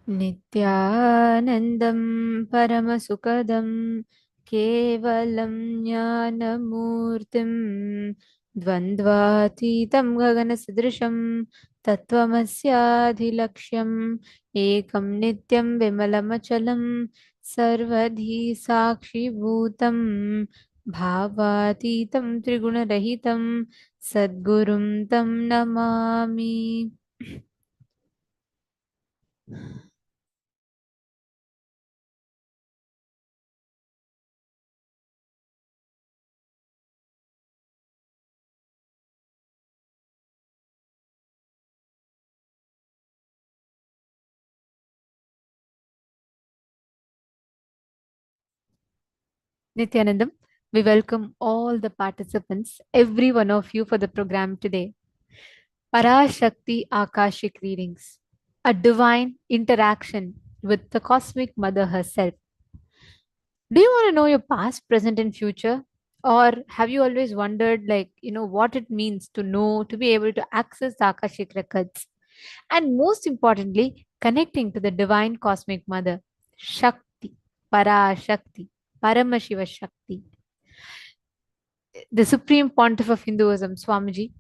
Nithyanandam Paramasukadam Kevalam Jnanamurtim Dvandvatitam Gaganasadrisham Tattvamasyaadhilaksham Ekam Nityam Vimalamachalam Sarvadhi Sakshi Bhutam Bhavatitam Trigunarahitam Sadgurum Tam Namami. Nithyanandam, we welcome all the participants, every one of you, for the program today. Parashakthi Akashic Readings, a divine interaction with the Cosmic Mother herself. Do you want to know your past, present, and future? Or have you always wondered, what it means to know, to be able to access the Akashic records? And most importantly, connecting to the divine Cosmic Mother, Shakti, Parashakti, Paramashiva Shakti, the Supreme Pontiff of Hinduism, Swamiji,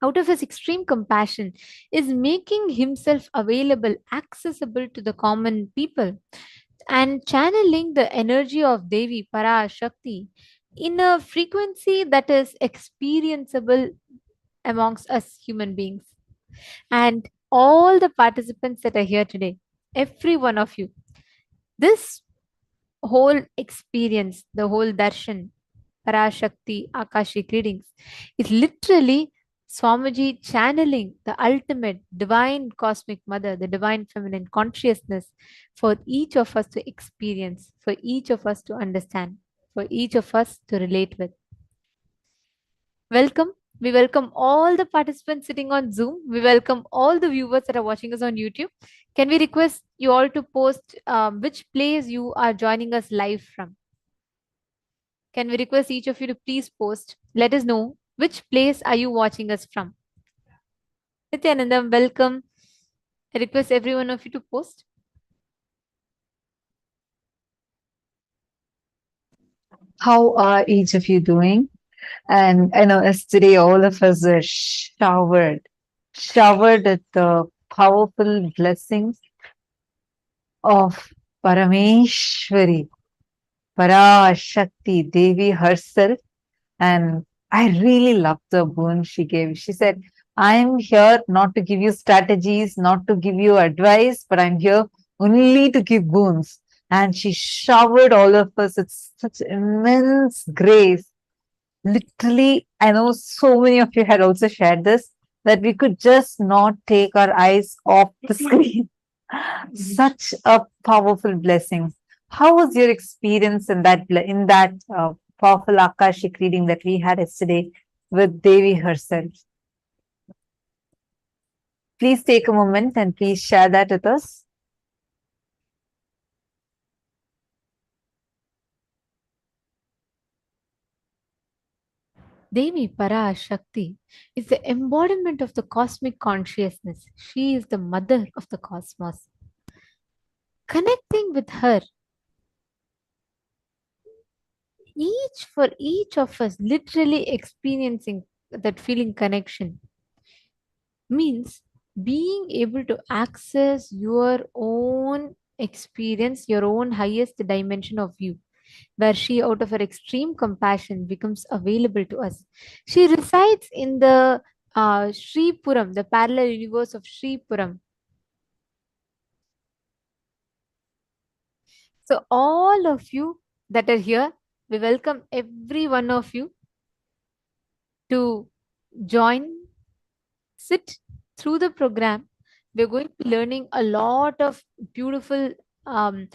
out of his extreme compassion, is making himself available, accessible to the common people, and channeling the energy of Devi Parashakti in a frequency that is experienceable amongst us human beings. And all the participants that are here today, every one of you, this whole experience, the whole darshan, Parashakti Akashic Readings, is literally Swamiji channeling the ultimate divine cosmic mother, the divine feminine consciousness for each of us to experience, for each of us to understand, for each of us to relate with. Welcome. We welcome all the participants sitting on Zoom. We welcome all the viewers that are watching us on YouTube. Can we request you all to post which place you are joining us live from? Can we request each of you to please post? Let us know which place are you watching us from. Nithyanandam, welcome. I request every one of you to post. How are each of you doing? And I know yesterday all of us were showered at the powerful blessings of Parameshwari, Parashakti, Devi herself. And I really loved the boon she gave. She said, I'm here not to give you strategies, not to give you advice, but I'm here only to give boons. And she showered all of us with such immense grace. Literally, I know so many of you had also shared this, that we could just not take our eyes off the screen. Such a powerful blessing. How was your experience in that powerful Akashic reading that we had yesterday with Devi herself? Please take a moment and please share that with us. Devi Parashakti is the embodiment of the cosmic consciousness. She is the mother of the cosmos. Connecting with her, each of us literally experiencing that feeling connection means being able to access your own experience, your own highest dimension of you, where she, out of her extreme compassion, becomes available to us. She resides in the Sri Puram, the parallel universe of Sri Puram. So, all of you that are here, we welcome every one of you to join, sit through the program. We're going to be learning a lot of beautiful in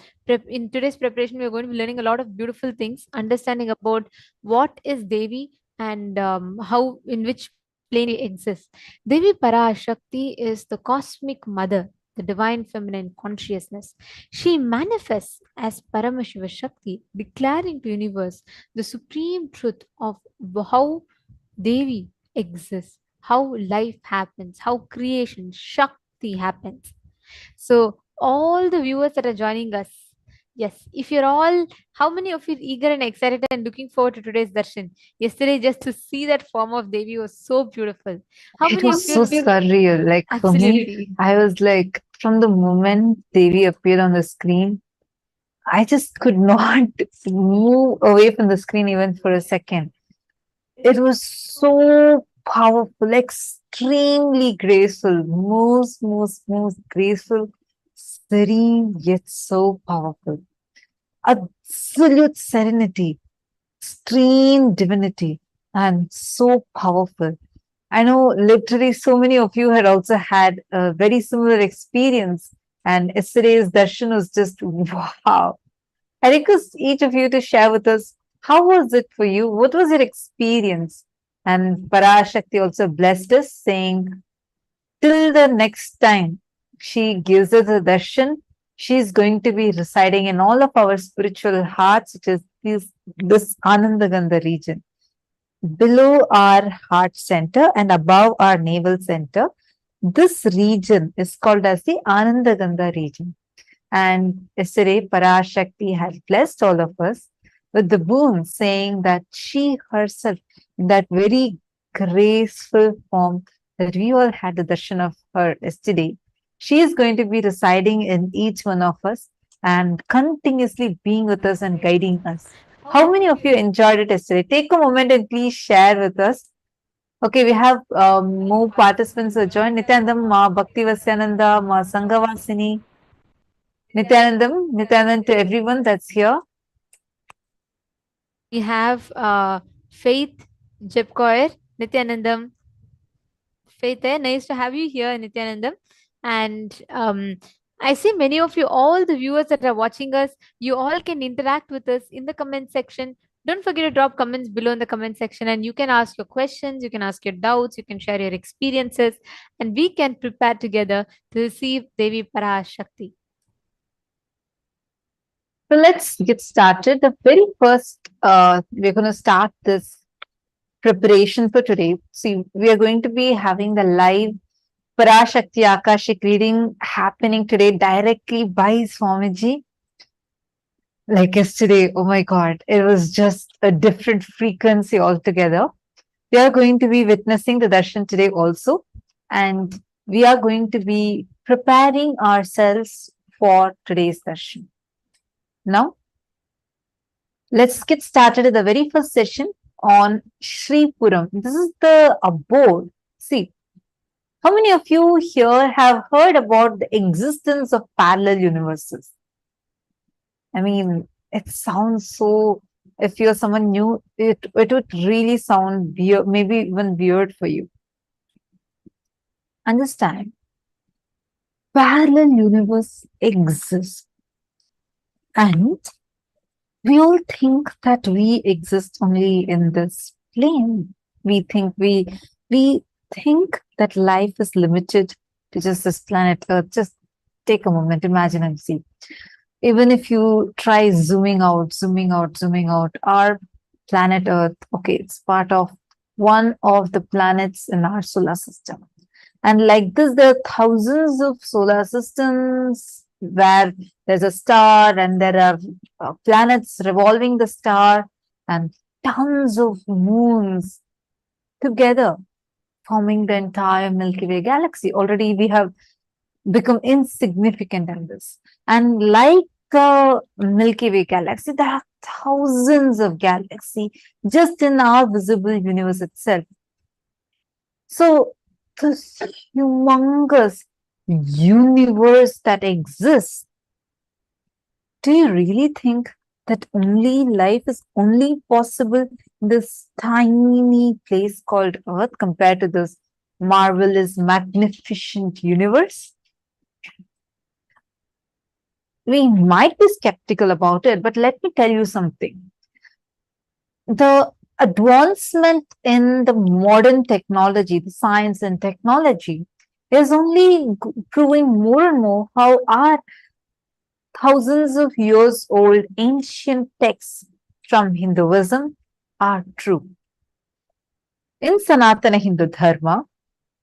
today's preparation. We're going to be learning a lot of beautiful things, understanding about what is Devi and how, in which plane it exists. Devi Parashakti is the cosmic mother, the divine feminine consciousness. She manifests as Paramashiva Shakti, declaring to universe the supreme truth of how Devi exists, how life happens, how creation, Shakti happens. So, all the viewers that are joining us. Yes, if you're all, how many of you are eager and excited and looking forward to today's darshan? Yesterday, just to see that form of Devi was so beautiful. How It many of was you so feel surreal. Like for me, absolutely? I was like, from the moment Devi appeared on the screen, I just could not move away from the screen even for a second. It was so powerful, extremely graceful, most graceful, serene, yet so powerful. Absolute serenity, extreme divinity, and so powerful. I know literally so many of you had also had a very similar experience, and yesterday's darshan was just wow. I request each of you to share with us how was it for you? What was your experience? And Parashakti also blessed us, saying, till the next time she gives us a darshan, she's going to be residing in all of our spiritual hearts, which is this Anandagandha region. Below our heart center and above our navel center, this region is called as the Anandagandha region. And yesterday, Parashakti had blessed all of us with the boon, saying that she herself, in that very graceful form that we all had the darshan of her yesterday, she is going to be residing in each one of us and continuously being with us and guiding us. How many of you enjoyed it yesterday? Take a moment and please share with us. Okay, we have more participants who joined. Nithyanandam, Ma Bhakti Vasyananda, Ma Sanghavasini, Nityanand to everyone that's here. We have Faith Jepkoir, Nithyanandam. Faith, nice to have you here, Nithyanandam. And I see many of you, all the viewers that are watching us, you all can interact with us in the comment section. Don't forget to drop comments below in the comment section, and you can ask your questions, you can ask your doubts, you can share your experiences, and we can prepare together to receive Devi Parashakti. So let's get started. The very first, we're going to start this preparation for today. See, we are going to be having the live Parashakti Akashic reading happening today directly by Swamiji. Like yesterday, oh my God, it was just a different frequency altogether. We are going to be witnessing the darshan today also, and we are going to be preparing ourselves for today's darshan. Now, let's get started with the very first session on Sri Puram. This is the abode. See, how many of you here have heard about the existence of parallel universes? I mean, it sounds so, if you're someone new, it would really sound weird, maybe even weird for you. Understand, parallel universe exists, and we all think that we exist only in this plane. We think that life is limited to just this planet Earth. Just take a moment, imagine and see. Even if you try zooming out, our planet Earth, okay, it's part of one of the planets in our solar system. And like this, there are thousands of solar systems where there's a star and there are planets revolving the star and tons of moons together forming the entire Milky Way galaxy. Already we have become insignificant in this. And like the Milky Way galaxy, there are thousands of galaxies just in our visible universe itself. So this humongous universe that exists, do you really think that only life is only possible in this tiny place called Earth compared to this marvelous, magnificent universe? We might be skeptical about it, but let me tell you something. The advancement in the modern technology, the science and technology, is only proving more and more how our thousands of years old ancient texts from Hinduism are true. In Sanatana Hindu Dharma,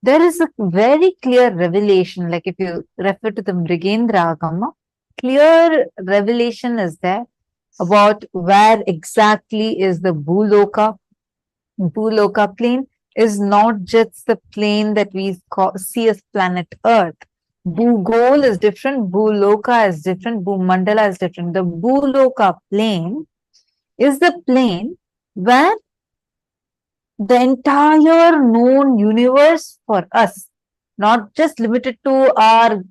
there is a very clear revelation, like if you refer to the Mrigendra Agama, clear revelation is there about where exactly is the Bhuloka. Bhuloka plane is not just the plane that we see as planet Earth. Bhugol is different, Bhuloka is different, Bhumandala is different. The Bhuloka plane is the plane where the entire known universe for us, not just limited to our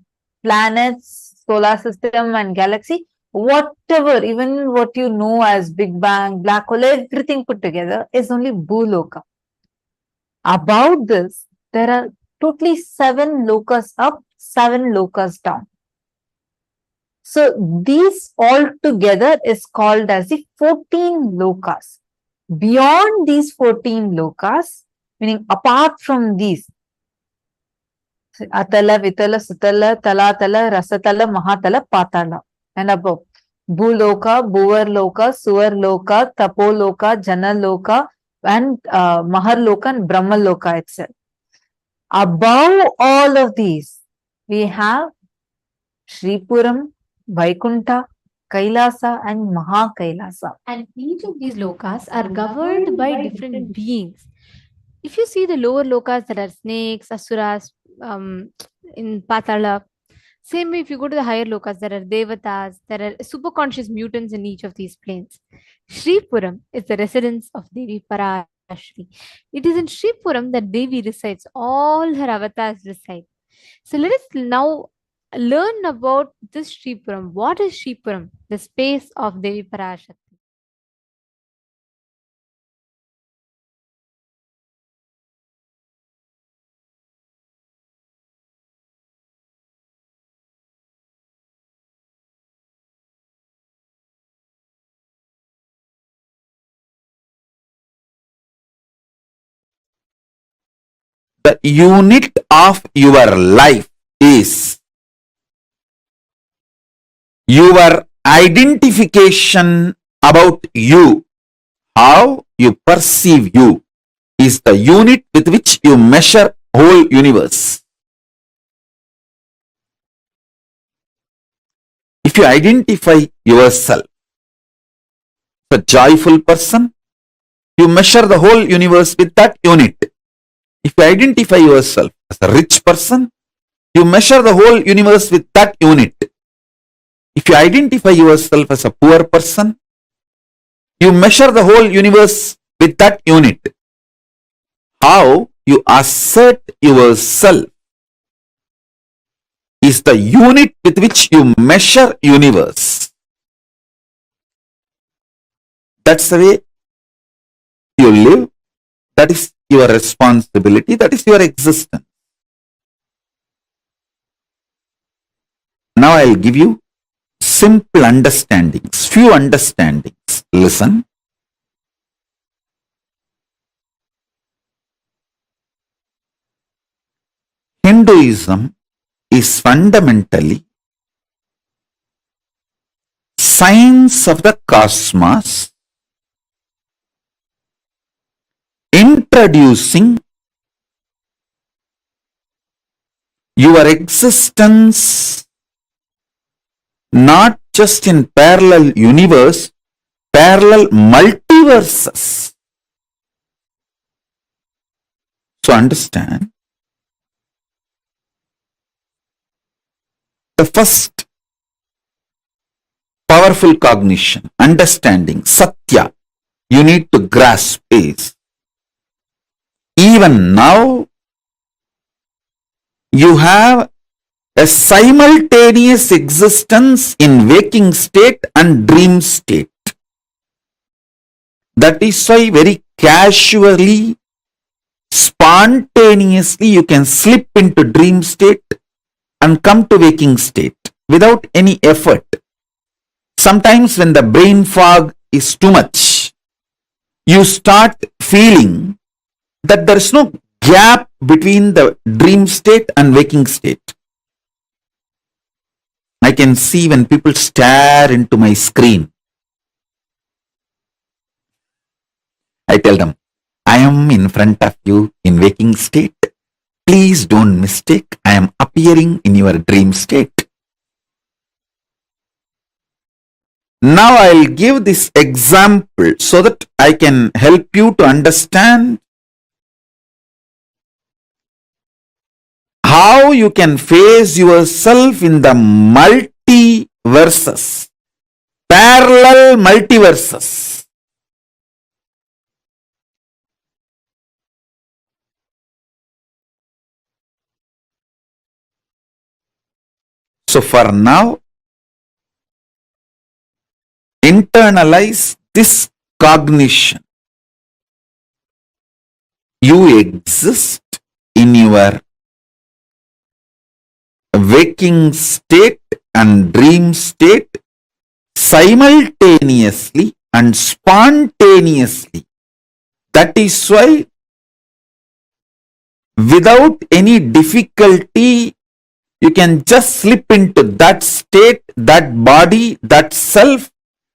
planets, solar system, and galaxy, whatever, even what you know as Big Bang, black hole, everything put together is only Bhuloka. About this, there are totally 7 lokas up, 7 lokas down. So these all together is called as the 14 lokas. Beyond these 14 lokas, meaning apart from these, Atala, Vitala, Sutala, Talatala, Rasatala, Mahatala, Patala, and above. Bhuloka, Bhuvarloka, Suvarloka, Tapoloka, Janaloka, and Maharloka and Brahmaloka itself. Above all of these, we have Shripuram, Vaikunta, Kailasa, and Mahakailasa. And each of these lokas are governed by different beings. If you see the lower lokas, there are snakes, asuras, in Patala. Same way, if you go to the higher lokas, there are devatas, there are super conscious mutants in each of these planes. Shripuram is the residence of Devi Parashakti. It is in Shripuram that Devi resides, all her avatars reside. So let us now learn about this Shripuram. What is Shripuram? The space of Devi Parashakti. The unit of your life is your identification about you, how you perceive you, is the unit with which you measure whole universe. If you identify yourself as a joyful person, you measure the whole universe with that unit. If you identify yourself as a rich person, you measure the whole universe with that unit. If you identify yourself as a poor person, you measure the whole universe with that unit. How you assert yourself is the unit with which you measure universe. That's the way you live. That is your responsibility. That is your existence. Now I'll give you simple understandings, few understandings. Listen. Hinduism is fundamentally science of the cosmos, introducing your existence not just in parallel universe, parallel multiverses. So understand, the first powerful cognition, understanding, satya, you need to grasp is, even now, you have a simultaneous existence in waking state and dream state. That is why very casually, spontaneously, you can slip into dream state and come to waking state without any effort. Sometimes when the brain fog is too much, you start feeling that there is no gap between the dream state and waking state. I can see when people stare into my screen, I tell them, I am in front of you in waking state Please don't mistake, I am appearing in your dream state. Now I'll give this example so that I can help you to understand how you can face yourself in the multiverses, parallel multiverses. So for now, internalize this cognition. You exist in your waking state and dream state simultaneously and spontaneously. That is why without any difficulty you can just slip into that state, that body, that self,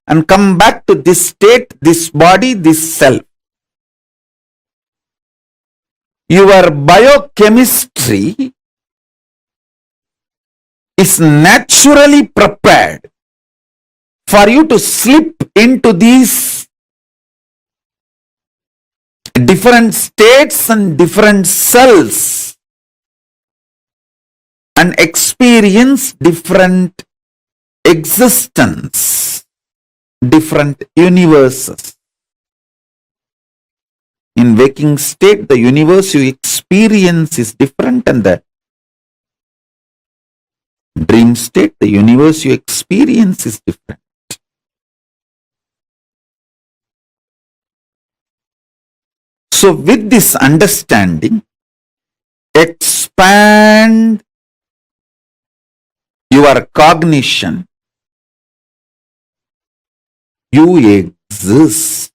and come back to this state, this body, this self. Your biochemistry is naturally prepared for you to slip into these different states and different cells and experience different existence, different universes. In waking state, the universe you experience is different, and the dream state, the universe you experience is different. So with this understanding, expand your cognition. You exist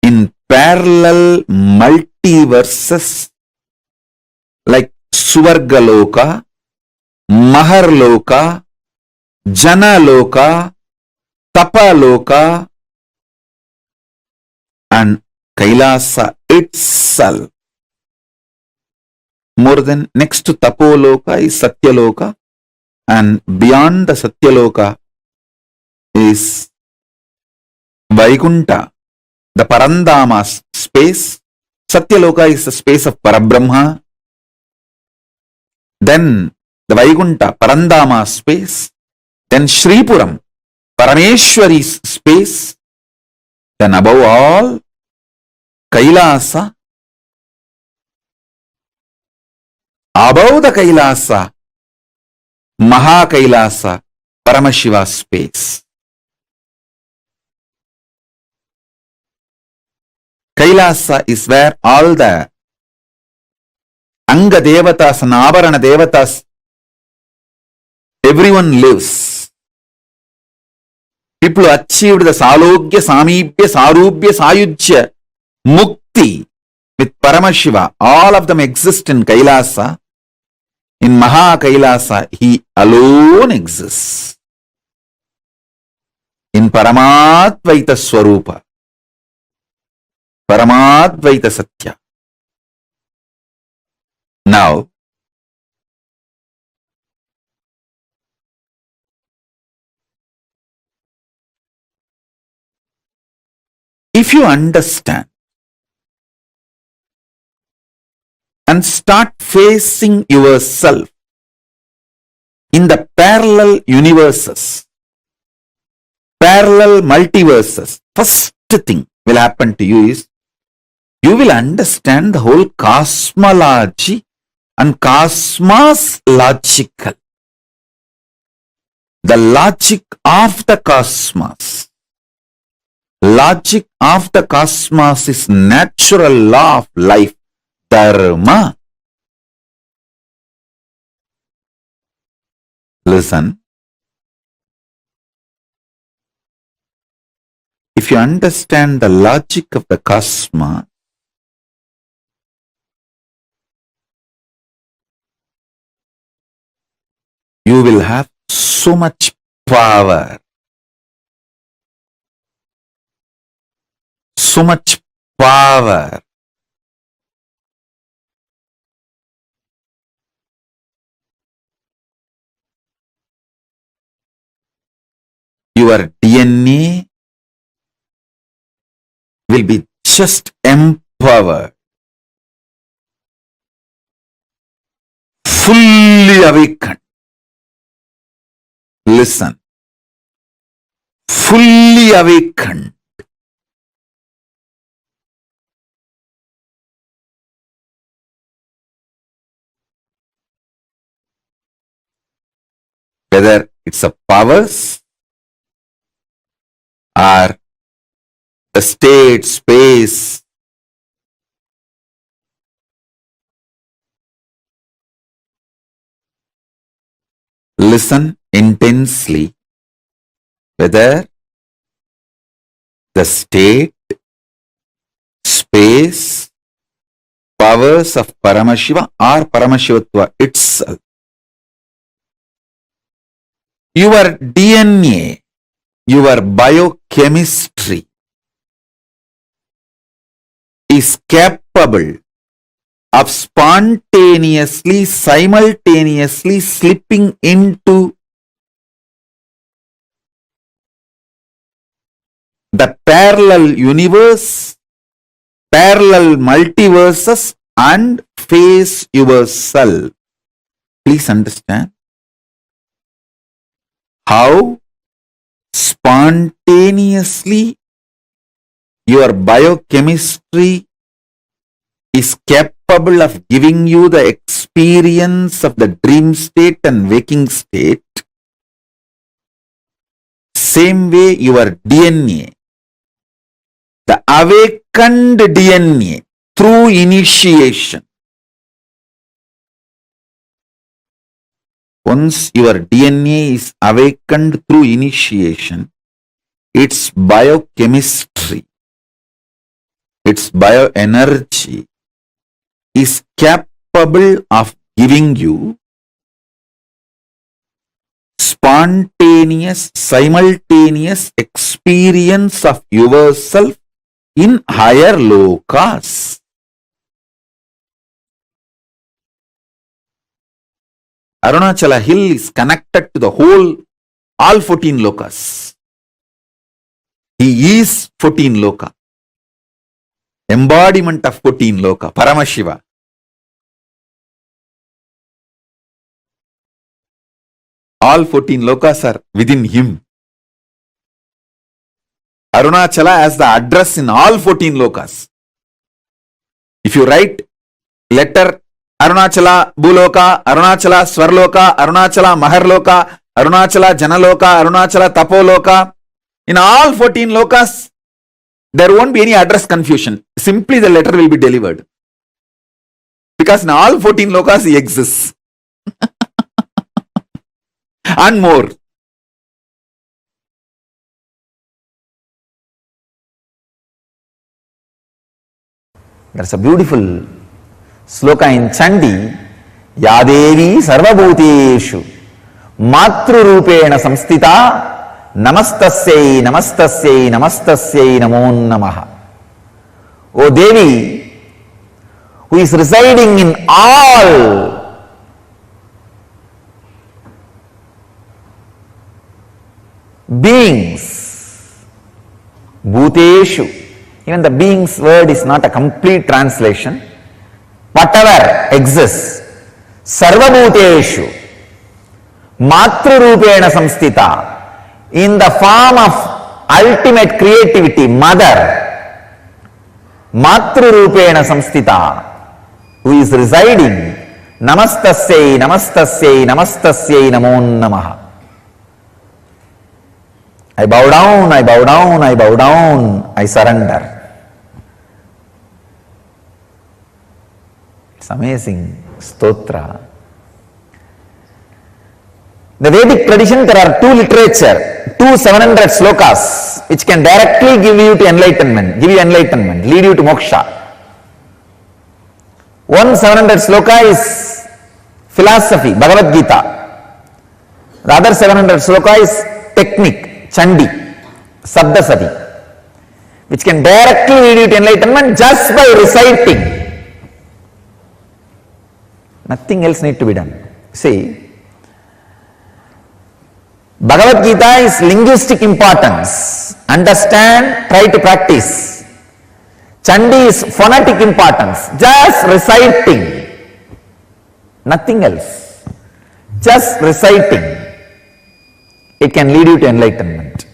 in parallel multiverses like Suvargaloka, Maharloka, Janaloka, Tapaloka, and Kailasa itself. More than next to Tapoloka is Satyaloka, and beyond the Satyaloka is Vaikunta, the Parandama space. Satyaloka is the space of Parabrahma. Then the Vaikunta, Parandama space. Then Shripuram, Parameshwari's space. Then above all, Kailasa. Above the Kailasa, Maha Kailasa, Paramashiva space. Kailasa is where all the Anga Devatas and Avarana Devatas, everyone lives. People who achieved the Salogya, Samibhya, Sarubhya, Sayujya, Mukti with Paramashiva, all of them exist in Kailasa. In Maha Kailasa, he alone exists. In Paramadvaita Swarupa, Paramadvaita Satya. Now, if you understand and start facing yourself in the parallel universes, parallel multiverses, first thing will happen to you is you will understand the whole cosmology and cosmos logical. The logic of the cosmos. Logic of the cosmos is natural law of life. Dharma. Listen. If you understand the logic of the cosmos, you will have so much power. So much power your DNA will be just empowered, fully awakened. Listen, fully awakened. Whether it's a powers or the state, space, listen intensely. Whether the state, space, powers of Paramashiva or Paramashivatva itself. Your DNA, your biochemistry is capable of spontaneously, simultaneously slipping into the parallel universe, parallel multiverses, and face yourself. Please understand how spontaneously your biochemistry is capable of giving you the experience of the dream state and waking state. Same way your DNA, the awakened DNA through initiation. Once your DNA is awakened through initiation, its biochemistry, its bioenergy is capable of giving you spontaneous, simultaneous experience of yourself in higher lokas. Arunachala hill is connected to the whole, all 14 lokas. He is 14 loka. Embodiment of 14 loka, Paramashiva. All 14 lokas are within him. Arunachala has the address in all 14 lokas. If you write letter Arunachala Bhuloka, Arunachala Swarloka, Arunachala Maharloka, Arunachala Janaloka, Arunachala Tapoloka, in all 14 lokas, there won't be any address confusion. Simply the letter will be delivered. Because in all 14 lokas he exists. And more. There's a beautiful sloka in Chandi. Yadevi sarvabhuteshu matrurupena samstita namastasyai namastasyai namastasyai namo namaha. O Devi, who is residing in all beings, bhuteshu, even the beings word is not a complete translation, whatever exists, sarvabhuteshu matrurupena samstita, in the form of ultimate creativity, mother, matrurupena samstita, who is residing, namastasyai namastasyai namastasyai namo namaha. I bow down, I bow down, I bow down, I surrender. It's amazing stotra. The Vedic tradition, there are two literature, 700 slokas, which can directly give you to enlightenment, lead you to moksha. One 700 sloka is philosophy, Bhagavad Gita. The other 700 sloka is technique, Chandi, Sabdasati, which can directly lead you to enlightenment just by reciting. Nothing else need to be done. See, Bhagavad Gita is linguistic importance. Understand, try to practice. Chandi is phonetic importance. Just reciting. Nothing else. Just reciting. It can lead you to enlightenment.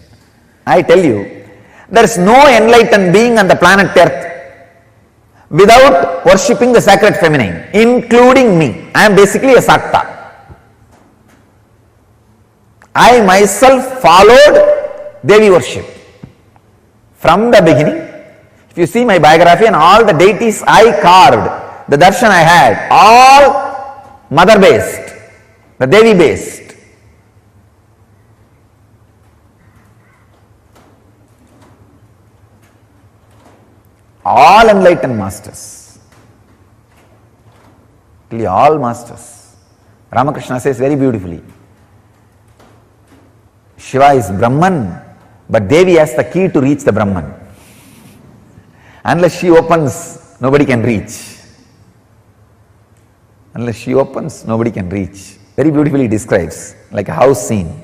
I tell you, there is no enlightened being on the planet Earth without worshipping the sacred feminine, including me. I am basically a Sakta. I myself followed Devi worship from the beginning. If you see my biography and all the deities I carved, the darshan I had, all mother based, the Devi based. All enlightened masters. All masters. Ramakrishna says very beautifully, Shiva is Brahman, but Devi has the key to reach the Brahman. Unless she opens, nobody can reach. Unless she opens, nobody can reach. Very beautifully describes, like a house scene.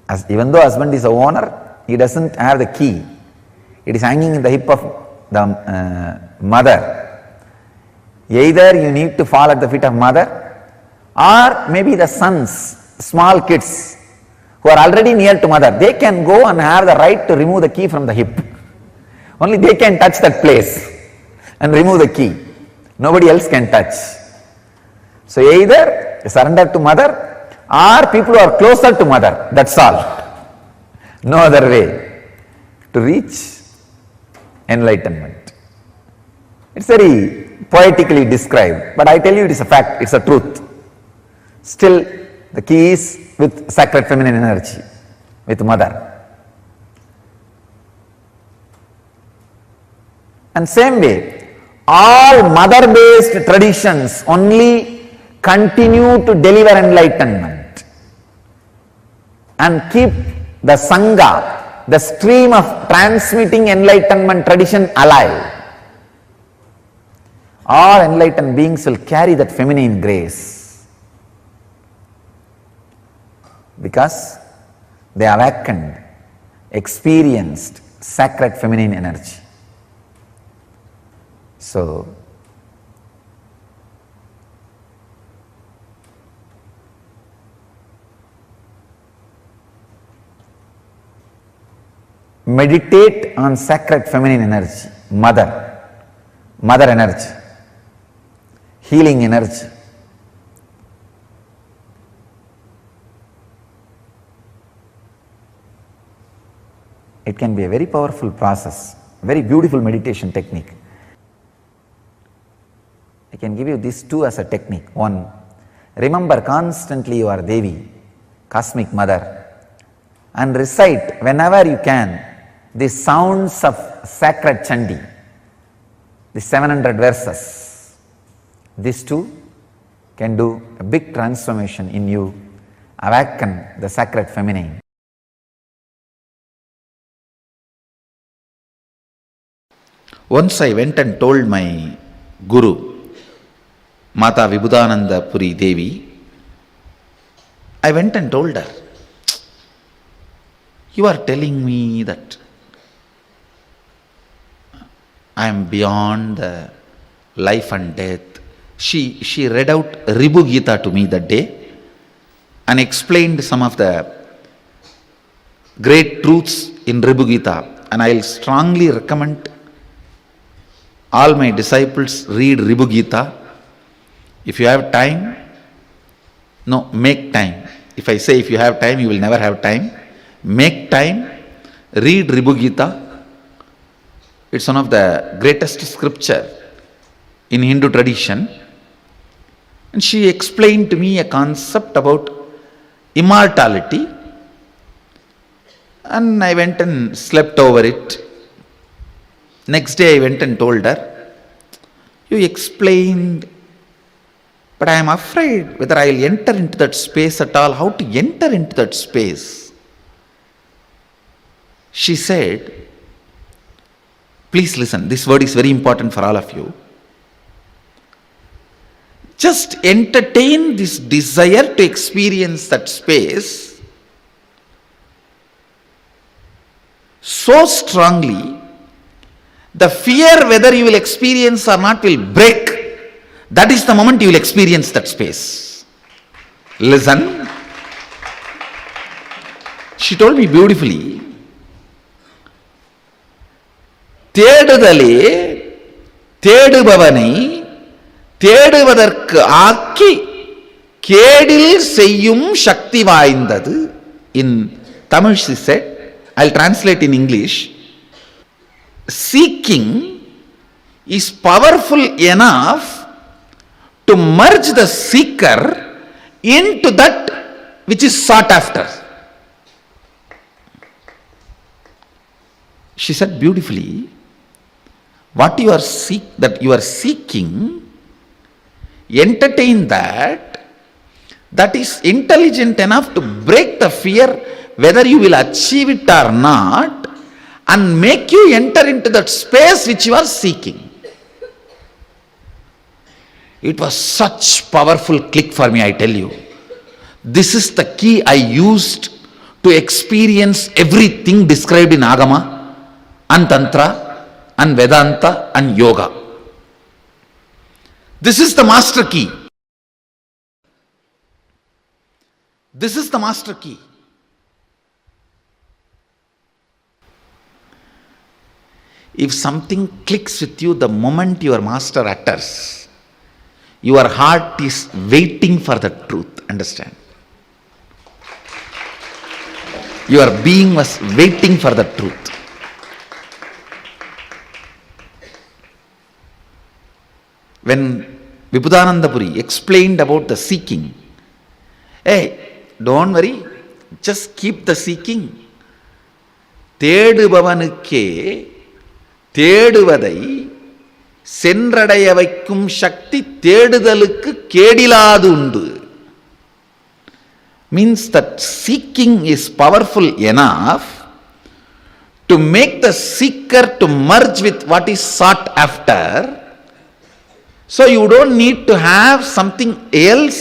As even though husband is a owner, he doesn't have the key. It is hanging in the hip of the mother. Either you need to fall at the feet of mother, or maybe the sons, small kids, who are already near to mother, they can go and have the right to remove the key from the hip. Only they can touch that place and remove the key. Nobody else can touch. So either surrender to mother or people who are closer to mother. That's all. No other way to reach enlightenment. It's very poetically described, but I tell you it is a fact, it's a truth. Still, the key is with sacred feminine energy, with mother. And same way, all mother-based traditions only continue to deliver enlightenment and keep the Sangha, the stream of transmitting enlightenment tradition alive. All enlightened beings will carry that feminine grace because they awakened, experienced sacred feminine energy. So, meditate on sacred feminine energy, mother energy, healing energy. It can be a very powerful process, very beautiful meditation technique. I can give you these two as a technique. One, remember constantly you are Devi, cosmic mother, and recite whenever you can the sounds of sacred Chandi, the 700 verses. These two can do a big transformation in you, awaken the sacred feminine. Once I went and told my Guru, Mata Vibhudananda Puri Devi, I went and told her, you are telling me that I am beyond the life and death. She read out Ribhu Gita to me that day and explained some of the great truths in Ribhu Gita, and I will strongly recommend all my disciples read Ribhu Gita. If you have time, no, make time. If I say if you have time, you will never have time. Make time, read Ribhu Gita. It's one of the greatest scripture in Hindu tradition. And she explained to me a concept about immortality. And I went and slept over it. Next day I went and told her, you explained, but I am afraid whether I will enter into that space at all. How to enter into that space? She said, please listen, this word is very important for all of you. just entertain this desire to experience that space so strongly, the fear whether you will experience or not will break. That is the moment you will experience that space. Listen. She told me beautifully, தேடுதலே தேடுபவனை தேடுவதற்கு ஆக்கி கேடில் செய்யும் சக்தி வாய்ந்தது. In Tamil she said, I'll translate in English, seeking is powerful enough to merge the seeker into that which is sought after. She said beautifully, what you are seeking, entertain that is intelligent enough to break the fear whether you will achieve it or not, and make you enter into that space which you are seeking. It was such powerful click for me, I tell you. This is the key I used to experience everything described in Agama and Tantra and Vedanta and Yoga. This is the master key. This is the master key. If something clicks with you the moment your master utters, your heart is waiting for the truth. Understand? Your being was waiting for the truth. When Vibhudananda Puri explained about the seeking, hey, don't worry, just keep the seeking. தேடுபவனுக்கே தேடுவதை சென்றடைய வைக்கும் சக்தி தேடுதலுக்கு கேடிலாது உண்டு. Means that seeking is powerful enough to make the seeker to merge with what is sought after. So you don't need to have something else,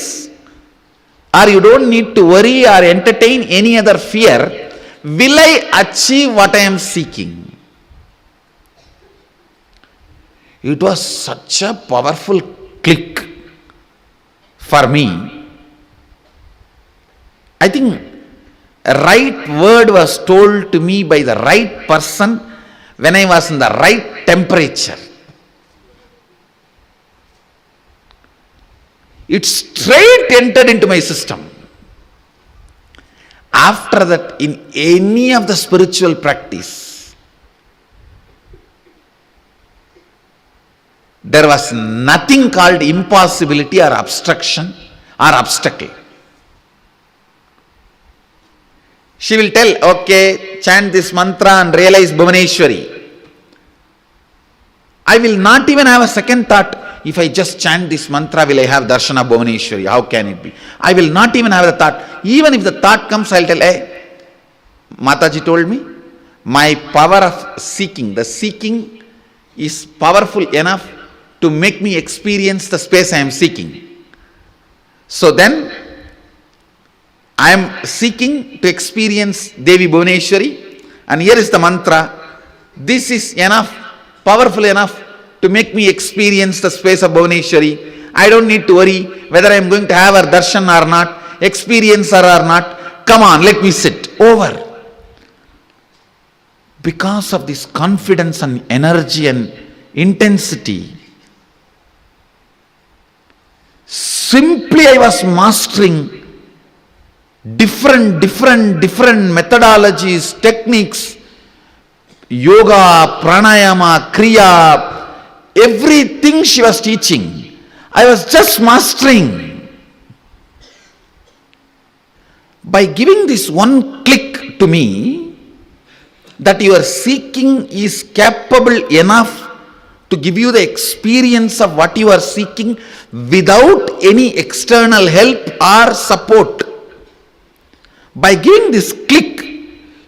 or you don't need to worry or entertain any other fear. Will I achieve what I am seeking? It was such a powerful click for me. I think a right word was told to me by the right person when I was in the right temperature. It straight entered into my system. After that, in any of the spiritual practice, there was nothing called impossibility or obstruction or obstacle. She will tell, okay, chant this mantra and realize Bhuvaneshwari. I will not even have a second thought. If I just chant this mantra, will I have darshan of Bhuvaneshwari? How can it be? I will not even have the thought. Even if the thought comes, I will tell, hey, Mataji told me, my power of seeking, the seeking is powerful enough to make me experience the space I am seeking. So then, I am seeking to experience Devi Bhuvaneshwari, and here is the mantra. This is enough, powerful enough to make me experience the space of Bhuvaneshwari. I don't need to worry whether I am going to have her darshan or not, experience her or not. Come on, let me sit. Over. Because of this confidence and energy and intensity, simply I was mastering different methodologies, techniques, yoga, pranayama, kriya, everything she was teaching, I was just mastering. By giving this one click to me, that your seeking is capable enough to give you the experience of what you are seeking without any external help or support. By giving this click,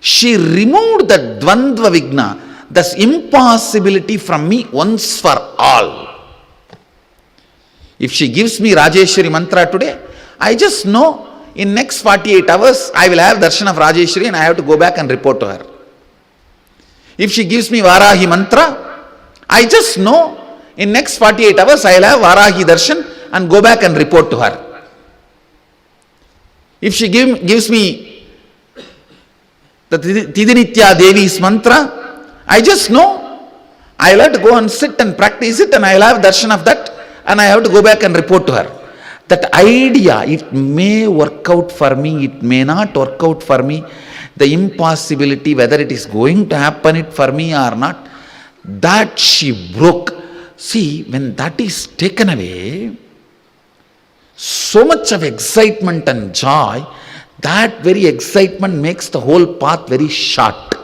she removed the dvandva vigna, this impossibility from me once for all. If she gives me Rajeshwari mantra today, I just know in next 48 hours I will have darshan of Rajeshwari and I have to go back and report to her. If she gives me Varahi mantra, I just know in next 48 hours I will have Varahi darshan and go back and report to her. If she gives me the Tidinitya Devi's mantra, I just know I will have to go and sit and practice it and I will have darshan of that and I have to go back and report to her. That idea, it may work out for me, it may not work out for me, the impossibility whether it is going to happen it for me or not, that she broke. See, when that is taken away, so much of excitement and joy, that very excitement makes the whole path very short.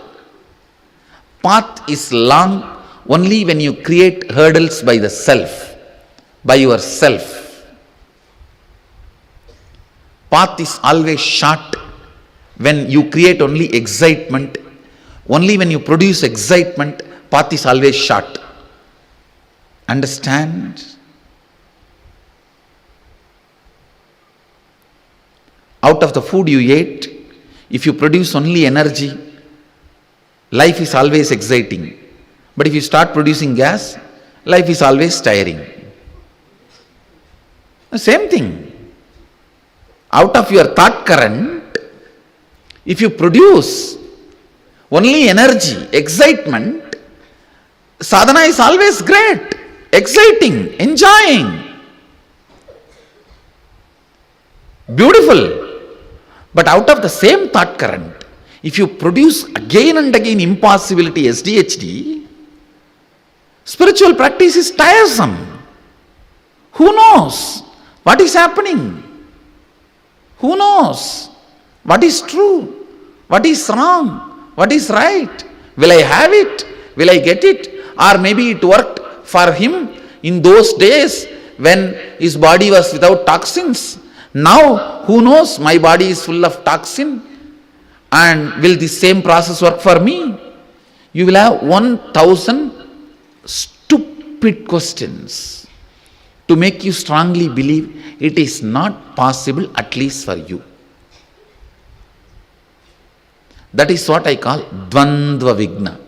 Path is long only when you create hurdles by the self, by yourself. Path is always short when you create only excitement. Only when you produce excitement, path is always short. Understand? Out of the food you ate, if you produce only energy, life is always exciting. But if you start producing gas, life is always tiring. The same thing. Out of your thought current, if you produce only energy, excitement, sadhana is always great, exciting, enjoying, beautiful. But out of the same thought current, if you produce again and again impossibility, SDHD, spiritual practice is tiresome. Who knows what is happening? Who knows what is true? What is wrong? What is right? Will I have it? Will I get it? Or maybe it worked for him in those days when his body was without toxins. Now, who knows, my body is full of toxin, and will the same process work for me? You will have 1,000 stupid questions to make you strongly believe it is not possible, at least for you. That is what I call Dvandva Vigna.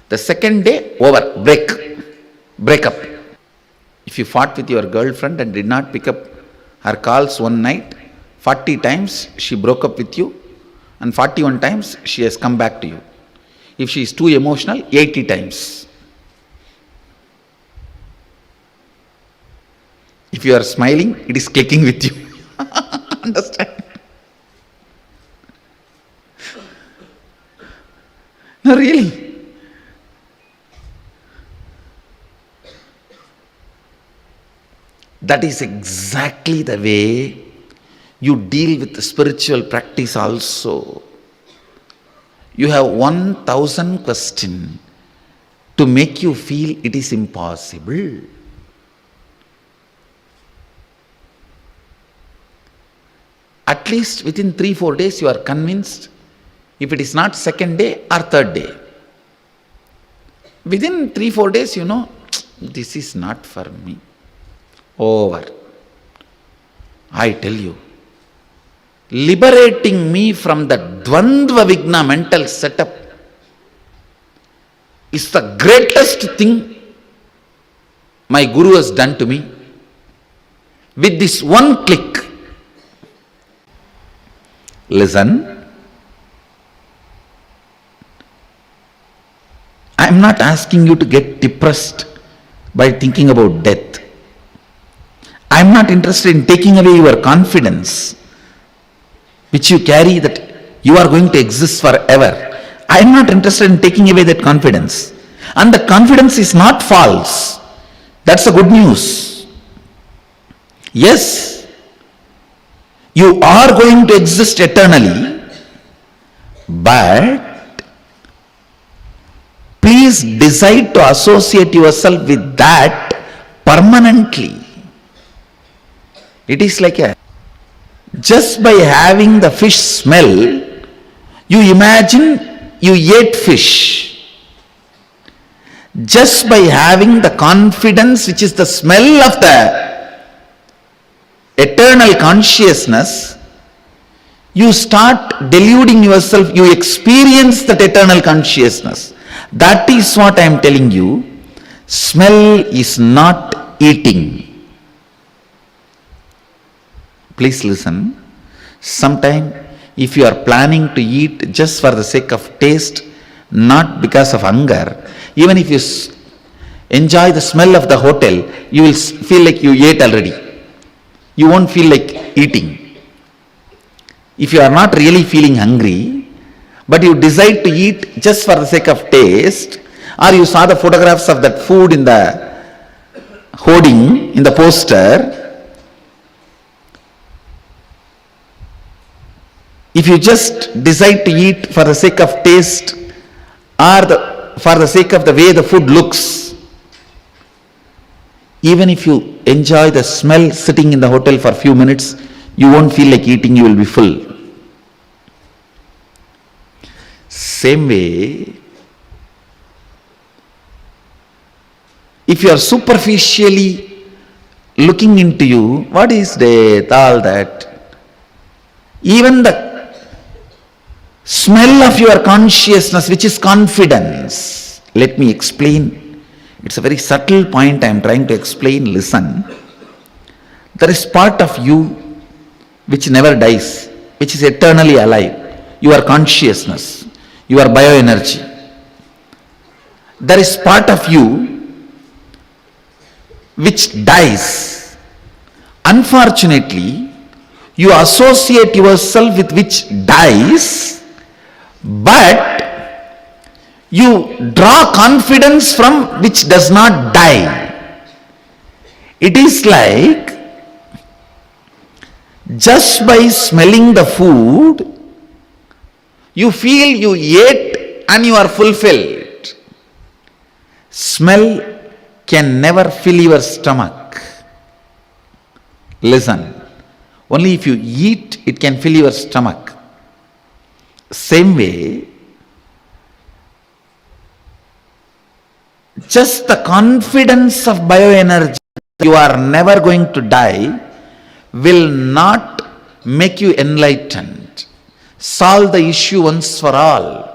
The second day, over, break up. If you fought with your girlfriend and did not pick up her calls one night, 40 times she broke up with you, and 41 times she has come back to you. If she is too emotional, 80 times. If you are smiling, it is clicking with you. Understand? No, really. That is exactly the way you deal with the spiritual practice also. You have 1,000 questions to make you feel it is impossible. At least within 3-4 days you are convinced, if it is not second day or third day. Within 3-4 days you know, this is not for me. Over. I tell you, liberating me from the Dvandva Vigna mental setup is the greatest thing my Guru has done to me. With this one click, listen, I am not asking you to get depressed by thinking about death. I am not interested in taking away your confidence which you carry that you are going to exist forever. I am not interested in taking away that confidence. And the confidence is not false. That's the good news. Yes, you are going to exist eternally, but please decide to associate yourself with that permanently. It is like just by having the fish smell, you imagine you ate fish. Just by having the confidence which is the smell of the eternal consciousness, you start deluding yourself, you experience that eternal consciousness. That is what I am telling you. Smell is not eating. Please listen. Sometime, if you are planning to eat just for the sake of taste, not because of hunger, even if you enjoy the smell of the hotel, you will feel like you ate already. You won't feel like eating. If you are not really feeling hungry, but you decide to eat just for the sake of taste, or you saw the photographs of that food in the hoarding, in the poster, if you just decide to eat for the sake of taste or for the sake of the way the food looks, even if you enjoy the smell sitting in the hotel for a few minutes, you won't feel like eating, you will be full. Same way, if you are superficially looking into you, what is death, all that, even the smell of your consciousness, which is confidence. Let me explain. It's a very subtle point I am trying to explain. Listen. There is part of you which never dies, which is eternally alive. Your consciousness, your bioenergy. There is part of you which dies. Unfortunately, you associate yourself with which dies, but you draw confidence from which does not die. It is like just by smelling the food, you feel you ate and you are fulfilled. Smell can never fill your stomach. Listen, only if you eat, it can fill your stomach. Same way, just the confidence of bioenergy, you are never going to die, will not make you enlightened, solve the issue once for all.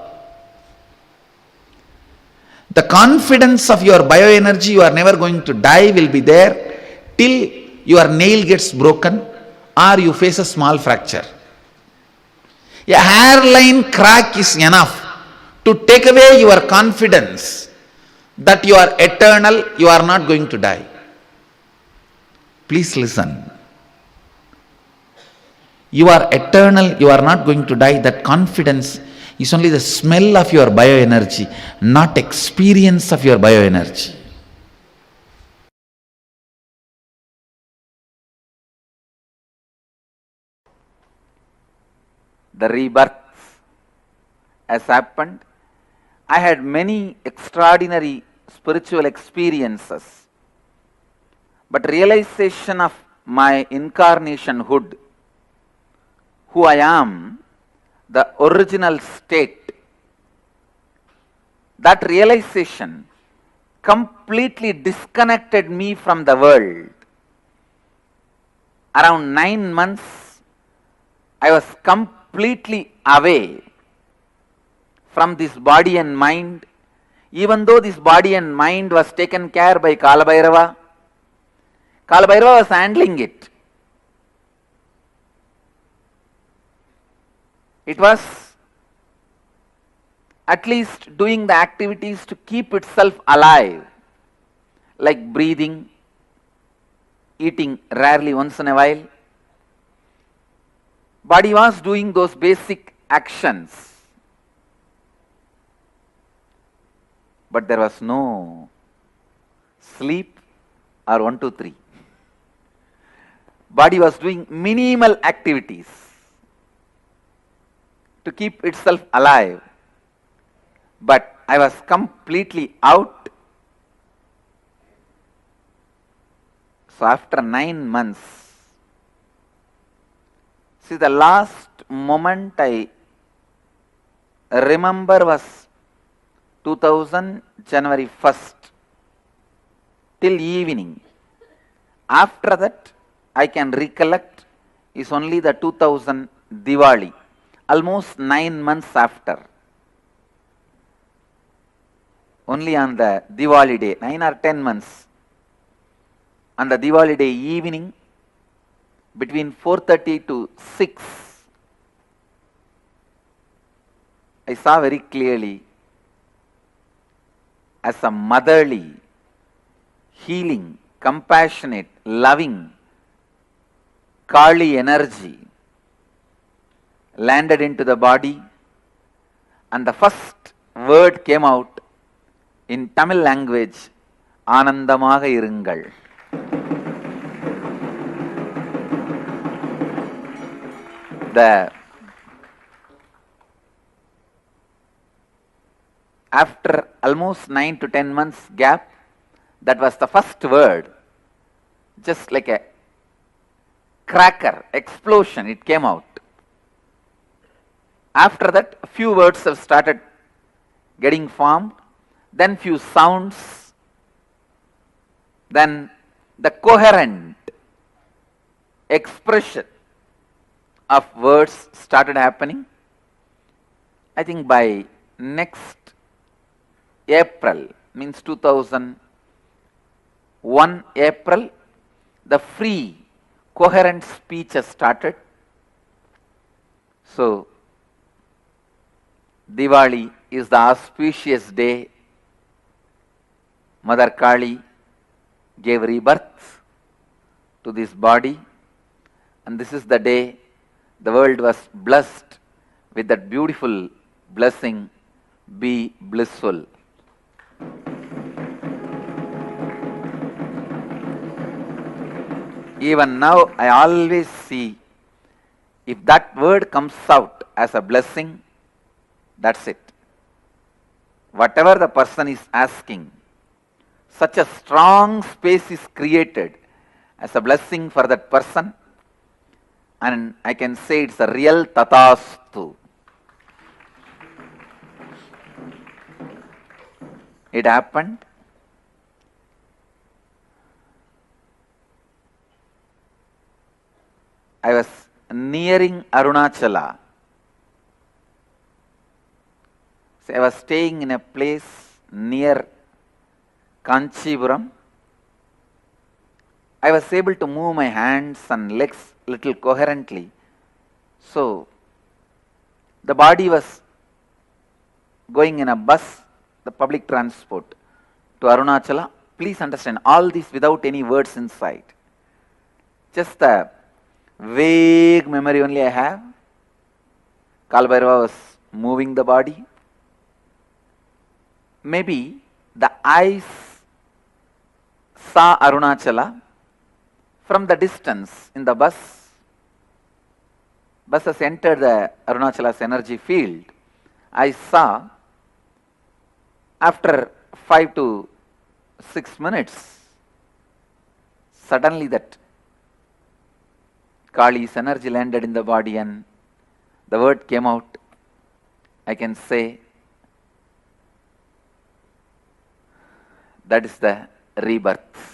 The confidence of your bioenergy, you are never going to die, will be there till your nail gets broken or you face a small fracture. A hairline crack is enough to take away your confidence that you are eternal, you are not going to die. Please listen. You are eternal, you are not going to die. That confidence is only the smell of your bioenergy, not experience of your bioenergy. The rebirth has happened. I had many extraordinary spiritual experiences, but realization of my incarnationhood, who I am, the original state, that realization completely disconnected me from the world. Around 9 months, I was completely away from this body and mind, even though this body and mind was taken care by Kalabhairava. Kalabhairava was handling it. It was at least doing the activities to keep itself alive, like breathing, eating rarely once in a while. Body was doing those basic actions. But there was no sleep or 1, 2, 3. Body was doing minimal activities to keep itself alive. But I was completely out. So after 9 months, see, the last moment I remember was 2000 January 1st till evening. After that, I can recollect is only the 2000 Diwali, almost 9 months after. Only on the Diwali day, 9 or 10 months. On the Diwali day evening, between 4:30 to 6, I saw very clearly as a motherly, healing, compassionate, loving Kali energy landed into the body, and the first word came out in Tamil language, Anandamaga irungal. After almost 9 to 10 months gap, that was the first word, just like a cracker, explosion, it came out. After that, a few words have started getting formed, then few sounds, then the coherent expression of words started happening. I think by next April, means 2001 April, the free coherent speech has started. So, Diwali is the auspicious day Mother Kali gave rebirth to this body, and this is the day the world was blessed with that beautiful blessing, be blissful. Even now, I always see, if that word comes out as a blessing, that's it. Whatever the person is asking, such a strong space is created as a blessing for that person, and I can say it's a real tathastu. It happened. I was nearing Arunachala. So I was staying in a place near Kanchipuram. I was able to move my hands and legs little coherently. So the body was going in a bus, the public transport, to Arunachala. Please understand, all this without any words inside. Just the vague memory only I have. Kalbhairava was moving the body. Maybe the eyes saw Arunachala from the distance in the bus. Bus has entered the Arunachala's energy field. I saw after 5 to 6 minutes, suddenly that Kali's energy landed in the body and the word came out. I can say that is the rebirth.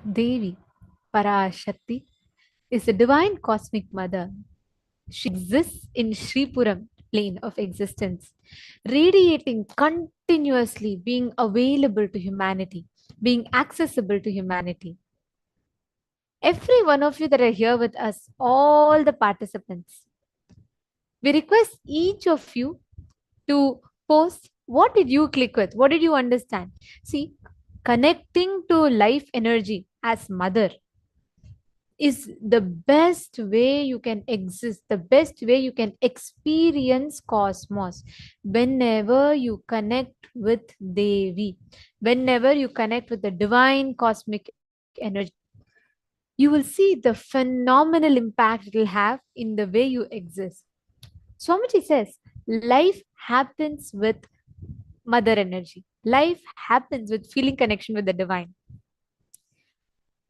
Devi, Parashakti is the divine cosmic mother. She exists in Shripuram plane of existence, radiating continuously, being available to humanity, being accessible to humanity. Every one of you that are here with us, all the participants, we request each of you to post what did you click with, what did you understand. See, connecting to life energy as mother is the best way you can exist, the best way you can experience cosmos. Whenever you connect with Devi, whenever you connect with the divine cosmic energy, you will see the phenomenal impact it will have in the way you exist. Swamiji says, life happens with mother energy. Life happens with feeling connection with the divine.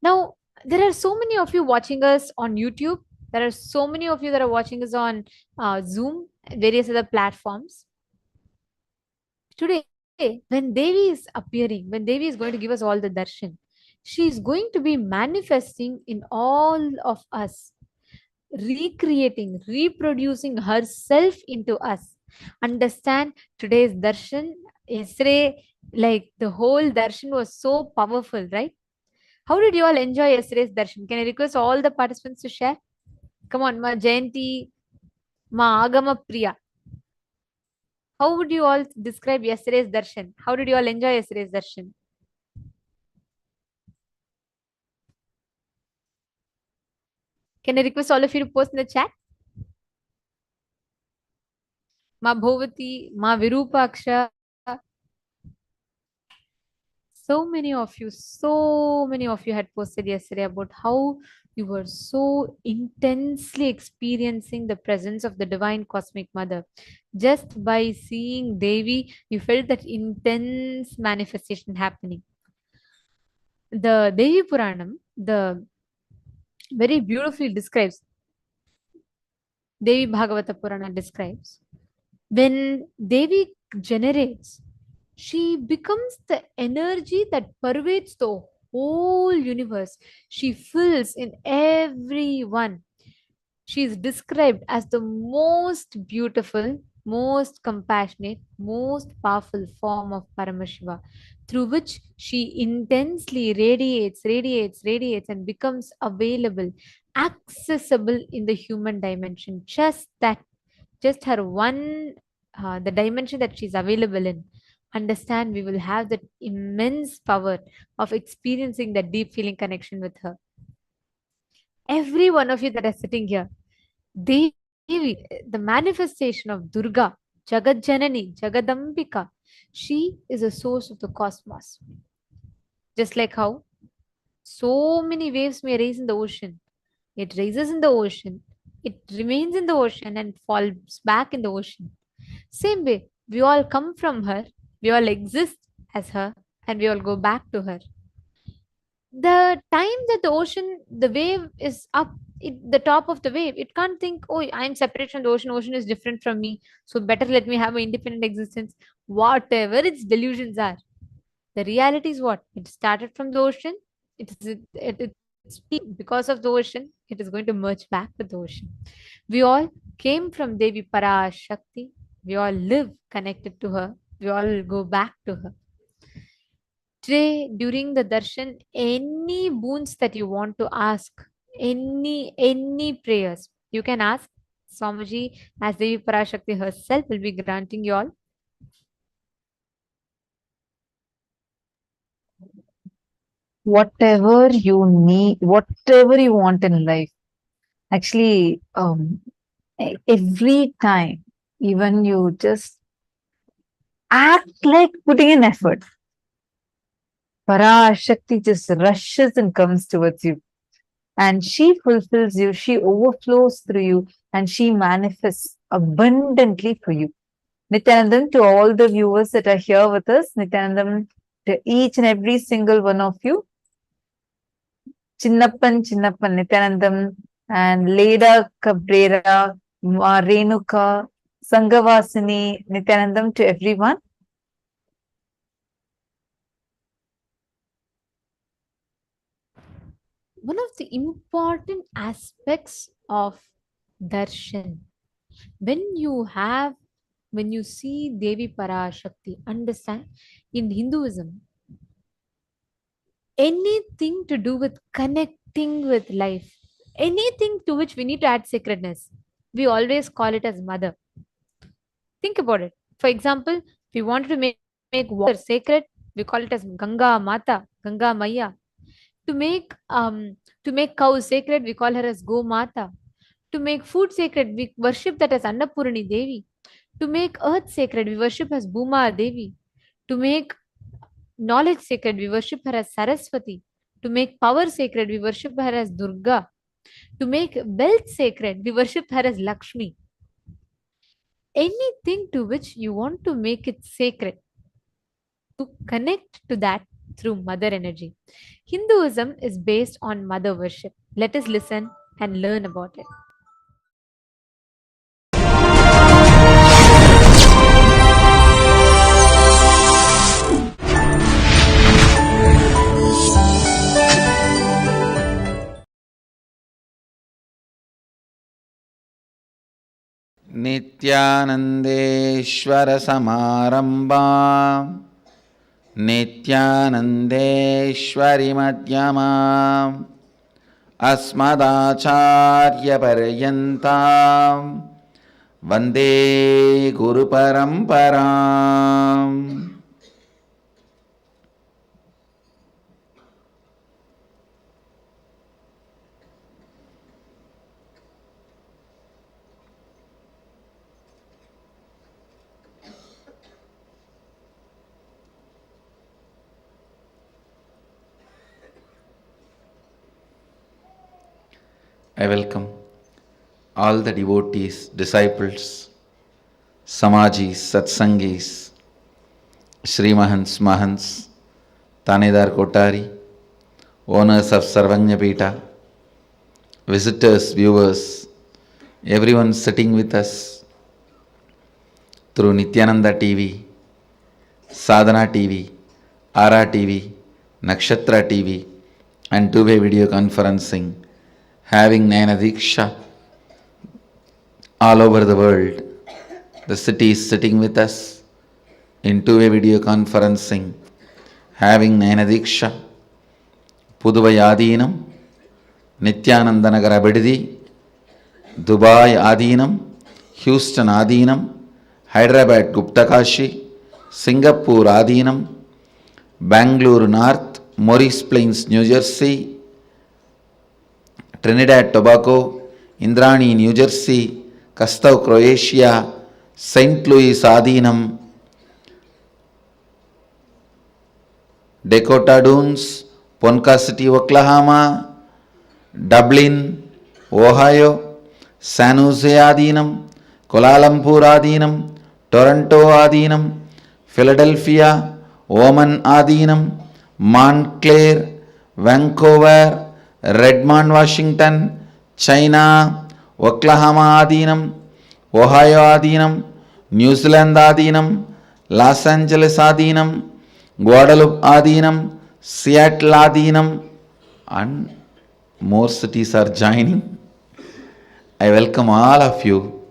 Now, there are so many of you watching us on YouTube. There are so many of you that are watching us on Zoom, various other platforms. Today, when Devi is appearing, when Devi is going to give us all the darshan, she is going to be manifesting in all of us, recreating, reproducing herself into us. Understand today's darshan. Yesterday, like the whole darshan was so powerful, right? How did you all enjoy yesterday's darshan? Can I request all the participants to share? Come on, Ma Jayanti, Ma Agama Priya. How would you all describe yesterday's darshan? How did you all enjoy yesterday's darshan? Can I request all of you to post in the chat? Ma Bhovati, Ma Virupaksha. So many of you had posted yesterday about how you were so intensely experiencing the presence of the divine cosmic mother. Just by seeing Devi, you felt that intense manifestation happening. The Devi Puranam, the very beautifully describes, Devi Bhagavata Purana describes, when Devi generates, she becomes the energy that pervades the whole universe. She fills in everyone. She is described as the most beautiful, most compassionate, most powerful form of Paramashiva, through which she intensely radiates, and becomes available, accessible in the human dimension. Just her one, the dimension that she's available in. Understand, we will have that immense power of experiencing that deep feeling connection with her. Every one of you that are sitting here, Devi, the manifestation of Durga, Jagat Janani, Jagadambika, she is a source of the cosmos. Just like how so many waves may raise in the ocean, it raises in the ocean, it remains in the ocean and falls back in the ocean. Same way, we all come from her, we all exist as her, and we all go back to her. The time that the ocean, the wave is up, the top of the wave, it can't think, oh, I'm separate from the ocean, ocean is different from me, so better let me have an independent existence. Whatever its delusions are, the reality is what? It started from the ocean, it's because of the ocean, it is going to merge back with the ocean. We all came from Devi Parashakti. We all live connected to her. We all go back to her. Today, during the darshan, any boons that you want to ask, any prayers, you can ask. Swamiji, as Devi Parashakti herself, will be granting you all. Whatever you need, whatever you want in life. Actually, every time, even you just act like putting in effort, Parashakti just rushes and comes towards you. And she fulfills you, she overflows through you, and she manifests abundantly for you. Nithyanandam, to all the viewers that are here with us, Nithyanandam, to each and every single one of you, Chinnappan, Nithyanandam, and Leda Cabrera, Renuka, Sanghavasini, Nithyanandam, to everyone. one of the important aspects of darshan. When you see Devi Parashakti, understand in Hinduism, anything to do with connecting with life, anything to which we need to add sacredness, we always call it as mother. Think about it. For example, if we wanted to make water sacred, we call it as Ganga Mata, Ganga Maya. To make cows sacred, we call her as Go Mata. To make food sacred, we worship that as Annapurani Devi. To make earth sacred, we worship as Bhuma Devi. To make knowledge sacred, we worship her as Saraswati. To make power sacred, we worship her as Durga. To make wealth sacred, we worship her as Lakshmi. Anything to which you want to make it sacred, to connect to that through mother energy. Hinduism is based on mother worship. Let us listen and learn about it. नित्यानन्देश्वर समारम्भाम् नित्यानन्देश्वरि मध्यमाम् अस्मदाचार्यपर्यन्ताम् वन्दे गुरुपरम्पराम्. I welcome all the devotees, disciples, Samajis, Satsangis, Shri Mahants, Mahants, Tanedar Kotari, owners of Sarvanya Pita, visitors, viewers, everyone sitting with us through Nithyananda TV, Sadhana TV, Ara TV, Nakshatra TV, and two-way video conferencing, having Nayana Diksha all over the world. The city is sitting with us in two-way video conferencing, having Nayana Diksha, Puduvai Adinam, Nithyananda Nagara Bididi, Dubai Adinam, Houston Adinam, Hyderabad Guptakashi, Singapore Adinam, Bangalore North, Morris Plains, New Jersey, Trinidad Tobago, Indrani, New Jersey, Kastav, Croatia, St. Louis Adinam, Dakota Dunes, Ponca City, Oklahoma, Dublin, Ohio, San Jose Adinam, Kuala Lumpur Adinam, Toronto Adinam, Philadelphia, Oman Adinam, Montclair, Vancouver, Redmond, Washington, China, Oklahoma Adinam, Ohio Adinam, New Zealand Adinam, Los Angeles Adinam, Guadalupe Adinam, Seattle Adinam, and more cities are joining. I welcome all of you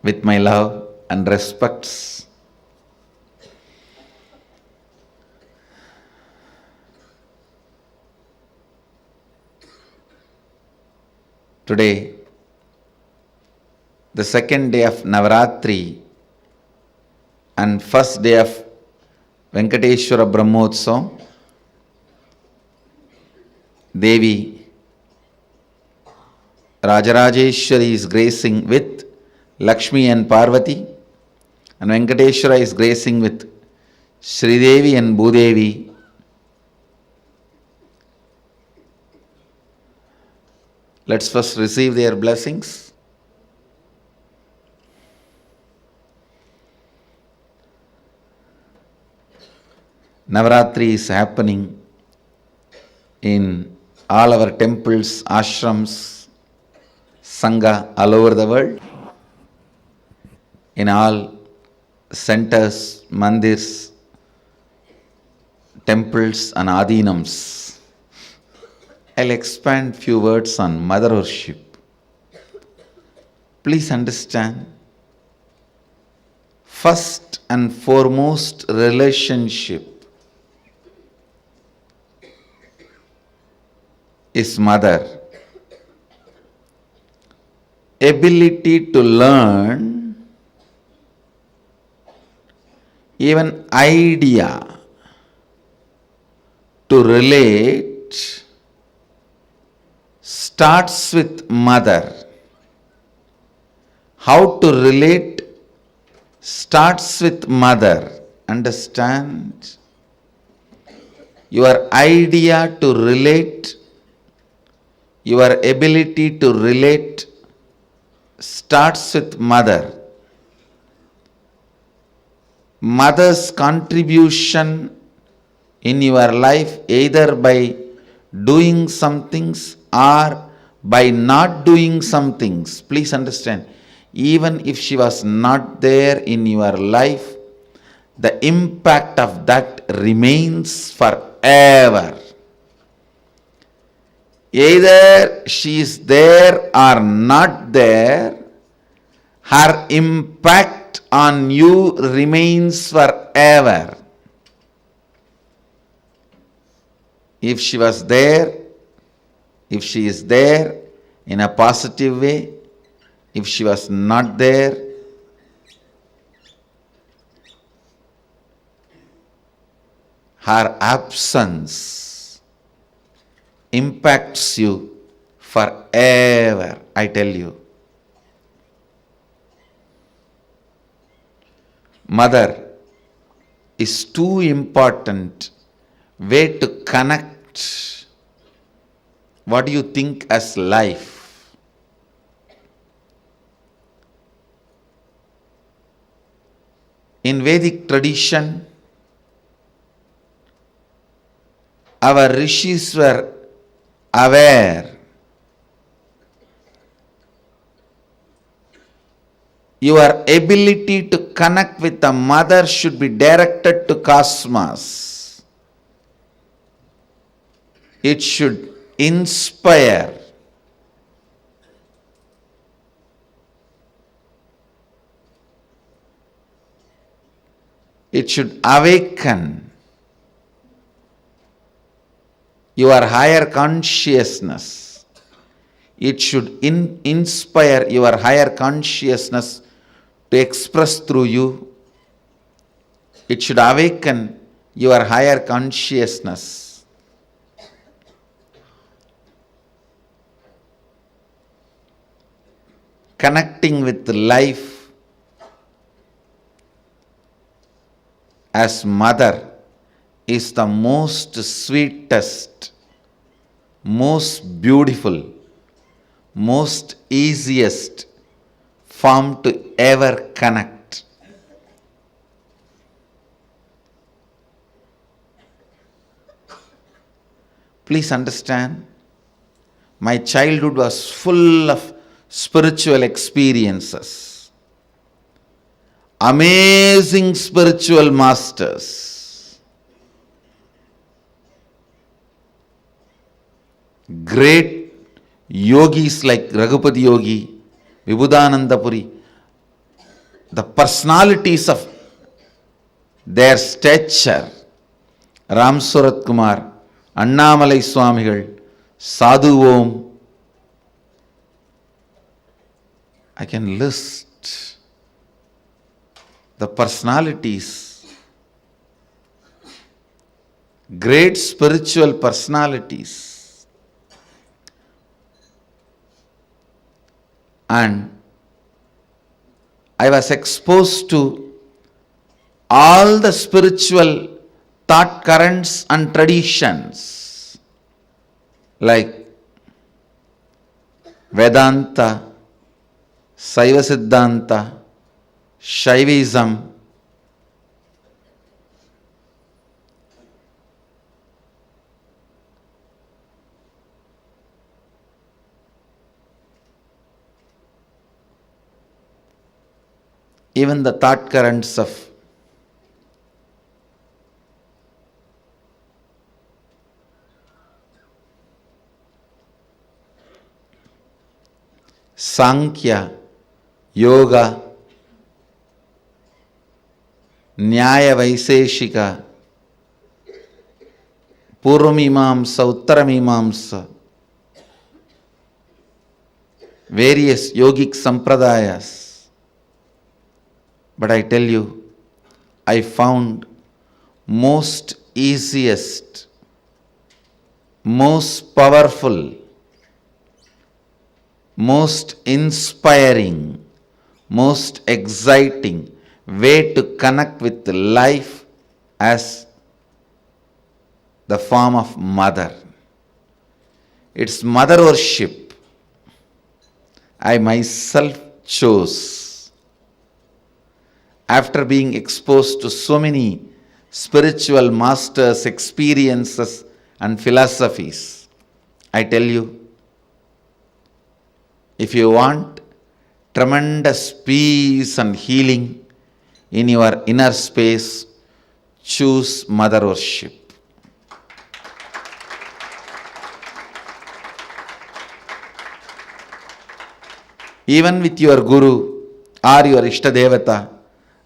with my love and respects. Today, the second day of Navaratri and first day of Venkateshwara Brahmotsavam, Devi Rajarajeshwari is gracing with Lakshmi and Parvati, and Venkateshwara is gracing with Sridevi and Bhudevi. Let's first receive their blessings. Navaratri is happening in all our temples, ashrams, sangha all over the world, in all centers, mandirs, temples and adinams. I'll expand few words on motherhoodship. Please understand, first and foremost relationship is mother. Ability to learn, even idea to relate starts with mother. How to relate starts with mother. Understand? Your idea to relate, your ability to relate starts with mother. Mother's contribution in your life, either by doing some things or by not doing some things. Please understand, even if she was not there in your life, the impact of that remains forever. Either she is there or not there, her impact on you remains forever. If she was there, if she is there in a positive way, if she was not there, her absence impacts you forever, I tell you. Mother is too important way to connect what do you think as life. In Vedic tradition, our rishis were aware. Your ability to connect with the mother should be directed to cosmos. It should inspire. It should awaken your higher consciousness. It should inspire your higher consciousness to express through you. It should awaken your higher consciousness. Connecting with life as mother is the most sweetest, most beautiful, most easiest form to ever connect. Please understand, my childhood was full of spiritual experiences, amazing spiritual masters, great yogis like Raghupati Yogi, Vibhudananda Puri. The personalities of their stature, Ram Surat Kumar, Annamalai Swamigal, Sadhu Om. I can list the personalities, great spiritual personalities. And I was exposed to all the spiritual thought currents and traditions like Vedanta, Saiva Siddhanta, Shaivism, even the thought currents of Sankhya, Yoga, Nyaya Vaiseshika, Purvamimamsa, Uttaramimamsa, various yogic sampradayas. But I tell you, I found most easiest, most powerful, most inspiring, most exciting way to connect with life as the form of mother. It's mother worship. I myself chose, after being exposed to so many spiritual masters, experiences, and philosophies. I tell you, if you want tremendous peace and healing in your inner space, choose mother worship. Even with your guru or your Ishtadevata,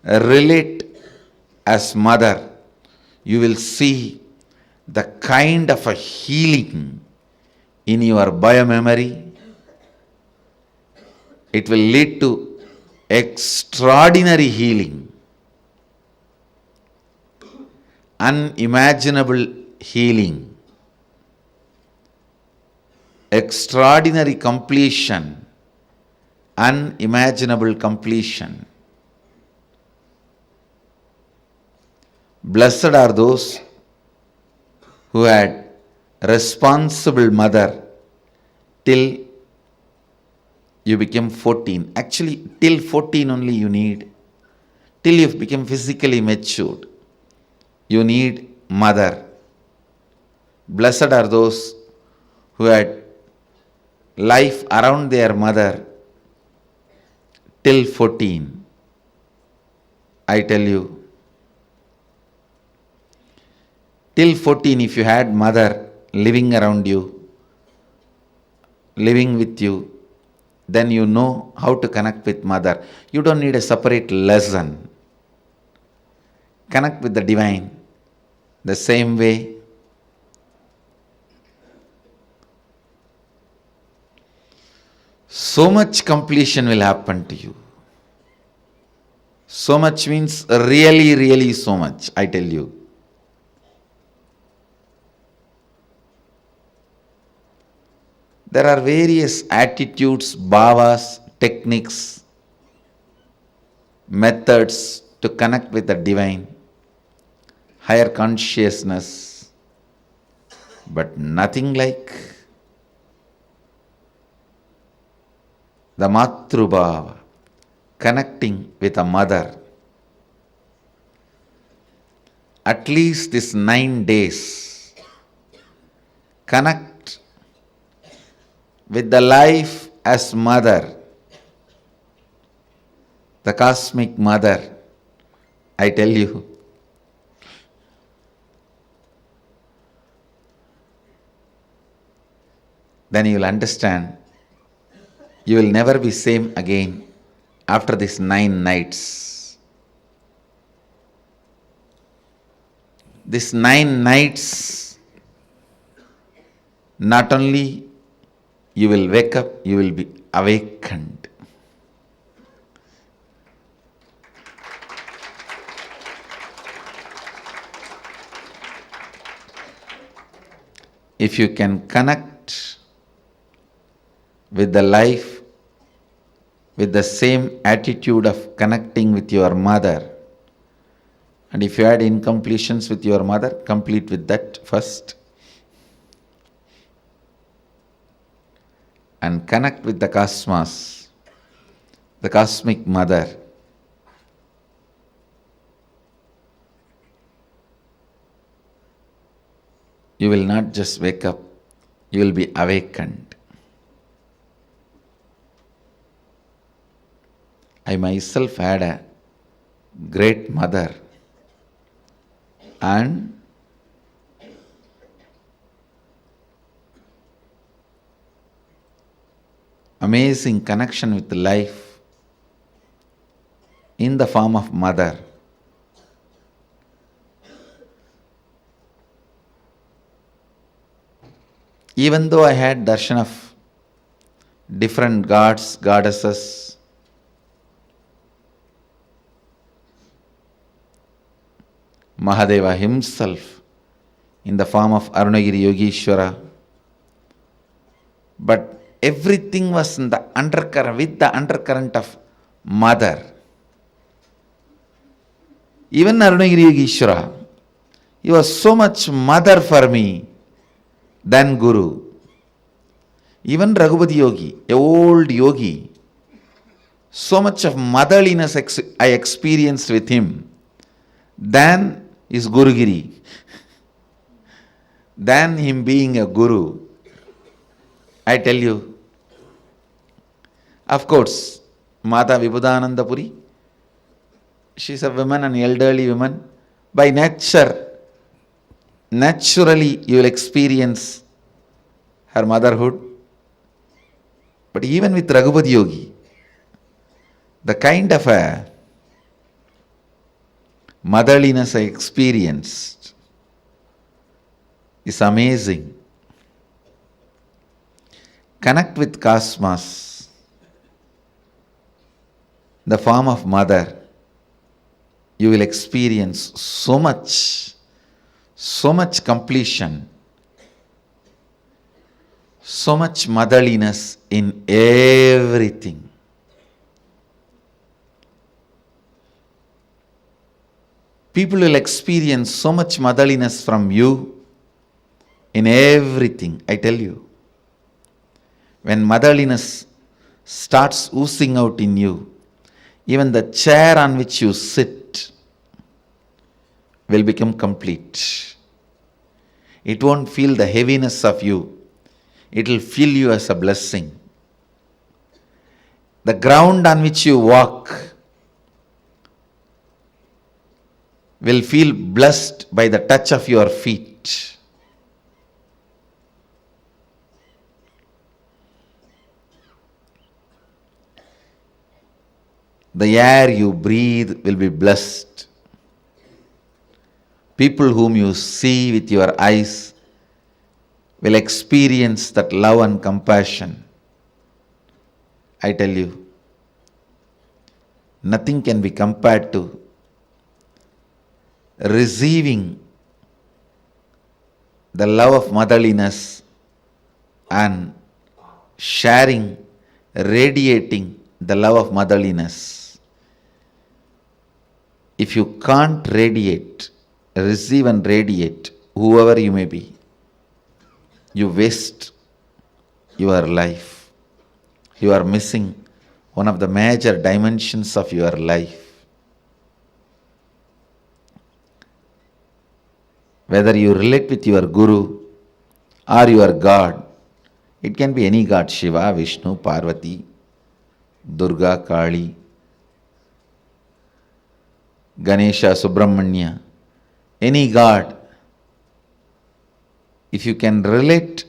relate as mother. You will see the kind of a healing in your biomemory. It will lead to extraordinary healing, unimaginable healing, extraordinary completion, unimaginable completion. Blessed are those who had responsible mother till you became 14. Actually, till 14 only you need. Till you become physically matured, you need mother. Blessed are those who had life around their mother till 14. I tell you, till 14, if you had mother living around you, living with you, then you know how to connect with mother. You don't need a separate lesson. Connect with the divine the same way. So much completion will happen to you. So much means really, really so much, I tell you. There are various attitudes, bhavas, techniques, methods to connect with the divine, higher consciousness, but nothing like the Matrubhava, connecting with a mother. At least these 9 days, connect with the life as mother, the cosmic mother. I tell you, then you will understand you will never be same again after these 9 nights. These 9 nights, not only you will wake up, you will be awakened. If you can connect with the life with the same attitude of connecting with your mother, and if you had incompletions with your mother, complete with that first. And connect with the cosmos, the cosmic mother. You will not just wake up, you will be awakened. I myself had a great mother, and amazing connection with life in the form of mother. Even though I had darshan of different gods, goddesses, Mahadeva himself in the form of Arunagiri Yogeshwara, but everything was in the undercurrent, with the undercurrent of mother. Even Arunagiri Yogeshwara, he was so much mother for me than Guru. Even Raghupati Yogi, a old yogi, so much of motherliness I experienced with him than his Gurugiri, than him being a Guru. I tell you, of course, Mata Vibhudananda Puri, she is a woman, an elderly woman. By nature, naturally you will experience her motherhood. But even with Raghupati Yogi, the kind of a motherliness I experienced is amazing. Connect with cosmos, the form of mother. You will experience so much completion, so much motherliness in everything. People will experience so much motherliness from you in everything, I tell you. When motherliness starts oozing out in you, even the chair on which you sit will become complete. It won't feel the heaviness of you. It will feel you as a blessing. The ground on which you walk will feel blessed by the touch of your feet. The air you breathe will be blessed. People whom you see with your eyes will experience that love and compassion. I tell you, nothing can be compared to receiving the love of motherliness and sharing, radiating the love of motherliness. If you can't radiate, receive and radiate, whoever you may be, you waste your life. You are missing one of the major dimensions of your life. Whether you relate with your Guru or your God, it can be any God, Shiva, Vishnu, Parvati, Durga, Kali, Ganesha, Subramanya, any God. If you can relate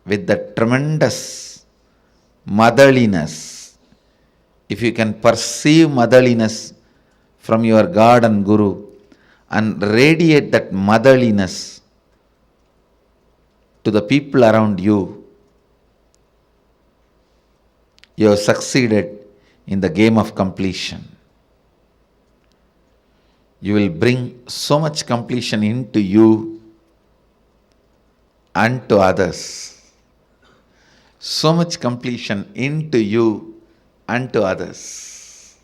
with the tremendous motherliness, if you can perceive motherliness from your God and Guru and radiate that motherliness to the people around you, you have succeeded in the game of completion. You will bring so much completion into you and to others. So much completion into you and to others.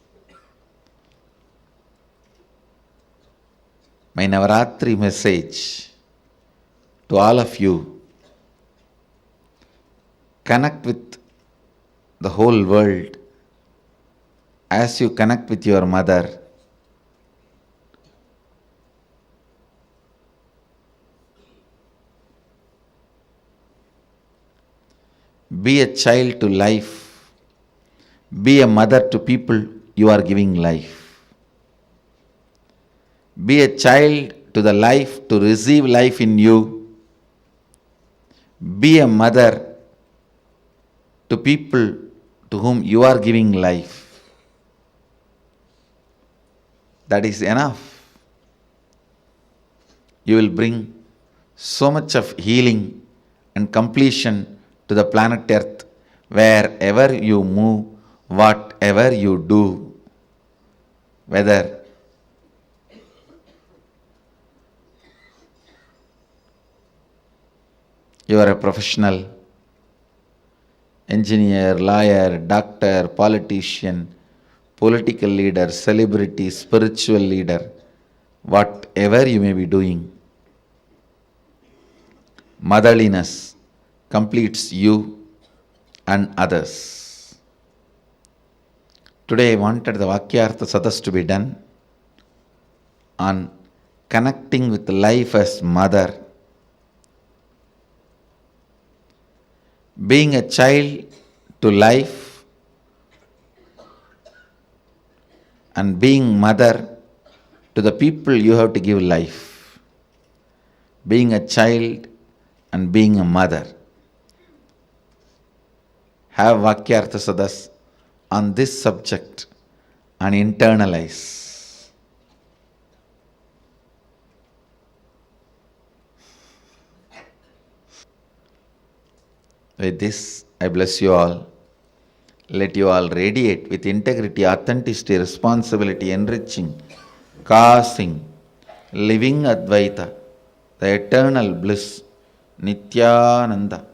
My Navaratri message to all of you: connect with the whole world as you connect with your mother. Be a child to life. Be a mother to people you are giving life. Be a child to the life to receive life in you. Be a mother to people to whom you are giving life. That is enough. You will bring so much of healing and completion to the planet Earth wherever you move, whatever you do, whether you are a professional, engineer, lawyer, doctor, politician, political leader, celebrity, spiritual leader, whatever you may be doing, motherliness completes you and others. Today I wanted the Vakyartha Sadas to be done on connecting with life as mother, being a child to life, and being mother to the people you have to give life. Being a child and being a mother. Have Vakyartha Sadas on this subject and internalize. With this, I bless you all. Let you all radiate with integrity, authenticity, responsibility, enriching, causing, living Advaita, the eternal bliss, Nithyananda.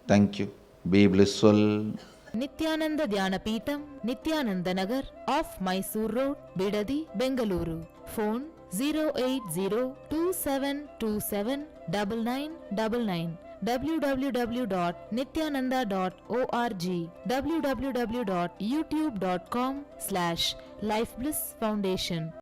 Thank you. Be blissful. Nithyananda Dhyanapītam, Nithyananda Nagar, off Mysore Road, Bidadi, Bengaluru. Phone 08027279999. www.nithyananda.org. www.youtube.com/lifeblissfoundation.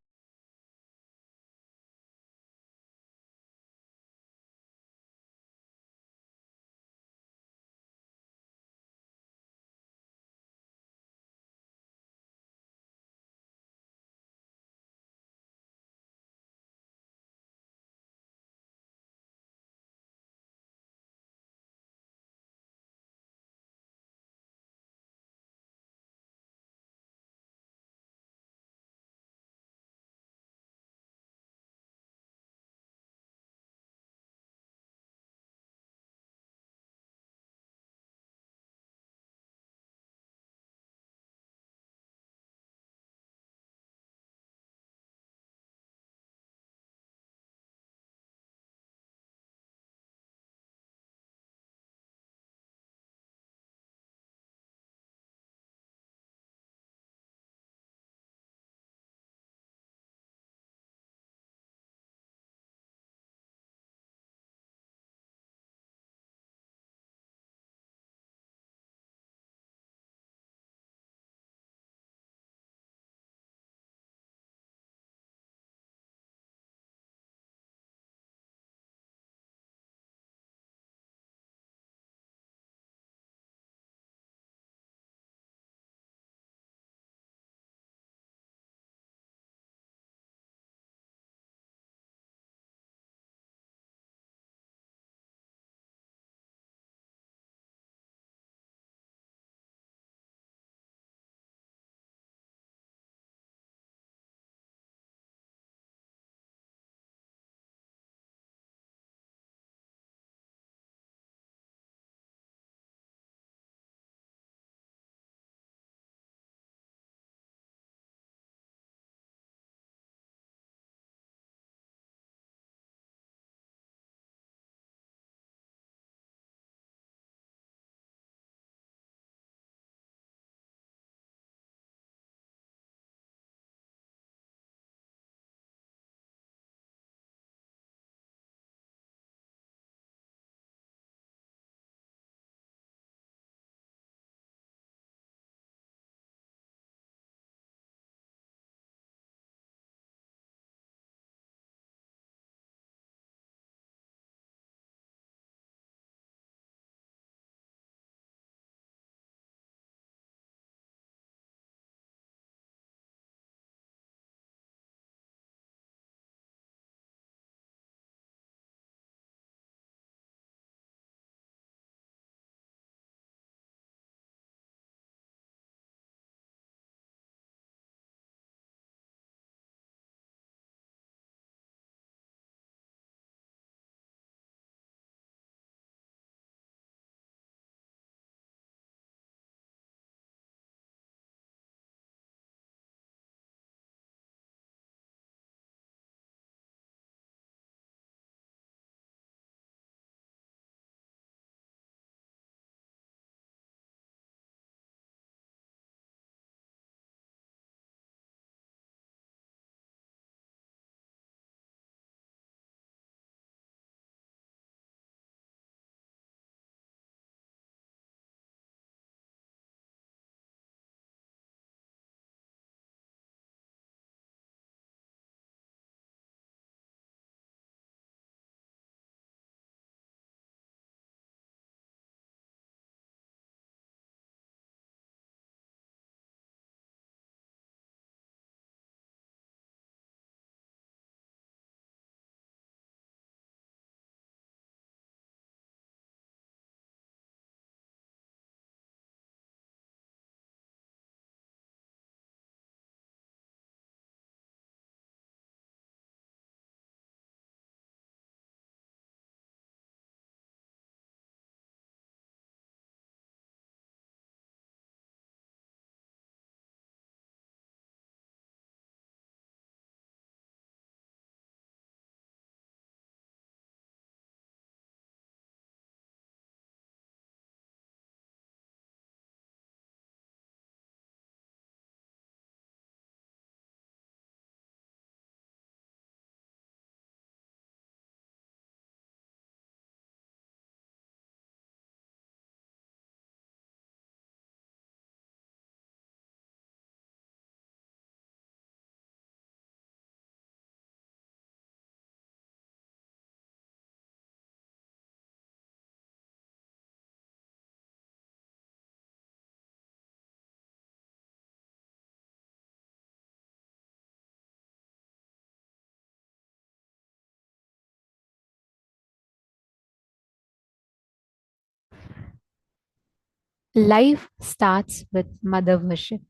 Life starts with mother worship.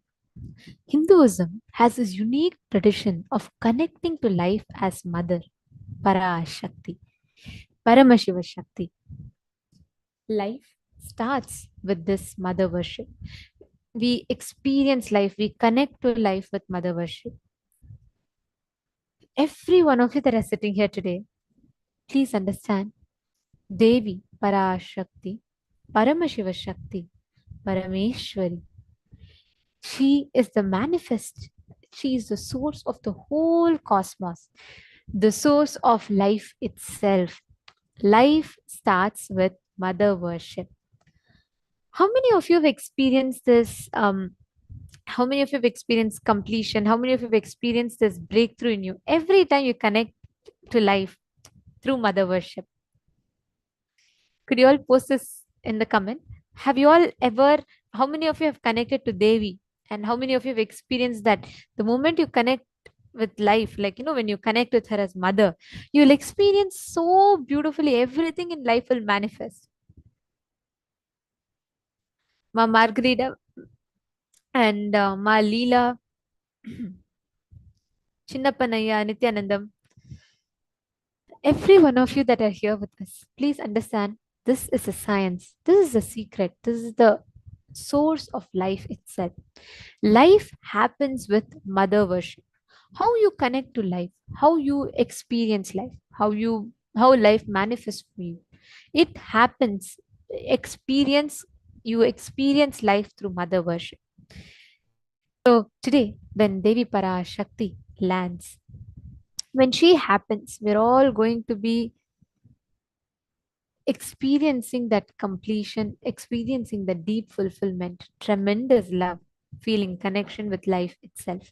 Hinduism has this unique tradition of connecting to life as mother, Parashakti, Paramashiva Shakti. Life starts with this mother worship. We experience life, we connect to life with mother worship. Every one of you that are sitting here today, please understand Devi Parashakti, Paramashiva Shakti, Parameshwari. She is the manifest. She is the source of the whole cosmos, the source of life itself. Life starts with mother worship. How many of you have experienced this? How many of you have experienced completion? How many of you have experienced this breakthrough in you? Every time you connect to life through mother worship. Could you all post this in the comment? Have you all ever, how many of you have connected to Devi? And how many of you have experienced that the moment you connect with life, like, when you connect with her as mother, you'll experience so beautifully, everything in life will manifest. Ma Margarita and Ma Leela, Chinnappanaya, Nithyanandam, every one of you that are here with us, please understand this is a science. This is a secret. This is the source of life itself. Life happens with mother worship. How you connect to life, how you experience life, how life manifests for you. It happens. Experience You experience life through mother worship. So today, when Devi Parashakti lands, when she happens, we're all going to be experiencing that completion, experiencing the deep fulfillment, tremendous love, feeling connection with life itself.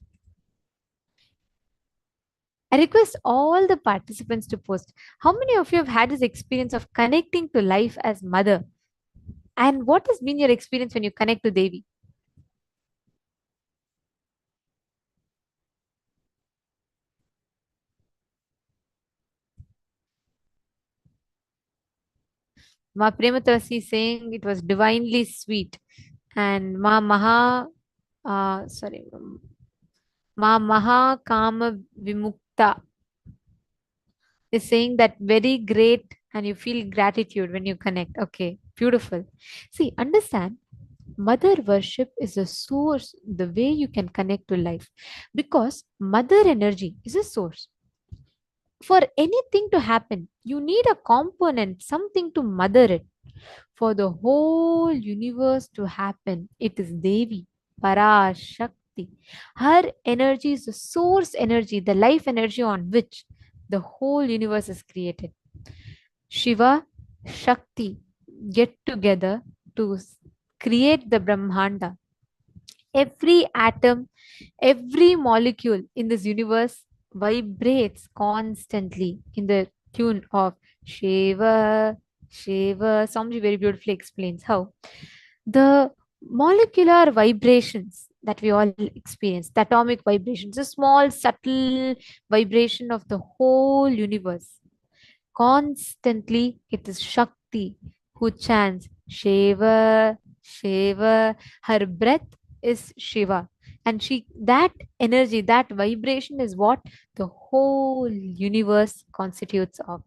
I request all the participants to post how many of you have had this experience of connecting to life as mother, and what has been your experience when you connect to Devi? Ma Prematasi saying it was divinely sweet, and Ma Maha Kama Vimukta is saying that very great, and you feel gratitude when you connect. Okay, beautiful. See, understand, mother worship is a source, the way you can connect to life, because mother energy is a source. For anything to happen, you need a component, something to mother it. For the whole universe to happen, it is Devi Parashakti. Her energy is the source energy, the life energy on which the whole universe is created. Shiva, Shakti get together to create the Brahmanda. Every atom, every molecule in this universe vibrates constantly in the tune of Shiva, Shiva. Swamiji very beautifully explains how the molecular vibrations that we all experience, the atomic vibrations, a small subtle vibration of the whole universe. Constantly, it is Shakti who chants Shiva, Shiva. Her breath is Shiva. And that energy, that vibration is what the whole universe constitutes of.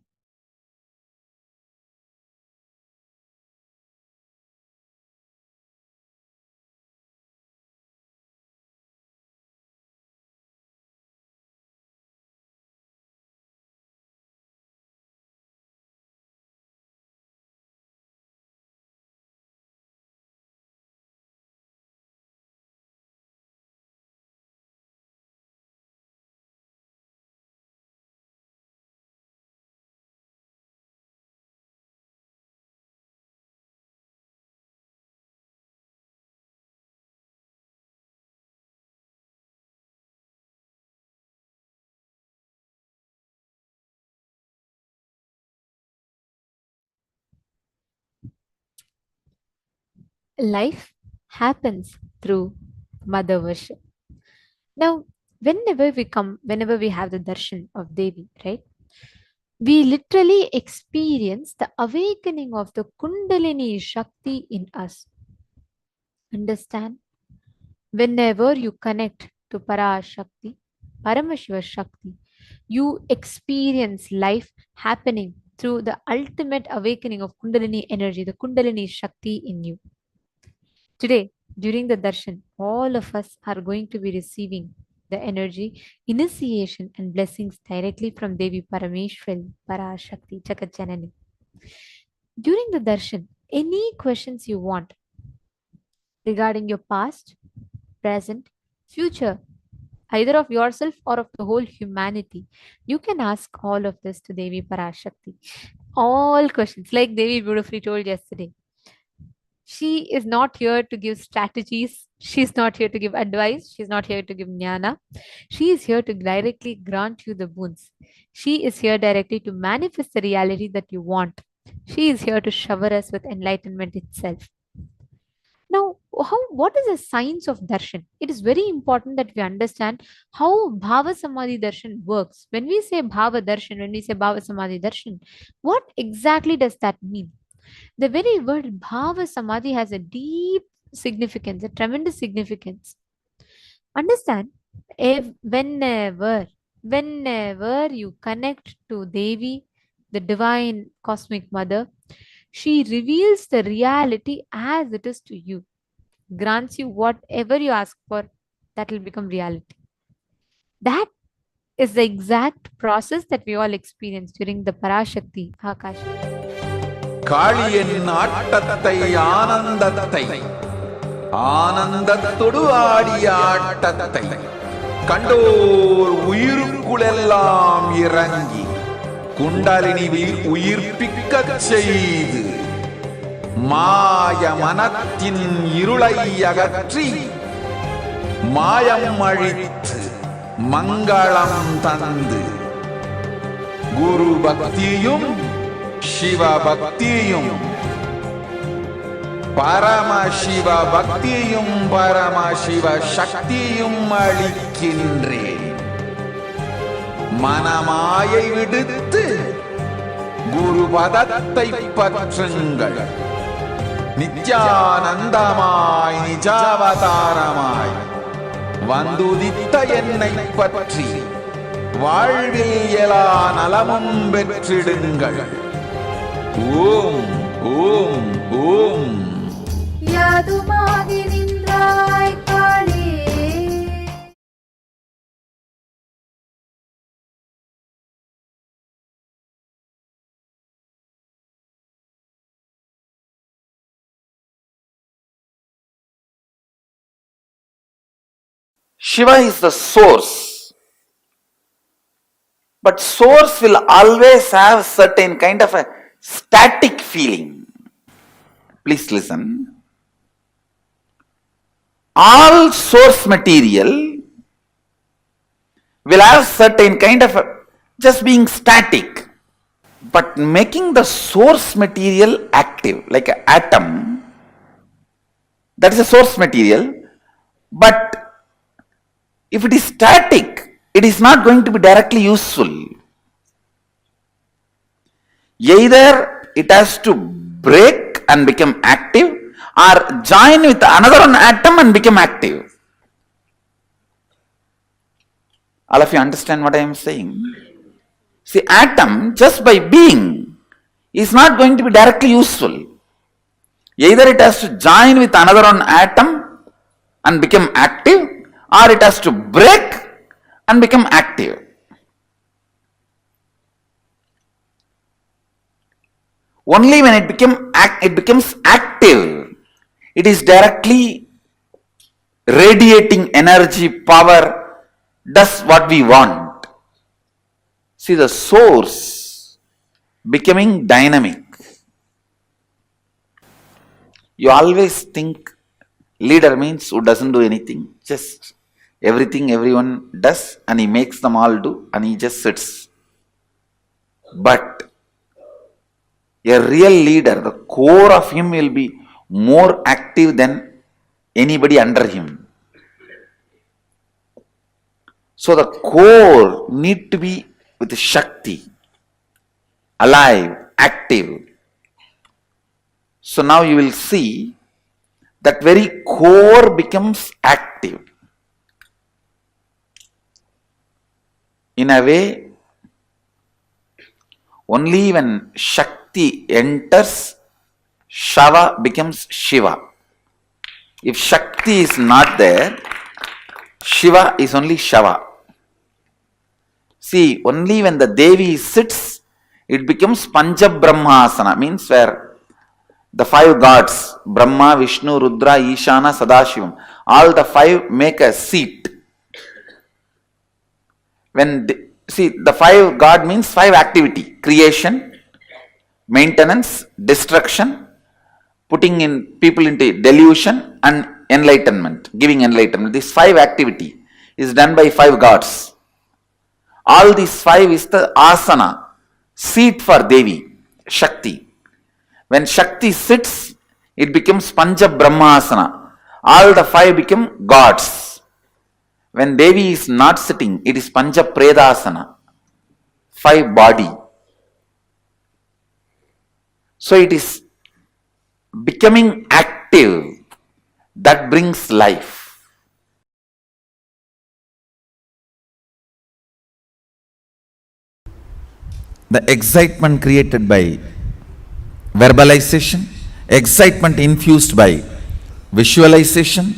Life happens through mother worship. Now, whenever we have the darshan of Devi, right? We literally experience the awakening of the Kundalini Shakti in us. Understand? Whenever you connect to Parashakti, Paramashiva Shakti, you experience life happening through the ultimate awakening of Kundalini energy, the Kundalini Shakti in you. Today, during the darshan, all of us are going to be receiving the energy, initiation, and blessings directly from Devi Parashakthi Parashakti Jagat Janani. During the darshan, any questions you want regarding your past, present, future, either of yourself or of the whole humanity, you can ask all of this to Devi Parashakti. All questions, like Devi beautifully told yesterday. She is not here to give strategies. She's not here to give advice. She's not here to give jnana. She is here to directly grant you the boons. She is here directly to manifest the reality that you want. She is here to shower us with enlightenment itself. Now, what is the science of darshan? It is very important that we understand how Bhava Samadhi darshan works. When we say Bhava darshan, when we say Bhava Samadhi darshan, what exactly does that mean? The very word Bhava Samadhi has a deep significance, a tremendous significance. Understand, whenever you connect to Devi, the divine cosmic mother, she reveals the reality as it is to you, grants you whatever you ask for, that will become reality. That is the exact process that we all experience during the Parashakti Akashic. காளியின் ஆட்டத்தை ஆனந்தத்தை ஆனந்தத்தொடு ஆடிய ஆட்டத்தை கண்டோர் உயிருக்குளெல்லாம் இறங்கி குண்டலினி உயிர்ப்பிக்கச் செய்து மாய மனத்தின் இருளை அகற்றி மாயம் அழித்து மங்களம் தந்து குரு பக்தியும் சிவ பக்தியும் பரமசிவ பக்தியும் பரமசிவ சக்தியும் அளிக்கின்றேன். மனமாயை விடுத்து குரு பதத்தை பற்றுங்கள். நித்யானந்தமாய் நிஜாவதாரமாய் வந்துதித்த என்னை பற்றி வாழ்வில் எல்லா நலமும் பெற்றிடுங்கள். ஓம் ஓம் ஓம். யாதுமாகி நின்றாய் காளே. Shiva is the source. But source will always have certain kind of a static feeling. Please listen. All source material will have certain kind of a, just being static. But making the source material active, like an atom, that is a source material. But if it is static, it is not going to be directly useful. Either it has to break and become active, or join with another atom and become active. All of you understand what I am saying? See, atom just by being is not going to be directly useful. Either it has to join with another atom and become active, or it has to break and become active. Only when it becomes active, it is directly radiating energy, power, does what we want. See, the source becoming dynamic. You always think leader means who doesn't do anything, just everything everyone does and he makes them all do and he just sits. But a real leader, the core of him will be more active than anybody under him. So the core need to be with Shakti, alive, active. So now you will see that very core becomes active. In a way, only when Shakti enters, Shava becomes Shiva. If Shakti is not there, Shiva is only Shava. See, only when the Devi sits, it becomes Pancha Brahmasana, means where the five gods, Brahma, Vishnu, Rudra, Ishana, Sadashivam, all the five make a seat. When the five God means five activity: creation, maintenance, destruction, putting in people into delusion, and enlightenment, giving enlightenment. This five activity is done by five gods. All these five is the asana, seat for Devi, Shakti. When Shakti sits, it becomes Pancha Brahmasana. All the five become gods. When Devi is not sitting, it is Pancha Predasana, five body. So it is becoming active that brings life. The excitement created by verbalization, excitement infused by visualization,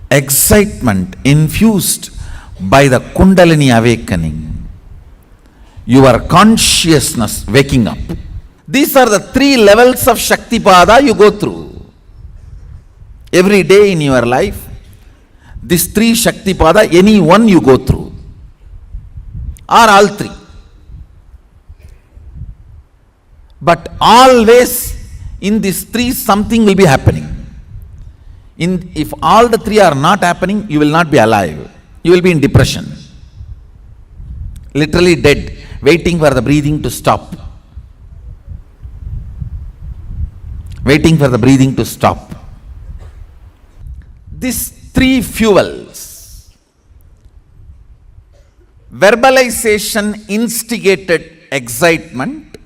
excitement infused by the Kundalini awakening, your consciousness waking up. These are the three levels of Shaktipada you go through. Every day in your life, these three Shaktipada, any one you go through, or all three. But always in these three something will be happening. If all the three are not happening, you will not be alive. You will be in depression. Literally dead, waiting for the breathing to stop. Waiting for the breathing to stop. These three fuels. Verbalization instigated excitement.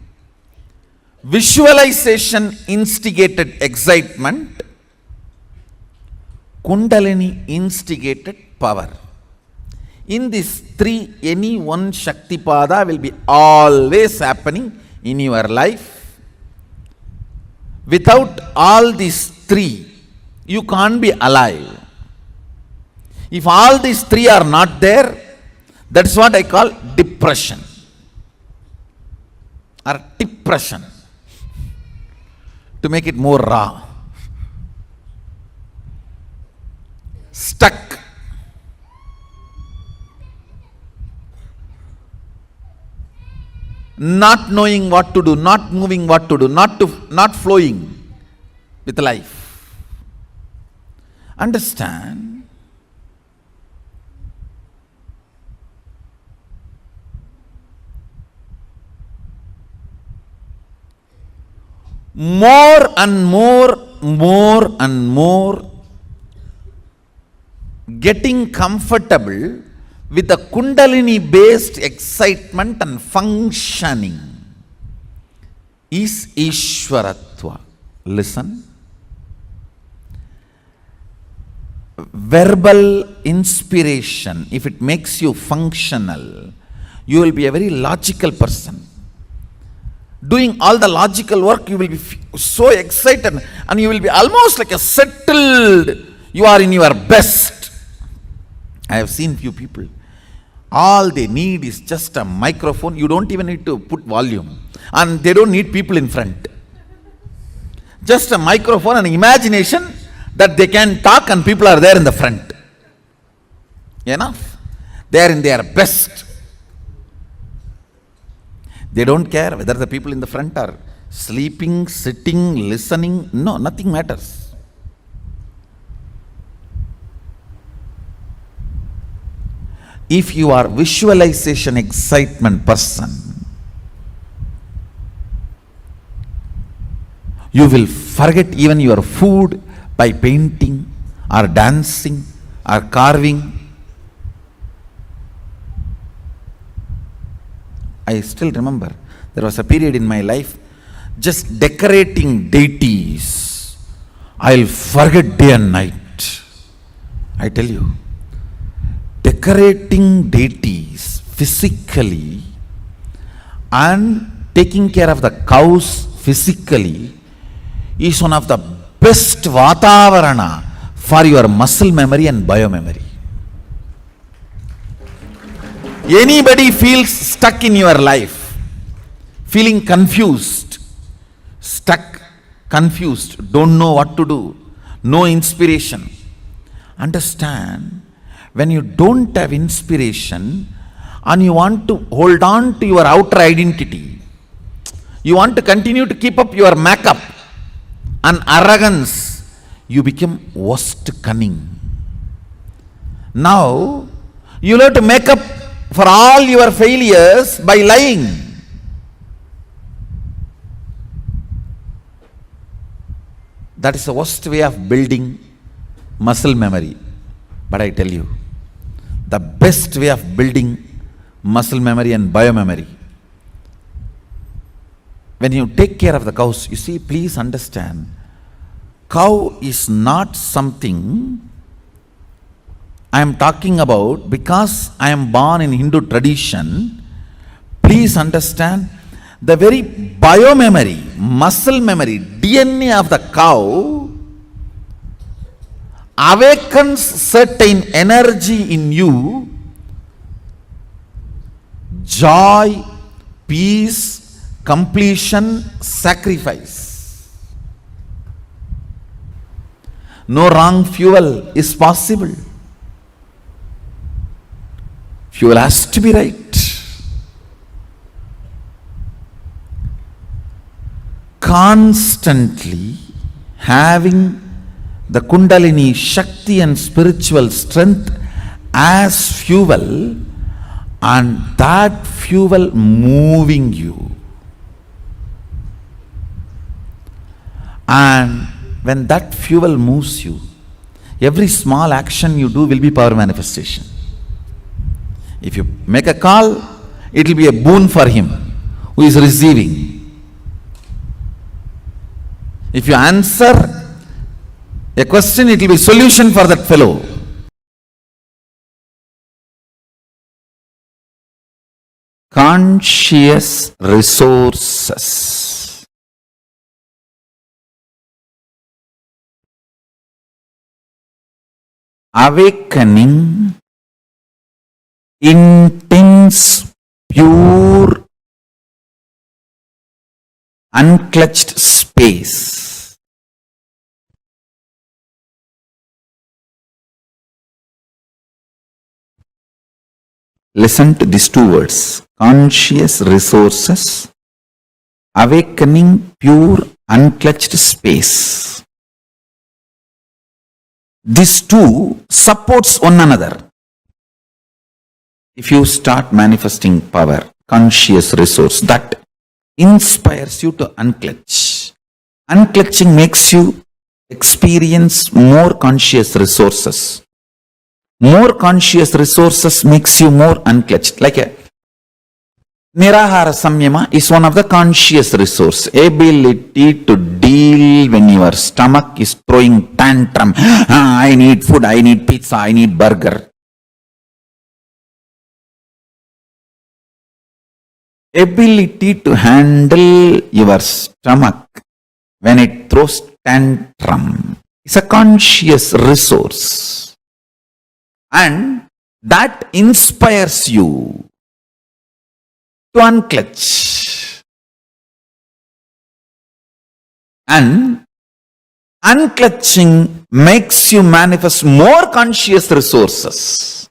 Visualization instigated excitement. Kundalini instigated power. In these three, any one Shaktipada will be always happening in your life. Without all these three, you can't be alive. If all these three are not there, that's what I call depression or depression, to make it more raw. Stuck. Not knowing what to do, not moving what to do, not flowing with life. Understand? More and more getting comfortable with the Kundalini based excitement and functioning is Ishwaratva. Listen. Verbal inspiration, if it makes you functional, you will be a very logical person. Doing all the logical work, you will be so excited and you will be almost like a settled, you are in your best. I have seen few people, all they need is just a microphone. You don't even need to put volume, and they don't need people in front. Just a microphone and imagination that they can talk and people are there in the front. Enough. They are in their best. They don't care whether the people in the front are sleeping, sitting, listening. No, nothing matters. If you are visualization excitement person, you will forget even your food by painting or dancing or carving. I still remember there was a period in my life just decorating deities I'll forget day and night. I tell you, decorating deities physically and taking care of the cows physically is one of the best vatavarana for your muscle memory and biomemory. Anybody feels stuck in your life, feeling confused, stuck, confused, don't know what to do, no inspiration. Understand, when you don't have inspiration and you want to hold on to your outer identity, you want to continue to keep up your makeup and arrogance, you become worst cunning. Now, you have to make up for all your failures by lying. That is the worst way of building muscle memory. But I tell you, the best way of building muscle memory and biomemory, when you take care of the cows, you see, please understand, cow is not something I am talking about because I am born in Hindu tradition. Please understand, the very biomemory, muscle memory, DNA of the cow awakens certain energy in you, joy, peace, completion, sacrifice. No wrong fuel is possible. Fuel has to be right. Constantly having the Kundalini Shakti and spiritual strength as fuel, and that fuel moving you. And when that fuel moves you, every small action you do will be power manifestation. If you make a call, it will be a boon for him who is receiving. If you answer a question, it will be solution for that fellow. Conscious resources. Awakening intense, pure, unclutched space. Listen to these two words: conscious resources, awakening, pure, unclutched space. These two supports one another. If you start manifesting power, conscious resource, that inspires you to unclutch. Unclutching makes you experience more conscious resources. More conscious resources makes you more unclutched. Like a Nirahara Samyama is one of the conscious resource. Ability to deal when your stomach is throwing tantrum. I need food, I need pizza, I need burger. Ability to handle your stomach when it throws tantrum is a conscious resource, and that inspires you to unclutch. And unclutching makes you manifest more conscious resources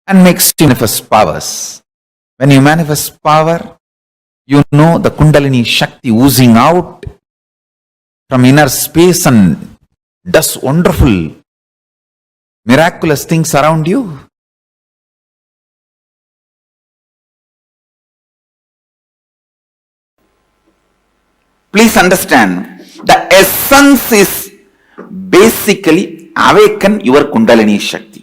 and makes you manifest powers. When you manifest power, you know the Kundalini Shakti oozing out from inner space and does wonderful, miraculous things around you. Please understand, the essence is basically awaken your Kundalini Shakti.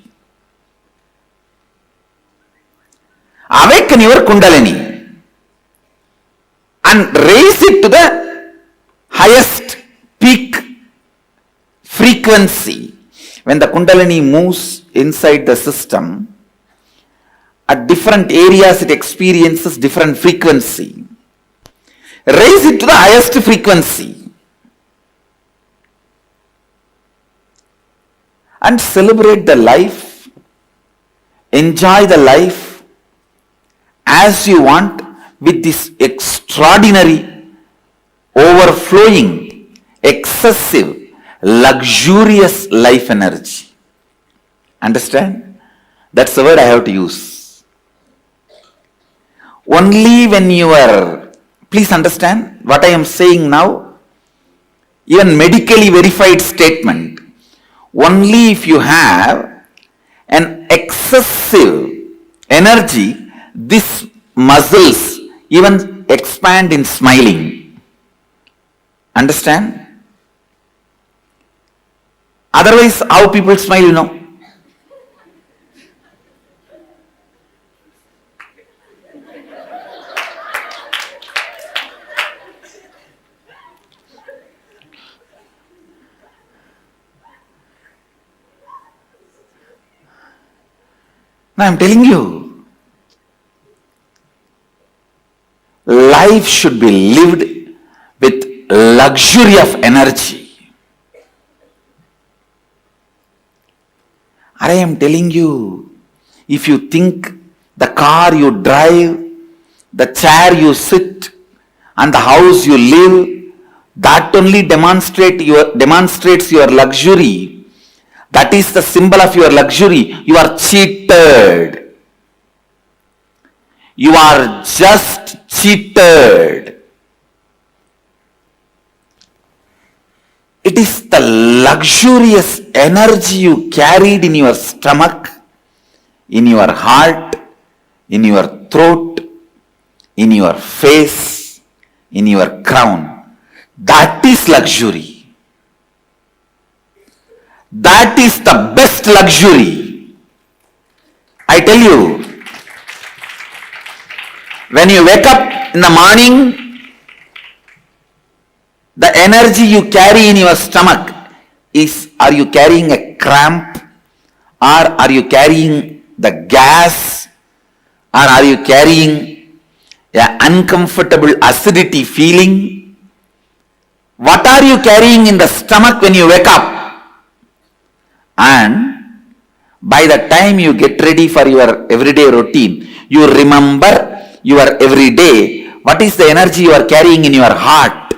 Awaken your Kundalini and raise it to the highest frequency. When the Kundalini moves inside the system, at different areas it experiences different frequency. Raise it to the highest frequency and celebrate the life, enjoy the life as you want with this extraordinary, overflowing, excessive, luxurious life energy. Understand? That's the word I have to use. Only when you are, please understand what I am saying now, even medically verified statement. Only if you have an excessive energy, these muscles even expand in smiling. Understand? Otherwise, how people smile, you know? Now I am telling you, life should be lived with luxury of energy. I am telling you, if you think the car you drive, the chair you sit, and the house you live, that only demonstrates your luxury. That is the symbol of your luxury. You are cheated. You are just cheated. It is the luxurious energy you carried in your stomach, in your heart, in your throat, in your face, in your crown. That is luxury. That is the best luxury. I tell you, when you wake up in the morning, the energy you carry in your stomach is, are you carrying a cramp, or are you carrying the gas, or are you carrying an uncomfortable acidity feeling? What are you carrying in the stomach when you wake up? And by the time you get ready for your everyday routine, you remember your everyday, what is the energy you are carrying in your heart.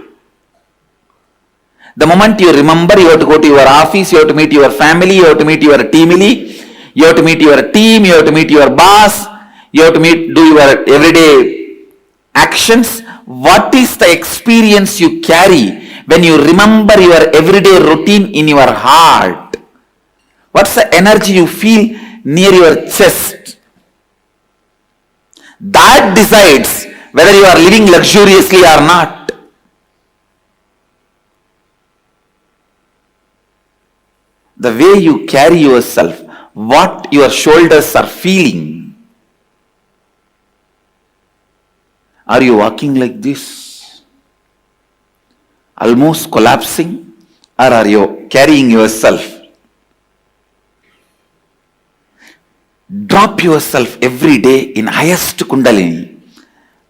The moment you remember, you have to go to your office, you have to meet your family, you have to meet your team lead, you have to meet your team, you have to meet your boss, you have to do your everyday actions. What is the experience you carry when you remember your everyday routine in your heart? What's the energy you feel near your chest? That decides whether you are living luxuriously or not. The way you carry yourself, what your shoulders are feeling. Are you walking like this, almost collapsing, or are you carrying yourself? Drop yourself every day in highest Kundalini.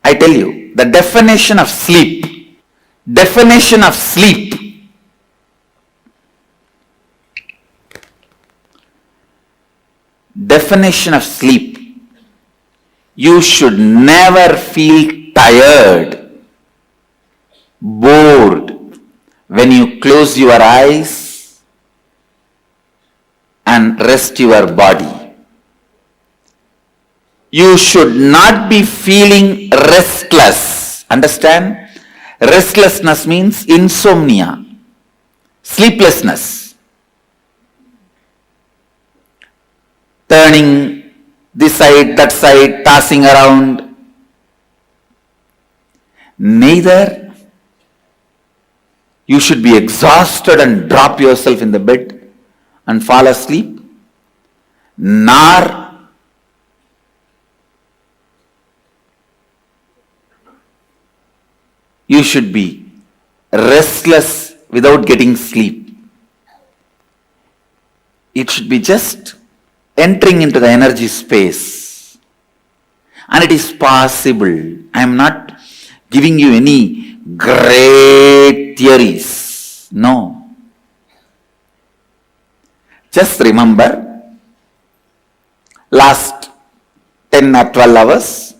I tell you, the definition of sleep, definition of sleep, definition of sleep, you should never feel tired, bored when you close your eyes and rest your body. You should not be feeling restless. Understand? Restlessness means insomnia, sleeplessness, turning this side, that side, tossing around. Neither you should be exhausted and drop yourself in the bed and fall asleep, nor you should be restless without getting sleep. it should be just entering into the energy space. And it is possible. I am not giving you any great theories. No. Just remember, last 10 or 12 hours,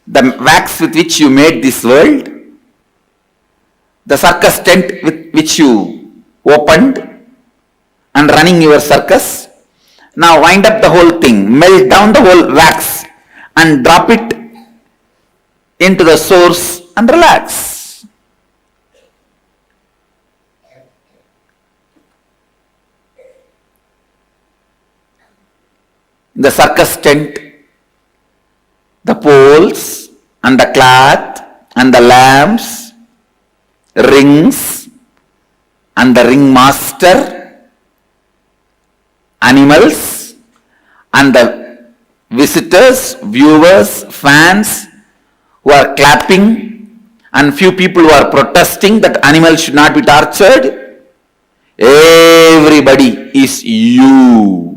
the wax with which you made this world, the circus tent with which you opened and running your circus, now wind up the whole thing, melt down the whole wax and drop it into the source and relax. The circus tent, the poles and the cloth and the lamps, rings and the ringmaster, animals and the visitors, viewers, fans who are clapping, and few people who are protesting that animals should not be tortured. Everybody is you.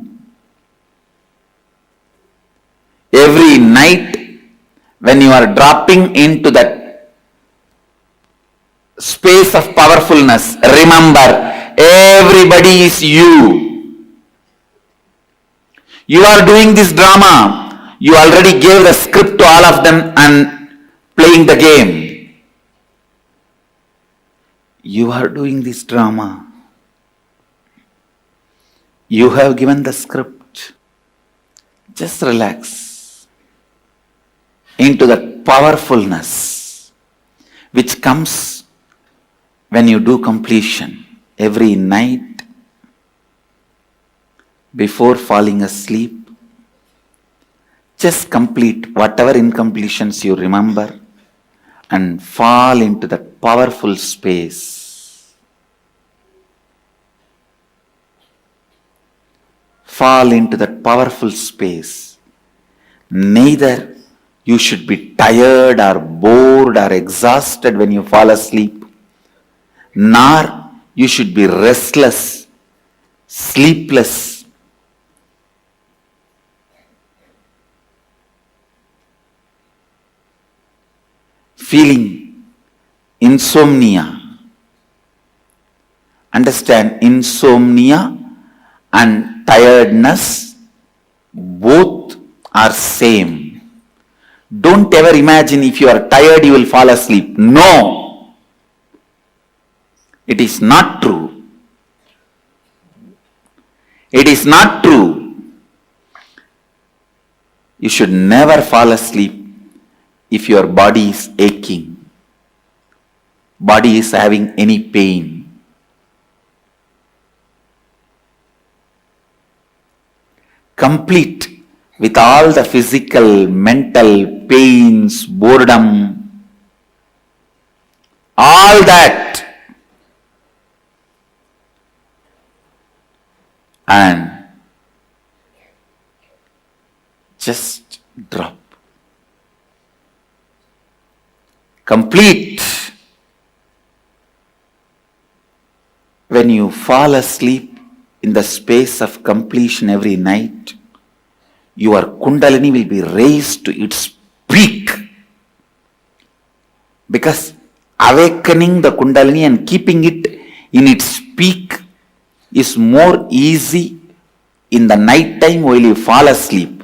Every night when you are dropping into that space of powerfulness, remember, everybody is you. You are doing this drama. You already gave the script to all of them and playing the game. You are doing this drama. You have given the script. Just relax into that powerfulness which comes when you do completion every night before falling asleep. Just complete whatever incompletions you remember and fall into that powerful space. Fall into that powerful space. Neither you should be tired or bored or exhausted when you fall asleep, nor you should be restless, sleepless. Feeling insomnia. Understand, insomnia and tiredness both are same. Don't ever imagine if you are tired you will fall asleep. No. It is not true. It is not true. You should never fall asleep if your body is aching, body is having any pain. Complete with all the physical, mental pains, boredom, all that, and just drop. Complete. When you fall asleep in the space of completion every night, your Kundalini will be raised to its peak. Because awakening the Kundalini and keeping it in its peak is more easy in the night time while you fall asleep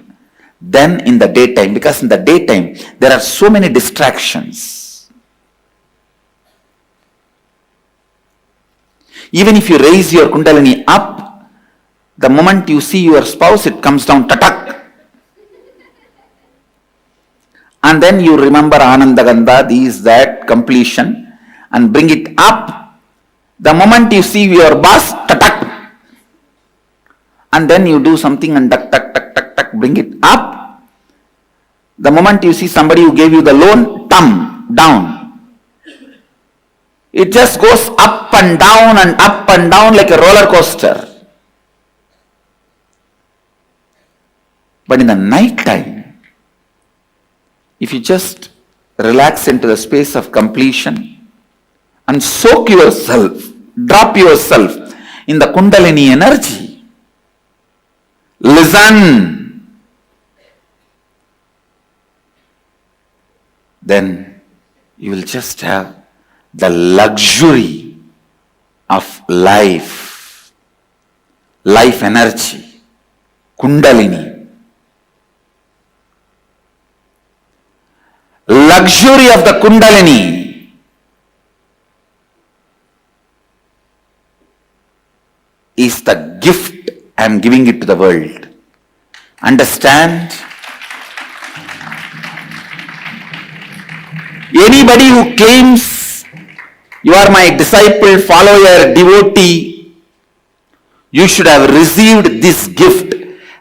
than in the daytime. Because in the daytime there are so many distractions. Even if you raise your Kundalini up, the moment you see your spouse, it comes down, tatak. And then you remember Anandagandha, these, that, completion, and bring it up. The moment you see your boss, tatak. And then you do something and tak, tak, tak, tak, tak, bring it up. The moment you see somebody who gave you the loan, thumb, down. It just goes up and down like a roller coaster. But in the night time, if you just relax into the space of completion and soak yourself, drop yourself in the Kundalini energy, listen, then you will just have the luxury of life, life energy, Kundalini. Luxury of the Kundalini is the gift I am giving it to the world. Understand? Anybody who claims you are my disciple, follower, devotee, you should have received this gift,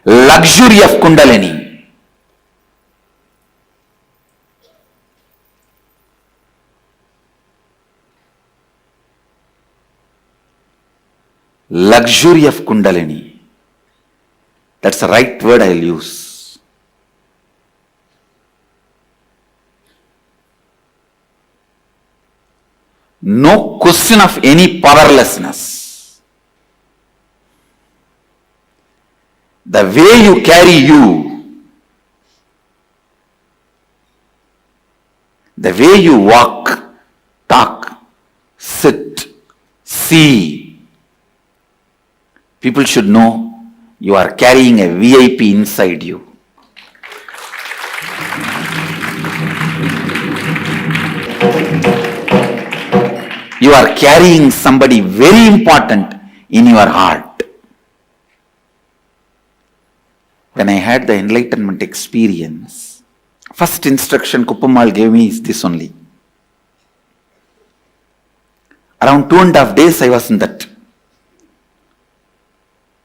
luxury of Kundalini. Luxury of Kundalini. That's the right word I'll use. No question of any powerlessness. The way you carry you, the way you walk, talk, sit, see, people should know you are carrying a VIP inside you. You are carrying somebody very important in your heart. When I had the enlightenment experience, first instruction Kuppamal gave me is this only. Around 2.5 days I was in that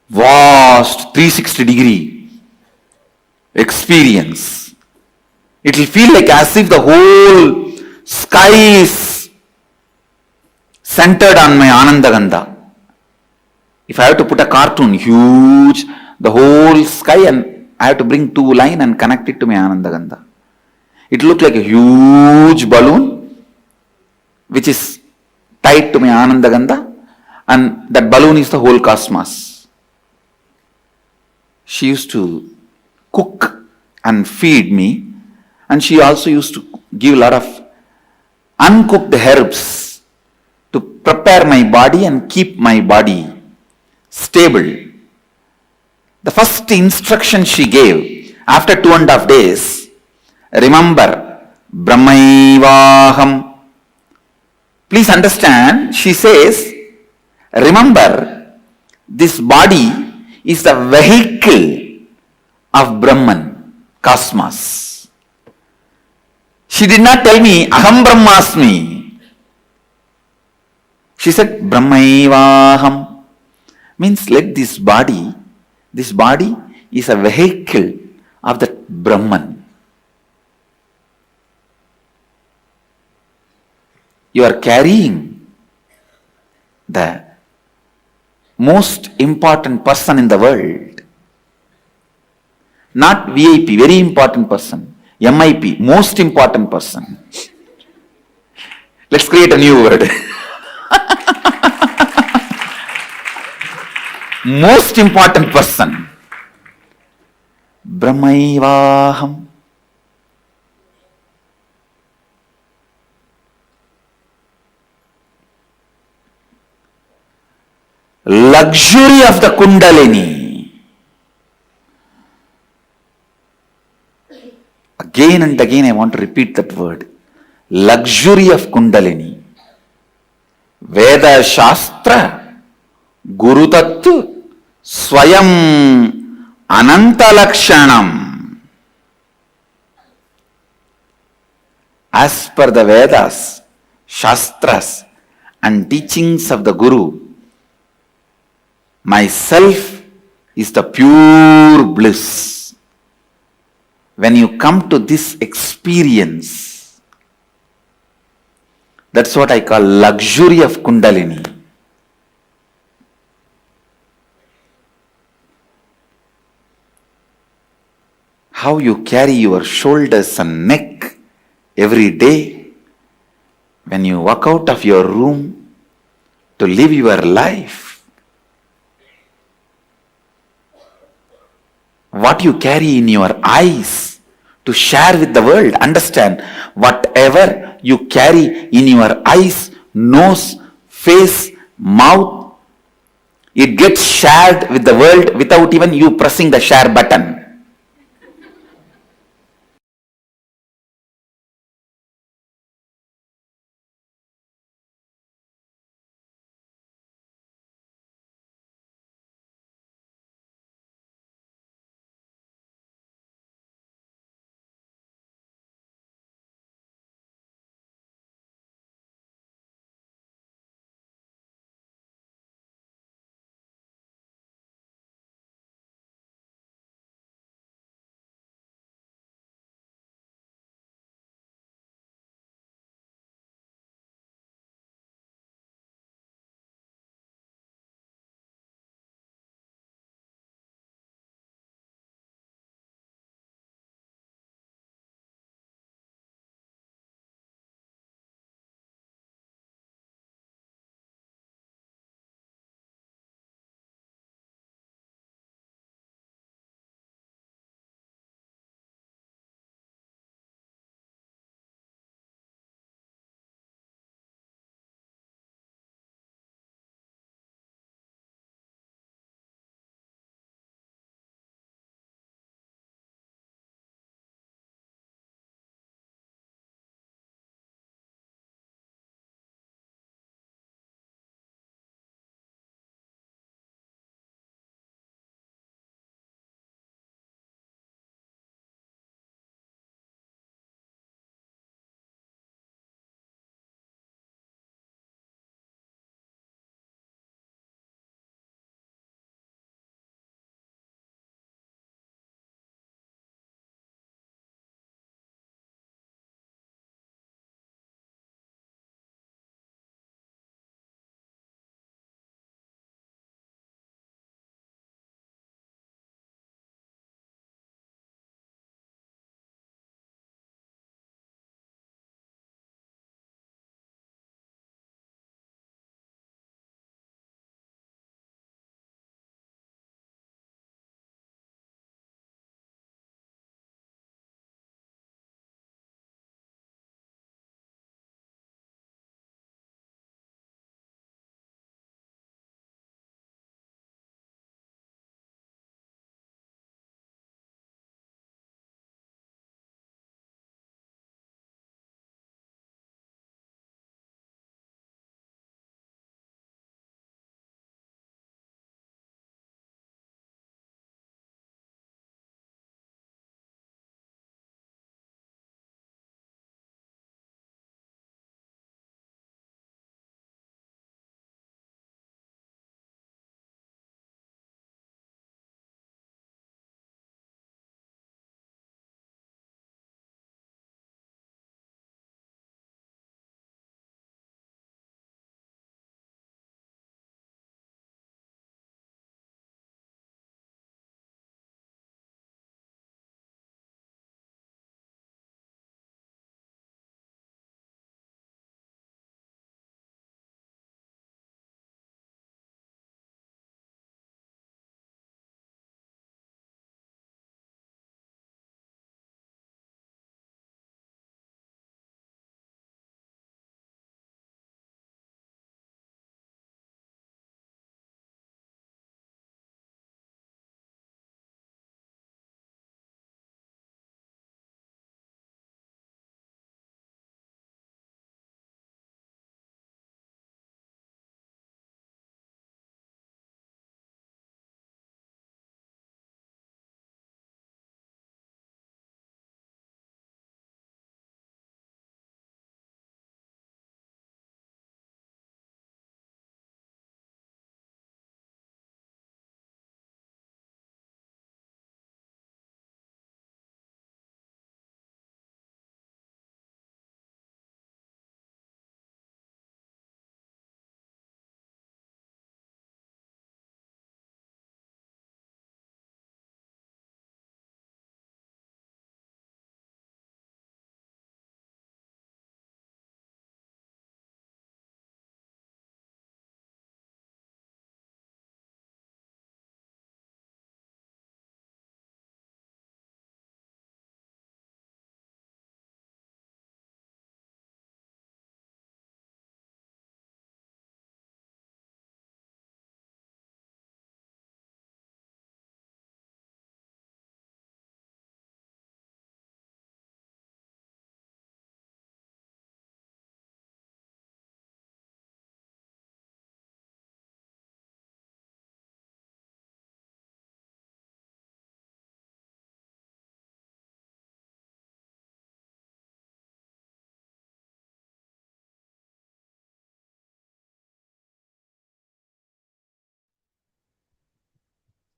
vast 360-degree experience. It will feel like as if the whole sky is centered on my Anandagandha. If I have to put a cartoon, huge, the whole sky, and I have to bring 2 lines and connect it to my Anandagandha. It looked like a huge balloon which is tied to my Anandagandha, and that balloon is the whole cosmos. She used to cook and feed me, and she also used to give a lot of uncooked herbs to prepare my body and keep my body stable. The first instruction she gave after 2.5 days, remember, Brahmaivaham. Please understand, she says, remember, this body is the vehicle of Brahman, cosmos. She did not tell me, Aham Brahmasmi. She said, Brahmaivaham. Means let this body is a vehicle of the Brahman. You are carrying the most important person in the world. Not VIP, very important person. MIP, most important person. Let's create a new word. Most important person. Brahmaivaham. Luxury of the Kundalini. Again and again I want to repeat that word. Luxury of Kundalini. Veda Shastra Guru Tattva Swayam Ananta Lakshanam. As per the Vedas, Shastras and teachings of the Guru, myself is the pure bliss. When you come to this experience, that's what I call luxury of Kundalini. How you carry your shoulders and neck every day when you walk out of your room to live your life. what you carry in your eyes to share with the world. Understand, whatever you carry in your eyes, nose, face, mouth, it gets shared with the world without even you pressing the share button.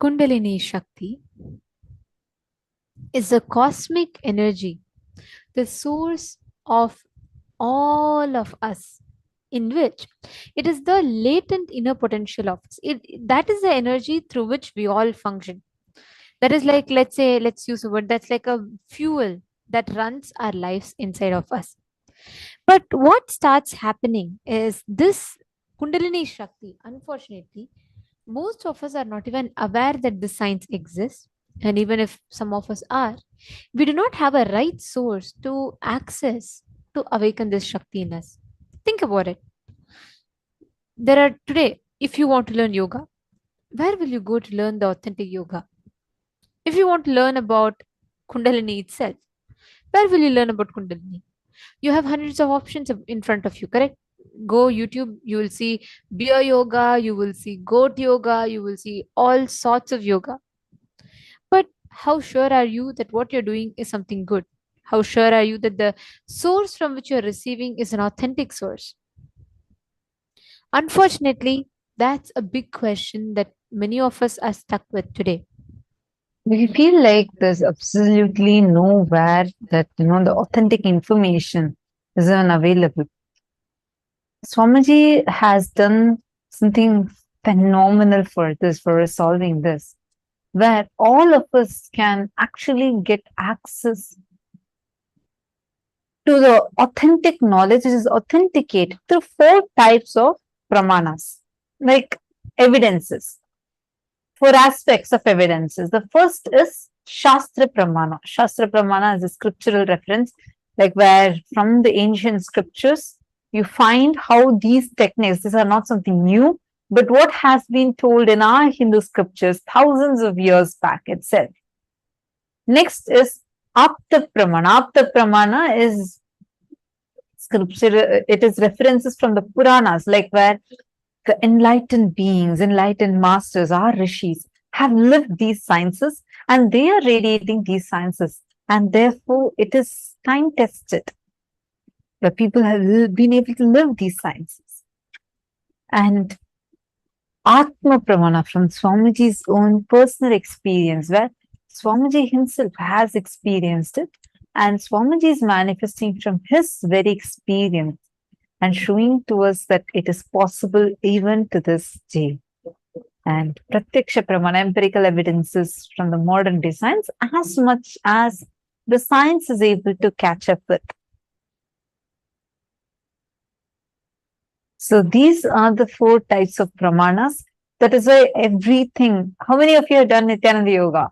Kundalini Shakti is a cosmic energy, the source of all of us, in which it is the latent inner potential of us. That is the energy through which we all function. That is like, let's say, let's use a word that's like a fuel that runs our lives inside of us. But what starts happening is this Kundalini Shakti, unfortunately, most of us are not even aware that this science exists. And even if some of us are, we do not have a right source to access to awaken this Shakti in us. Think about it. There are today, if you want to learn yoga, where will you go to learn the authentic yoga? If you want to learn about Kundalini itself, where will you learn about Kundalini? You have hundreds of options in front of you, correct? Go YouTube, you will see beer yoga, you will see goat yoga, you will see all sorts of yoga. But how sure are you that what you're doing is something good? How sure are you that the source from which you're receiving is an authentic source? Unfortunately, that's a big question that many of us are stuck with today. We feel like there's absolutely nowhere that, the authentic information is unavailable. Swamiji has done something phenomenal for this, for resolving this, where all of us can actually get access to the authentic knowledge, which is authenticated through 4 types of pramanas, like evidences, 4 aspects of evidences. The first is Shastra Pramana. Shastra Pramana is a scriptural reference, like where from the ancient scriptures, you find how these techniques, these are not something new, but what has been told in our Hindu scriptures thousands of years back itself. Next is Apta Pramana. Apta Pramana is scripture, it is references from the Puranas, like where the enlightened beings, enlightened masters, our rishis, have lived these sciences and they are radiating these sciences. And therefore, it is time tested. The people have been able to live these sciences. And Atma Pramana from Swamiji's own personal experience, where Swamiji himself has experienced it, and Swamiji is manifesting from his very experience and showing to us that it is possible even to this day. And Pratyaksha Pramana, empirical evidences from the modern day science, as much as the science is able to catch up with. So these are the 4 types of pramanas. That is why everything. How many of you have done Nithyananda Yoga?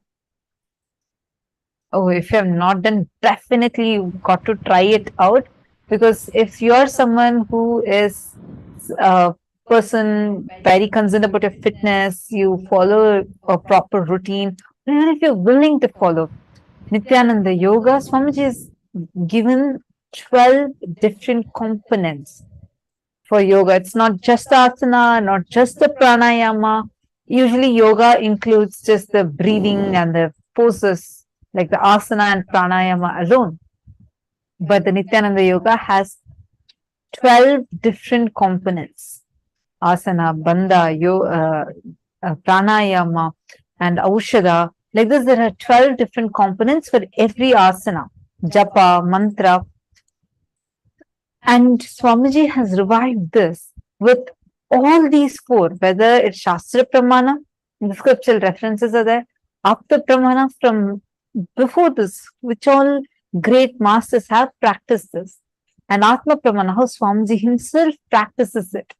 Oh, if you have not done, definitely you've got to try it out. Because if you're someone who is a person very concerned about your fitness, you follow a proper routine, even if you're willing to follow Nithyananda Yoga, Swamiji has given 12 different components for yoga. It's not just asana, not just the pranayama. Usually yoga includes just the breathing and the poses, like the asana and pranayama alone. But the Nithyananda Yoga has 12 different components. Asana, bandha, pranayama, and aushada. Like this, there are 12 different components for every asana. Japa, mantra. And Swamiji has revived this with all these 4, whether it's Shastra Pramana, the scriptural references are there, Apta Pramana from before this, which all great masters have practiced this, and Atma Pramana, how Swamiji himself practices it,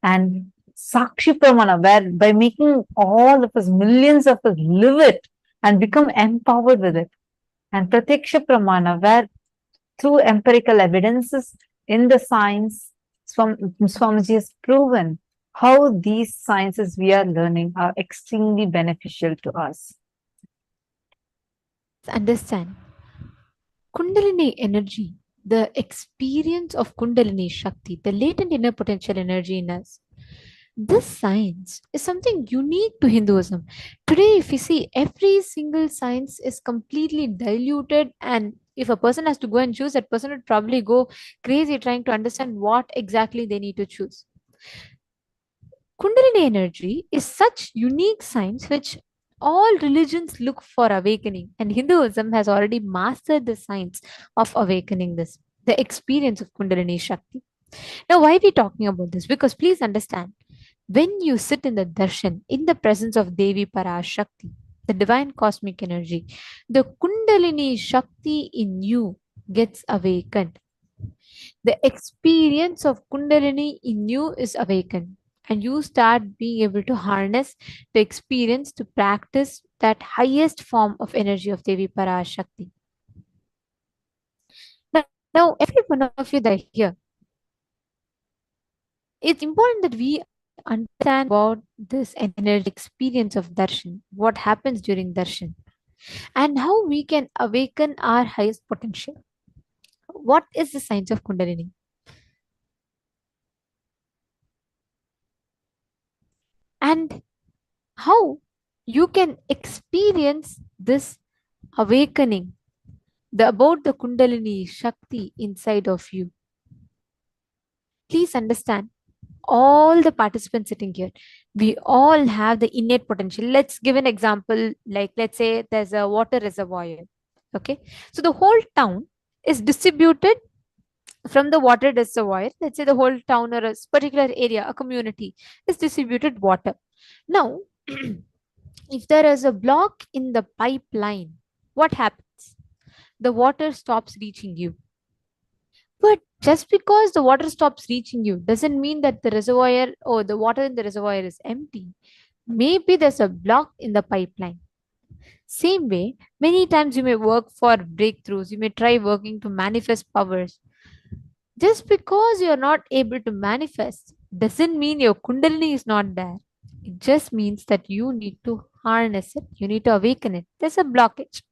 and Sakshi Pramana, where by making all of us, millions of us live it and become empowered with it, and Pratyaksha Pramana, where through empirical evidences in the science, Swamiji has proven how these sciences we are learning are extremely beneficial to us. Understand. Kundalini energy, the experience of Kundalini Shakti, the latent inner potential energy in us. This science is something unique to Hinduism. Today, if you see, every single science is completely diluted, and if a person has to go and choose, that person would probably go crazy trying to understand what exactly they need to choose. Kundalini energy is such unique science which All religions look for awakening, and Hinduism has already mastered the science of awakening this, the experience of Kundalini Shakti. Now, why are we talking about this? Because please understand, when you sit in the darshan, in the presence of Devi Parashakti, the divine cosmic energy, the Kundalini Shakti in you gets awakened. The experience of Kundalini in you is awakened, and you start being able to harness the experience to practice that highest form of energy of Devi Parashakti. Now, every one of you that are here, it's important that we understand about this energy experience of darshan, what happens during darshan, and how we can awaken our highest potential. What is the science of Kundalini? And how you can experience this awakening about the Kundalini Shakti inside of you. Please understand, all the participants sitting here, we all have the innate potential. Let's give an example, like let's say there's a water reservoir. Okay, so the whole town is distributed from the water reservoir. Let's say the whole town or a particular area, a community, is distributed water. Now, if there is a block in the pipeline, what happens? The water stops reaching you. But just because the water stops reaching you doesn't mean that the reservoir or the water in the reservoir is empty. Maybe there's a block in the pipeline. Same way, many times you may work for breakthroughs, you may try working to manifest powers. Just because you're not able to manifest doesn't mean your Kundalini is not there. It just means that you need to harness it, you need to awaken it. There's a blockage.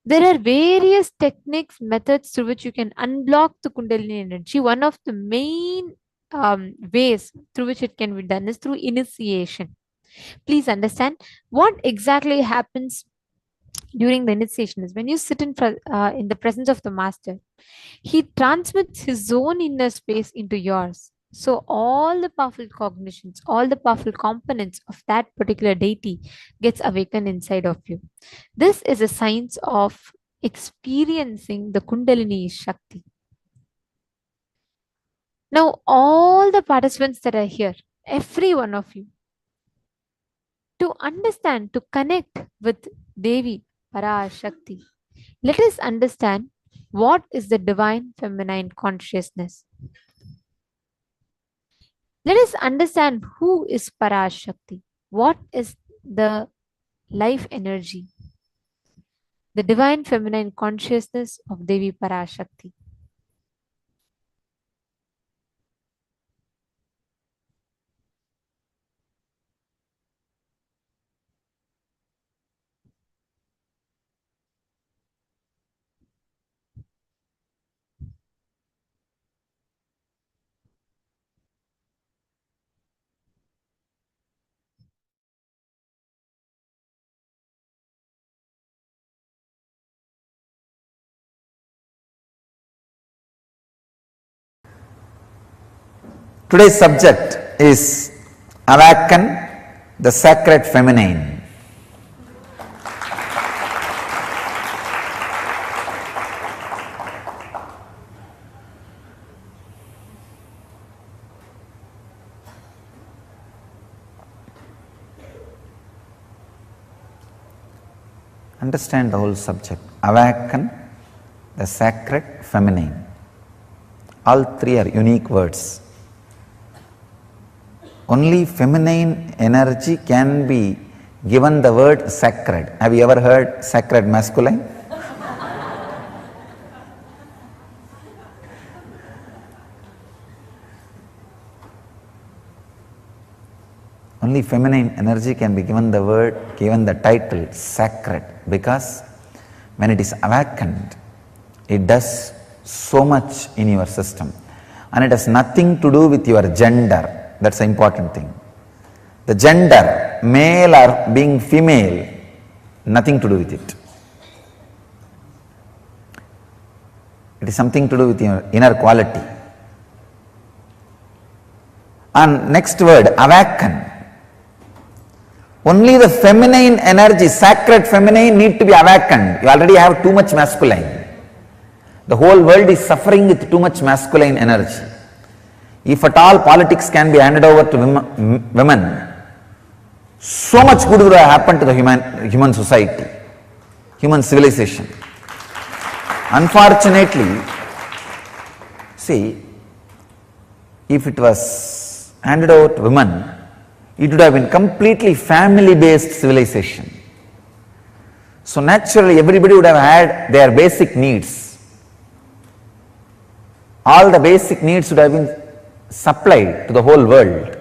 There are various techniques, methods through which you can unblock the Kundalini energy. One of the main ways through which it can be done is through initiation. Please understand what exactly happens during the initiation is when you sit in the presence of the master, he transmits his own inner space into yours. So all the powerful cognitions, all the powerful components of that particular deity gets awakened inside of you. This is a science of experiencing the Kundalini Shakti. Now, all the participants that are here, every one of you, to understand, to connect with Devi Parashakti, let us understand what is the divine feminine consciousness. Let us understand who is Parashakti. What is the life energy, the divine feminine consciousness of Devi Parashakti. Today's subject is Awaken the Sacred Feminine. Understand the whole subject. Awaken the Sacred Feminine. All three are unique words. Only feminine energy can be given the word sacred. Have you ever heard sacred masculine? Only feminine energy can be given the title sacred, because when it is awakened, it does so much in your system, and it has nothing to do with your gender. That's the important thing. The gender, male or being female, nothing to do with it. It is something to do with your inner quality. And next word, awaken. Only the feminine energy, sacred feminine, need to be awakened. You already have too much masculine. The whole world is suffering with too much masculine energy. If at all politics can be handed over to women, so much good would have happened to the human society, human civilization. Unfortunately, see, if it was handed over to women, it would have been completely family-based civilization. So naturally, everybody would have had their basic needs. All the basic needs would have been supplied to the whole world.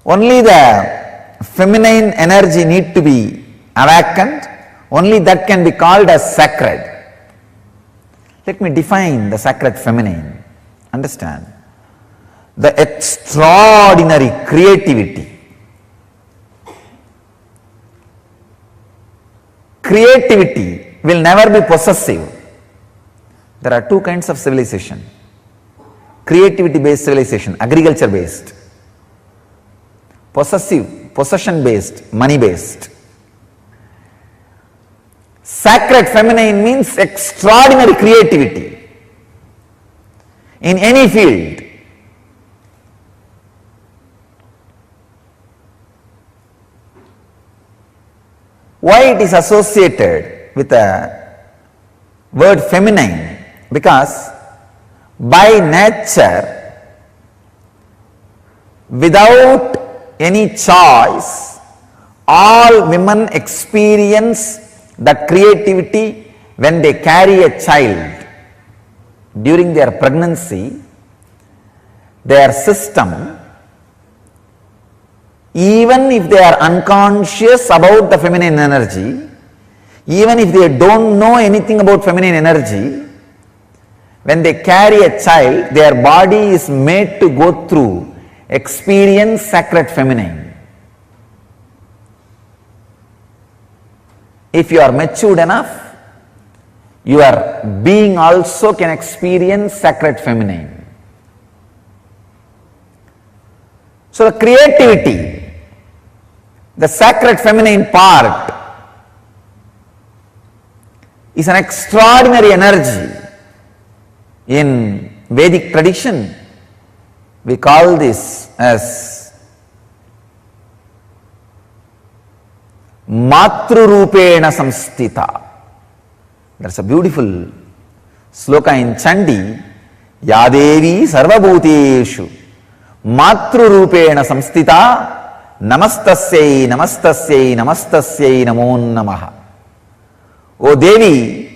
Only the feminine energy need to be awakened. Only that can be called as sacred. Let me define the sacred feminine. Understand? The extraordinary creativity. Creativity will never be possessive. There are two kinds of civilization. Creativity based civilization, agriculture based. Possessive, possession based, money based. Sacred feminine means extraordinary creativity in any field. Why it is associated with the word feminine? Because by nature, without any choice, all women experience that creativity when they carry a child. During their pregnancy, their system, even if they are unconscious about the feminine energy, even if they don't know anything about feminine energy, when they carry a child, their body is made to go through, experience sacred feminine. If you are matured enough, your being also can experience sacred feminine. So the creativity, the sacred feminine part is an extraordinary energy. In Vedic tradition, we call this as Matrurupena Samstita. That's a beautiful sloka in Chandi. Yadevi Sarvabhuteshu Matrurupena Samstita Namastasyai Namastasyai Namastasyai Namo Namaha. O Devi,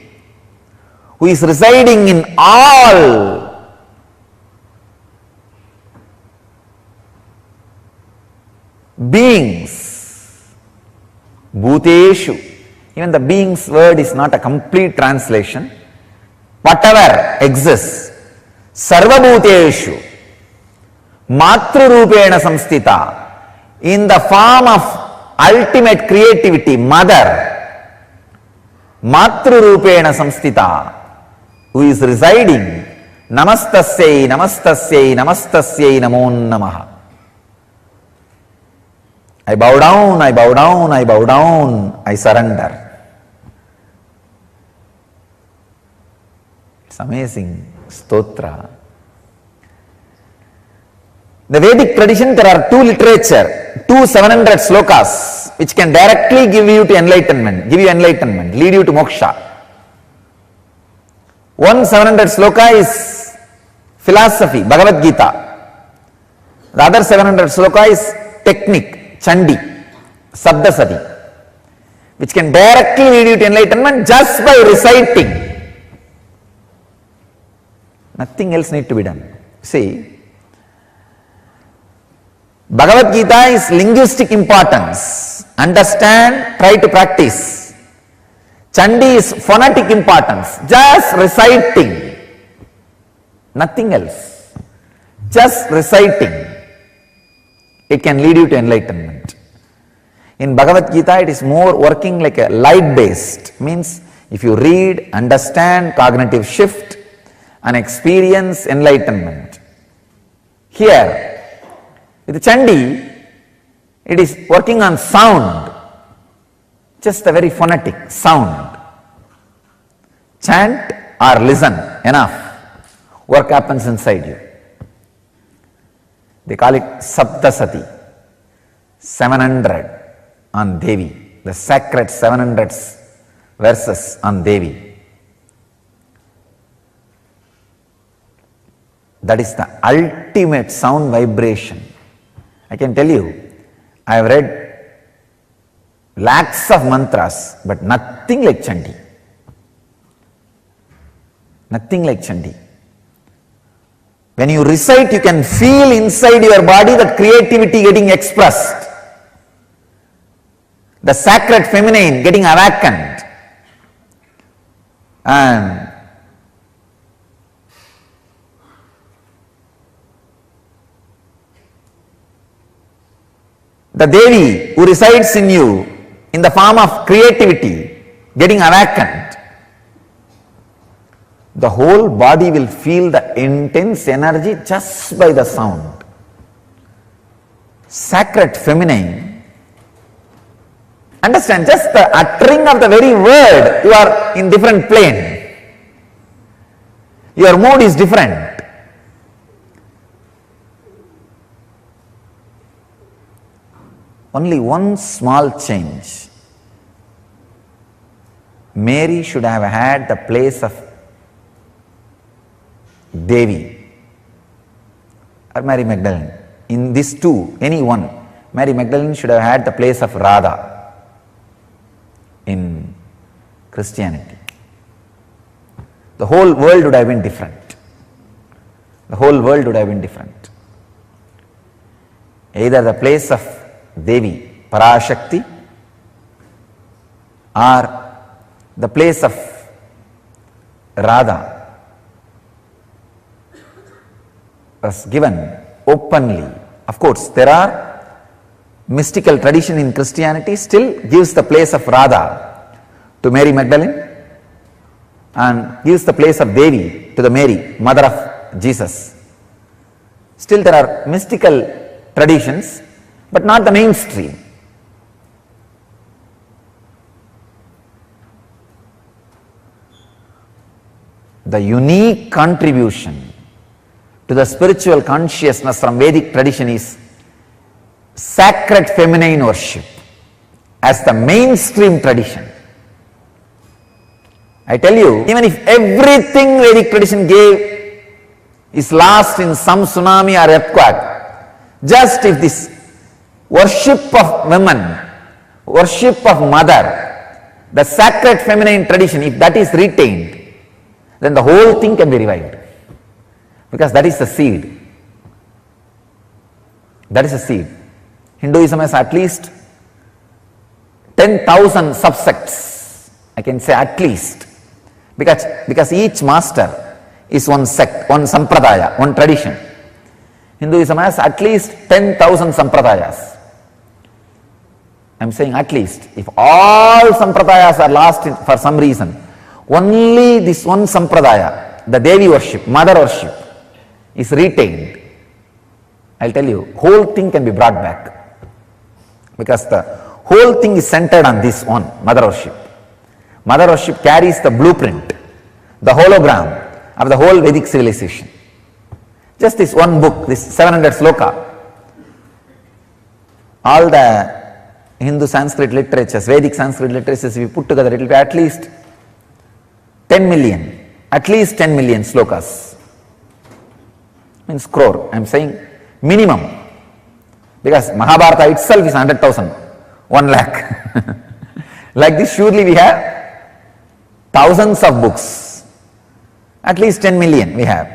who is residing in all beings, Bhuteshu. Even the beings word is not a complete translation. Whatever exists, Sarva Bhuteshu, Matrurupena Samstita, in the form of ultimate creativity, Mother, Matrurupena Samstita, who is residing, Namastasyai, Namastasyai, Namastasyai Namo Namaha. I bow down, I bow down, I bow down, I surrender. It's amazing stotra. The Vedic tradition, there are two literature, 700 slokas, which can directly give you to enlightenment, lead you to moksha. One 700 sloka is philosophy, Bhagavad Gita. The other 700 sloka is technique, Chandi, Sabdasati, which can directly lead you to enlightenment just by reciting. Nothing else need to be done. See, Bhagavad Gita is linguistic importance. Understand, try to practice. Chandi is phonetic importance. Just reciting. Nothing else. Just reciting. It can lead you to enlightenment. In Bhagavad Gita, it is more working like a light based. Means if you read, understand, cognitive shift and experience enlightenment. Here, with Chandi, It is working on sound, just a very phonetic sound. Chant or listen, enough. Work happens inside you. They call it Saptasati, 700 on Devi, the sacred 700 verses on Devi. That is the ultimate sound vibration. I can tell you, I have read lakhs of mantras, but nothing like Chandi. Nothing like Chandi. When you recite, you can feel inside your body that creativity getting expressed. The sacred feminine getting awakened. And the Devi who resides in you in the form of creativity getting awakened. The whole body will feel the intense energy just by the sound. Sacred feminine. Understand, just the uttering of the very word, you are in different plane. Your mood is different. Only one small change. Mary should have had the place of Devi or Mary Magdalene. In these two, any one, Mary Magdalene should have had the place of Radha in Christianity. The whole world would have been different. The whole world would have been different. Either the place of Devi Parashakti or the place of Radha was given openly. Of course, there are mystical tradition in Christianity still gives the place of Radha to Mary Magdalene and gives the place of Devi to the Mary, mother of Jesus. Still there are mystical traditions, but not the mainstream. The unique contribution to the spiritual consciousness from Vedic tradition is sacred feminine worship as the mainstream tradition. I tell you, even if everything Vedic tradition gave is lost in some tsunami or earthquake, just if this worship of women, worship of mother, the sacred feminine tradition, if that is retained, then the whole thing can be revived. Because that is the seed. That is the seed. Hinduism has at least 10,000 subsects. I can say at least. Because each master is one sect, one sampradaya, one tradition. Hinduism has at least 10,000 sampradayas. I am saying at least. If all sampradayas are lost for some reason, only this one sampradaya, the Devi worship, mother worship, is retained. I will tell you, whole thing can be brought back. Because the whole thing is centered on this one, mother worship. Mother worship carries the blueprint, the hologram of the whole Vedic civilization. Just this one book, this 700 sloka. All the Hindu Sanskrit literatures, Vedic Sanskrit literatures, if we put together, it will be at least 10 million, at least 10 million slokas. Means crore, I am saying minimum. Because Mahabharata itself is 100,000, 1 lakh. Like this, surely we have thousands of books. At least 10 million we have.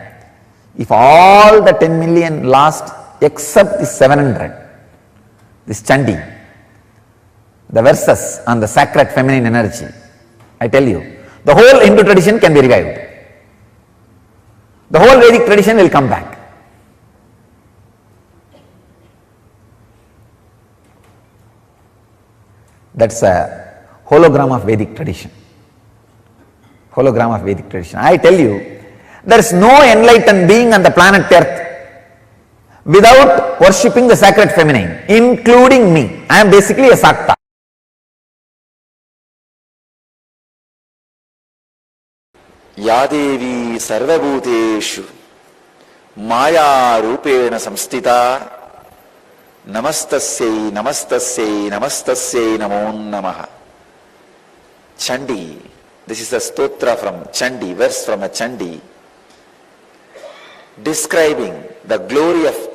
If all the 10 million lost except the 700, this Chandi, the verses on the sacred feminine energy, I tell you, the whole Hindu tradition can be revived. The whole Vedic tradition will come back. That's a hologram of Vedic tradition. Hologram of Vedic tradition. I tell you, there is no enlightened being on the planet Earth without worshipping the sacred feminine, including me. I am basically a Sakta. Yadevi sarvabhuteshu maya rupena samstita namastasyai namastasyai namastasyai namo namaha. Chandi, this is a stotra from Chandi, verse from a Chandi, describing the glory of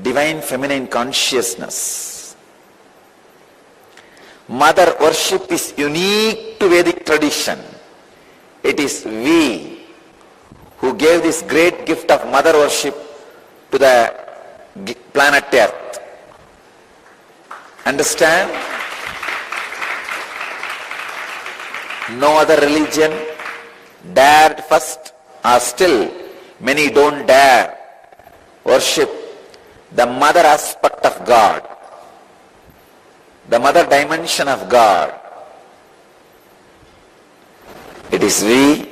divine feminine consciousness. Mother worship is unique to Vedic tradition. It is we who gave this great gift of mother worship to the planet Earth. Understand? No other religion dared first, or still many don't dare worship the mother aspect of God, the mother dimension of God. It is we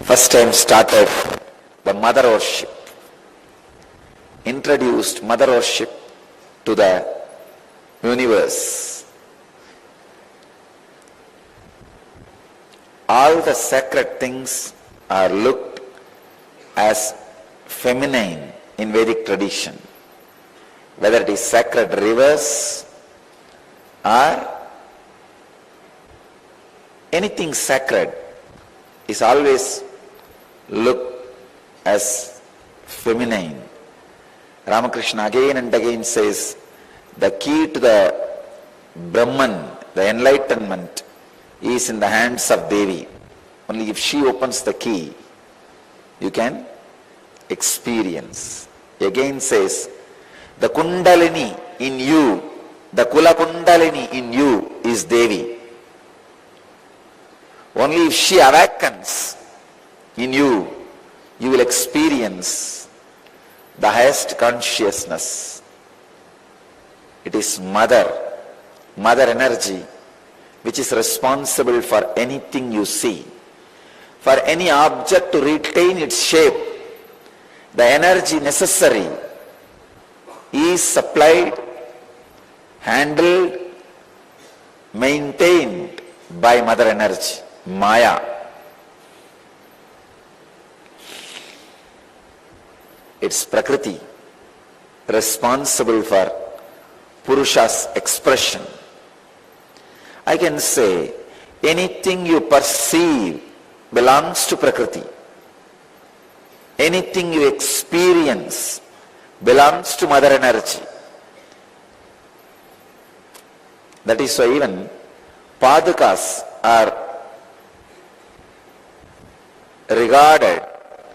first time started the mother worship, introduced mother worship to the universe. All the sacred things are looked as feminine in Vedic tradition, whether it is sacred rivers or anything sacred is always looked as feminine. Ramakrishna again and again says, the key to the Brahman, the enlightenment, is in the hands of Devi. Only if she opens the key, you can experience. Again says, the Kundalini in you, the Kula Kundalini in you is Devi. Only if she awakens in you, you will experience the highest consciousness. It is mother energy, which is responsible for anything you see. For any object to retain its shape, the energy necessary is supplied, handled, maintained by mother energy, Maya. It's Prakriti, responsible for Purusha's expression. I can say anything you perceive belongs to Prakriti. Anything you experience belongs to mother energy. That is why even Padakas are regarded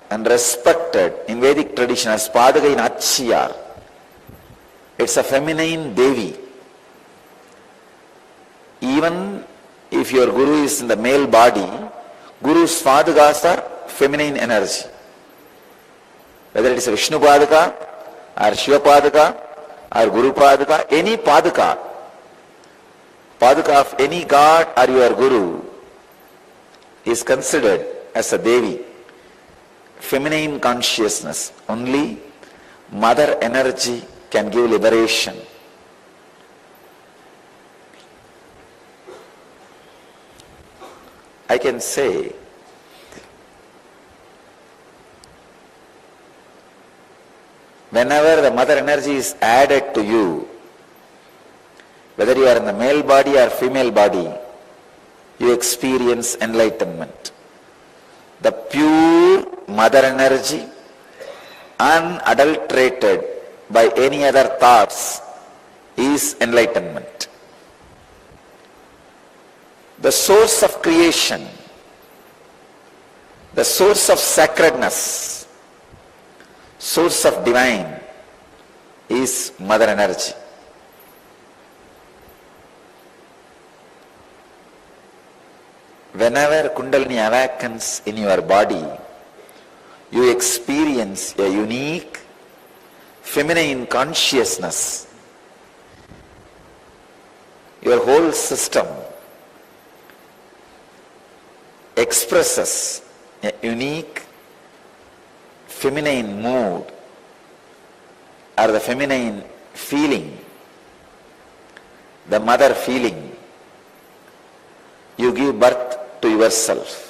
and respected in Vedic tradition as Padaka in Achiyar. It's a feminine Devi. Even if your Guru is in the male body, Guru's Padakas are feminine energy. Whether it is a Vishnu Padaka or Shiva Padaka or Guru Padaka, any Padaka, Padaka of any god or your Guru is considered as a Devi, feminine consciousness. Only mother energy can give liberation. I can say whenever the mother energy is added to you, whether you are in the male body or female body, you experience enlightenment. The pure mother energy, unadulterated by any other thoughts, is enlightenment. The source of creation, the source of sacredness, source of divine is mother energy. Whenever Kundalini awakens in your body, you experience a unique feminine consciousness. Your whole system expresses a unique feminine mood or the feminine feeling, the mother feeling, you give birth to yourself.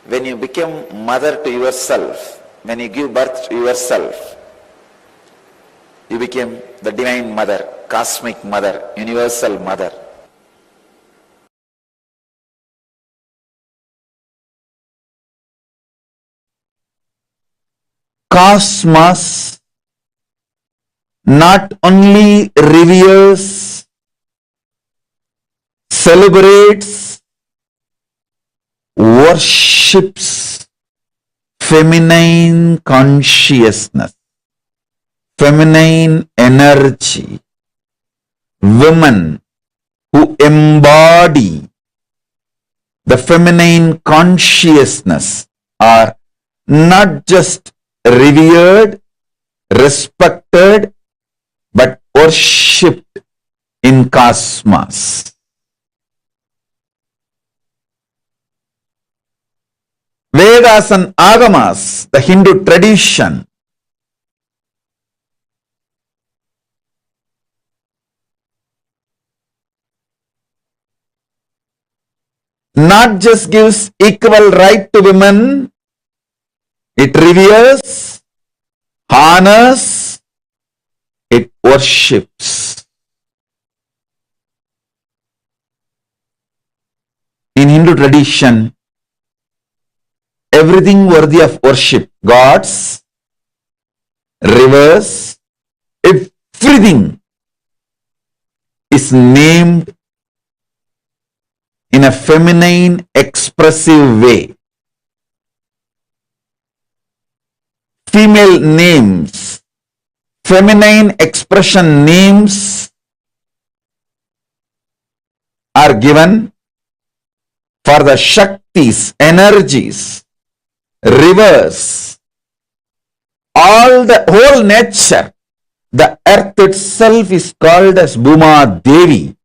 When you become mother to yourself, when you give birth to yourself, you became the divine mother, cosmic mother, universal mother. Cosmos not only reveres, celebrates, worships feminine consciousness, feminine energy, women who embody the feminine consciousness are not just revered, respected, but worshipped in cosmos. Vedas and Agamas, the Hindu tradition, not just gives equal right to women, it reveres, honors, it worships. In Hindu tradition, everything worthy of worship, gods, rivers, everything is named in a feminine expressive way. Female names, feminine expression names are given for the Shaktis, energies, rivers, all the whole nature. The earth itself is called as Bhuma Devi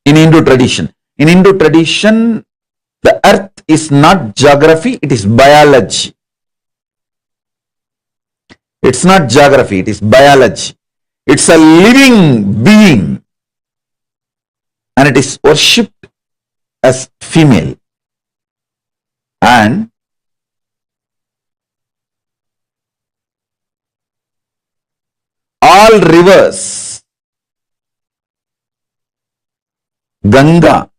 in Hindu tradition. In Hindu tradition, the earth is not geography, it is biology. It's not geography, it is biology. It's a living being and it is worshipped as female. And all rivers, Ganga,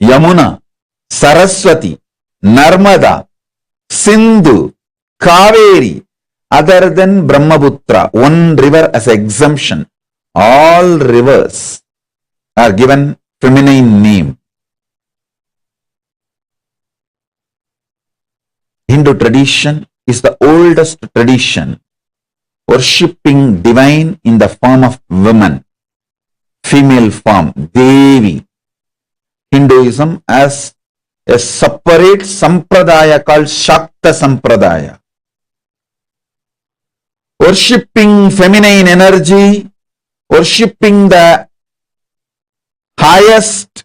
Yamuna, Saraswati, Narmada, Sindhu, Kaveri, other than Brahmaputra, one river as exemption, all rivers are given feminine name. Hindu tradition is the oldest tradition, worshipping divine in the form of woman, female form, Devi. Hinduism has a separate sampradaya called Shakta Sampradaya, worshipping feminine energy, worshipping the highest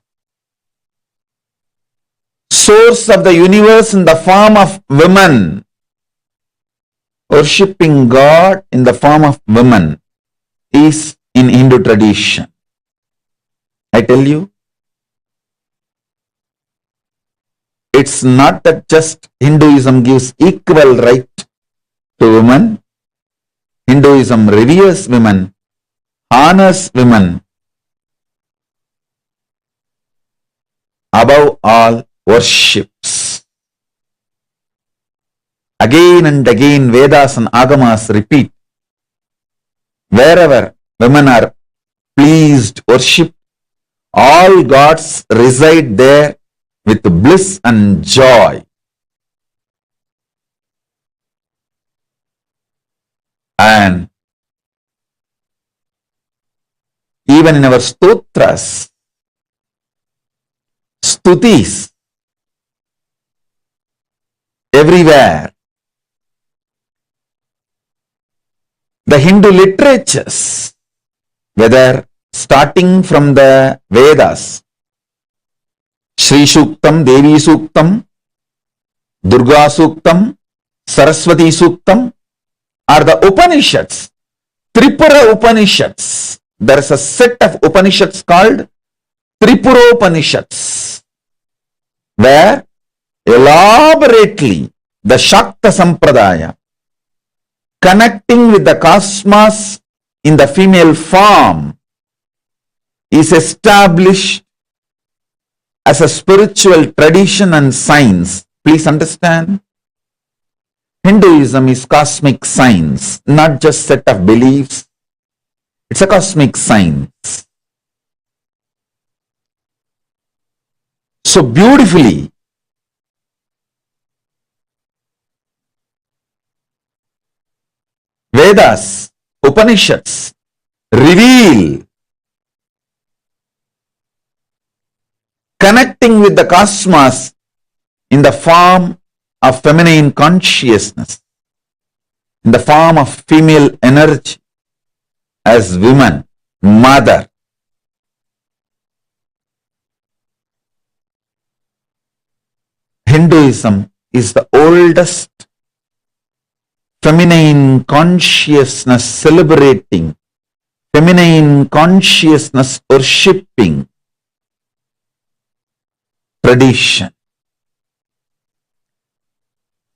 source of the universe in the form of women, worshipping God in the form of women is in Hindu tradition. I tell you, it's not that just Hinduism gives equal right to women. Hinduism reveres women, honors women, above all worships. Again and again Vedas and Agamas repeat, wherever women are pleased, worshipped, all gods reside there with bliss and joy. And even in our stotras, stutis, everywhere, the Hindu literatures, whether starting from the Vedas, Shri Suktam, Devi Suktam, Durga Suktam, Saraswati Suktam, or the Upanishads, Tripura Upanishads. There is a set of Upanishads called Tripura Upanishads, where elaborately the Shakta Sampradaya, connecting with the cosmos in the female form, is established as a spiritual tradition and science. Please understand, Hinduism is cosmic science, not just set of beliefs. It's a cosmic science. So beautifully, Vedas, Upanishads reveal connecting with the cosmos in the form of feminine consciousness, in the form of female energy as woman, mother. Hinduism is the oldest feminine consciousness celebrating, feminine consciousness worshipping tradition.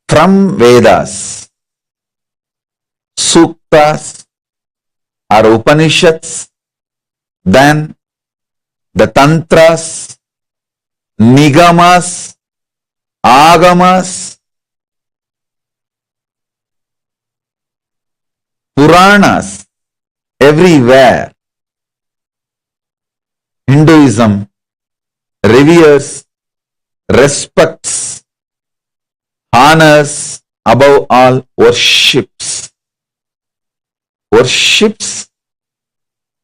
From Vedas, Suktas or Upanishads, then the Tantras, Nigamas, Agamas, Puranas, everywhere Hinduism reveres, respects, honors, above all worships. Worships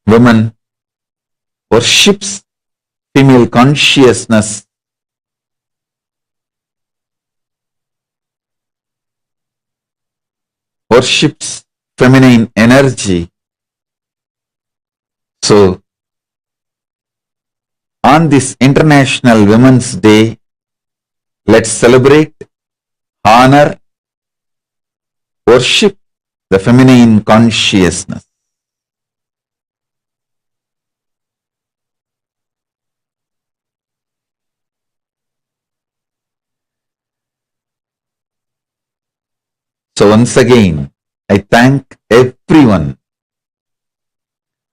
women, worships female consciousness, worships feminine energy. So, on this International Women's Day, let's celebrate, honor, worship the feminine consciousness. So once again, I thank everyone,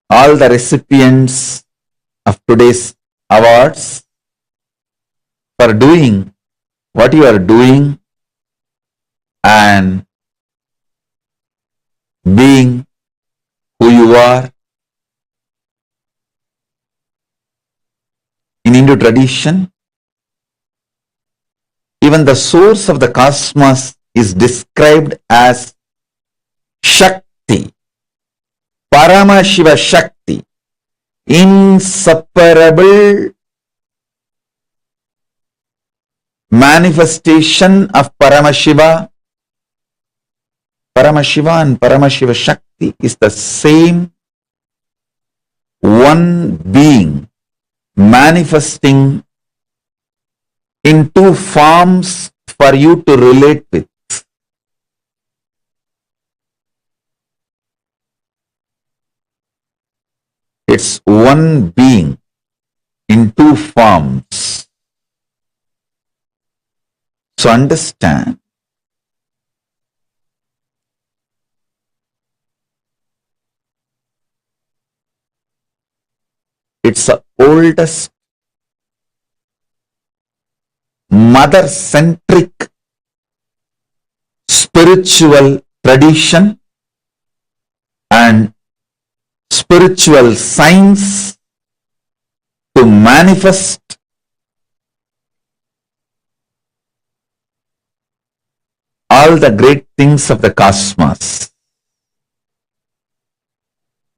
all the recipients of today's awards, for doing what you are doing and being who you are. In Hindu tradition, even the source of the cosmos is described as Shakti, Paramashiva Shakti, inseparable manifestation of Paramashiva. Paramashiva and Paramashiva Shakti is the same one being manifesting in two forms for you to relate with. It's one being in two forms. So understand, it's the oldest mother-centric spiritual tradition and spiritual science to manifest all the great things of the cosmos,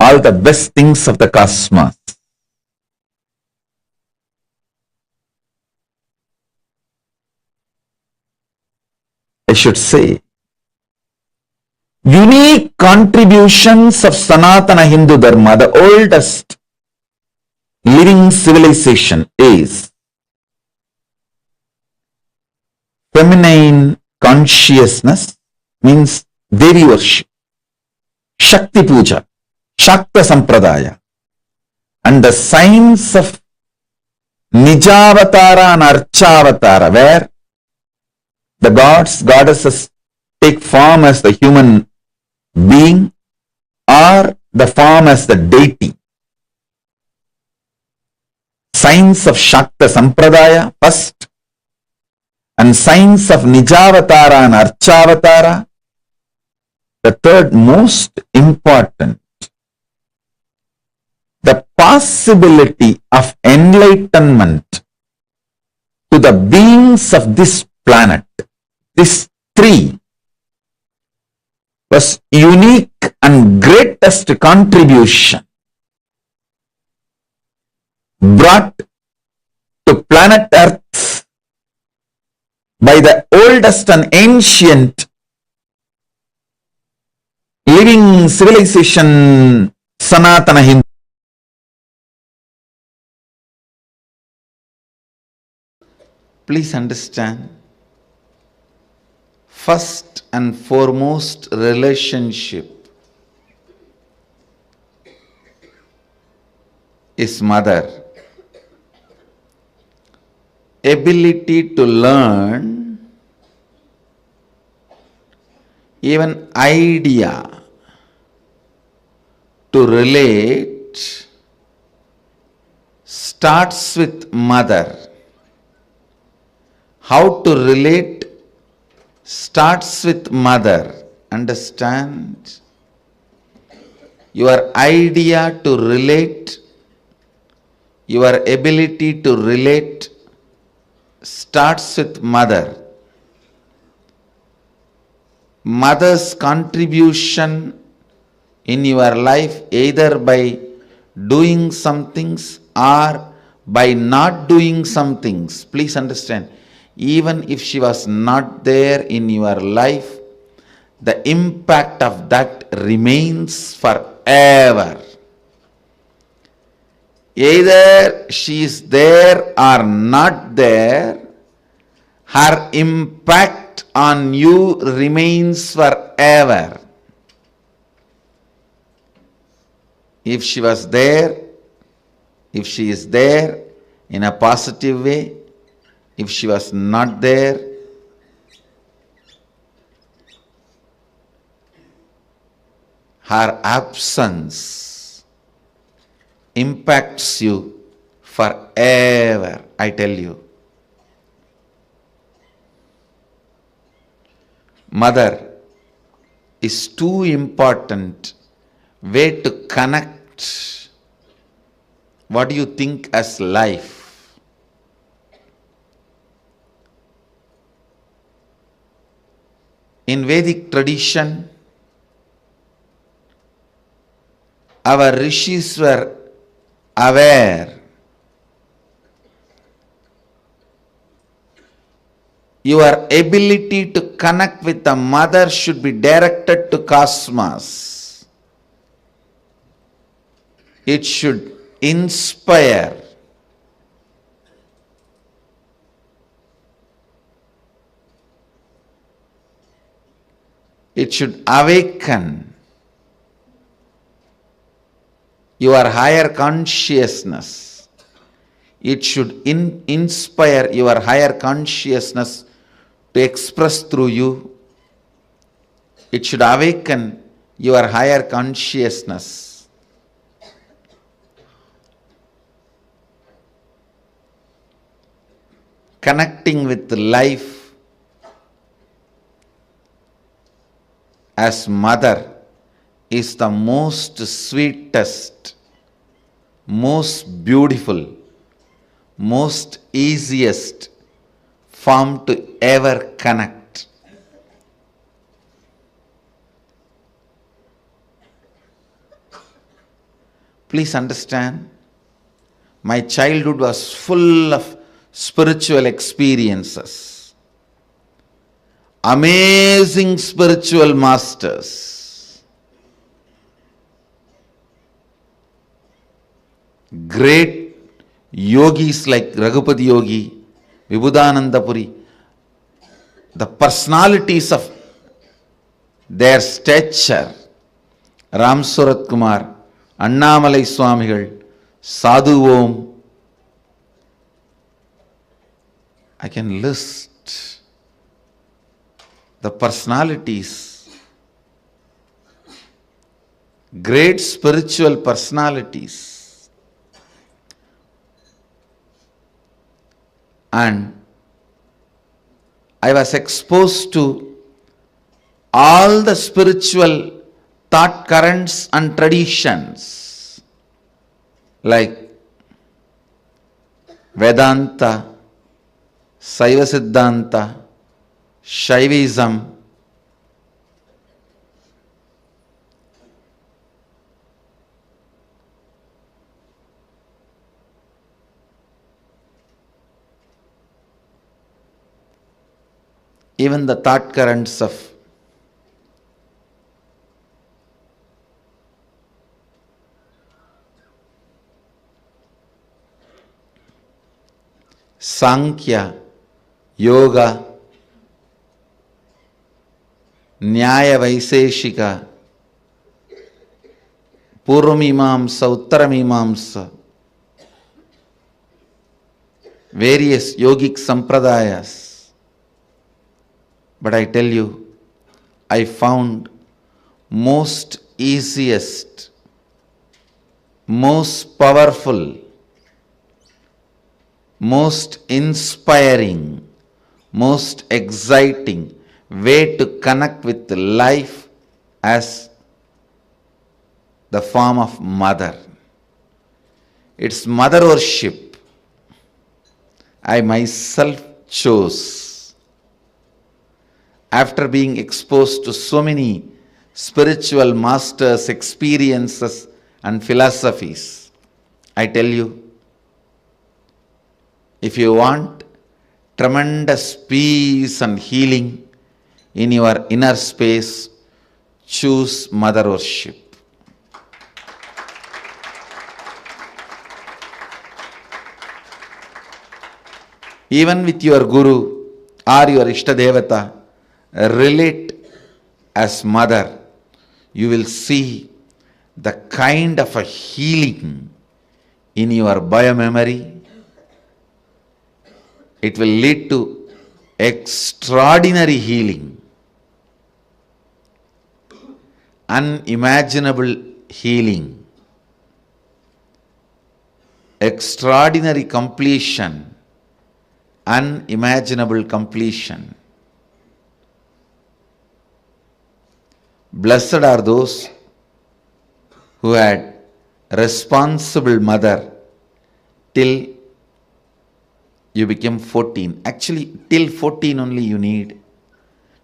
all the best things of the cosmos. I should say, unique contributions of Sanatana Hindu Dharma, the oldest living civilization, is feminine consciousness, means Devi worship, Shakti Puja. Shakta Sampradaya, and the signs of Nijavatara and Archavatara, where the gods, goddesses take form as the human being or the form as the deity. Signs of Shakta Sampradaya first, and signs of Nijavatara and Archavatara, the third most important. The possibility of enlightenment to the beings of this planet, this three, was unique and greatest contribution brought to planet Earth by the oldest and ancient living civilization, Sanatana Hindu. Please understand, first and foremost relationship is mother. Ability to learn, even idea to relate starts with mother. How to relate starts with mother. Understand? Your idea to relate, your ability to relate starts with mother. Mother's contribution in your life, either by doing some things or by not doing some things. Please understand, even if she was not there in your life, the impact of that remains forever. Either she is there or not there, her impact on you remains forever. If she was there, if she is there in a positive way, if she was not there, her absence impacts you forever, I tell you. Mother is too important way to connect what you think as life. In Vedic tradition, our rishis were aware. Your ability to connect with the mother should be directed to cosmos. It should inspire. It should awaken your higher consciousness. It should inspire your higher consciousness to express through you. It should awaken your higher consciousness. Connecting with life as mother is the most sweetest, most beautiful, most easiest form to ever connect. Please understand, my childhood was full of spiritual experiences, amazing spiritual masters, great yogis like Raghupati Yogi, Vibhudananda Puri, the personalities of their stature, Ram Surat Kumar, Annamalai Swamigal, Sadhu Om. I can list the personalities, great spiritual personalities, and I was exposed to all the spiritual thought currents and traditions like Vedanta, Saiva Siddhanta, Shaivism, even the thought currents of Sankhya, Yoga, Nyaya Vaiseshika, Purvamimamsa, Uttaramimamsa, various yogic sampradayas. But I tell you, I found most easiest, most powerful, most inspiring, most exciting way to connect with life as the form of mother. It's mother worship. I myself chose. After being exposed to so many spiritual masters, experiences and philosophies, I tell you, if you want tremendous peace and healing in your inner space, choose mother worship. Even with your guru or your Ishtadevata, relate as mother. You will see the kind of a healing in your biomemory. It will lead to extraordinary healing, unimaginable healing, extraordinary completion, unimaginable completion. Blessed are those who had responsible mother till you became 14. Actually, till 14 only you need.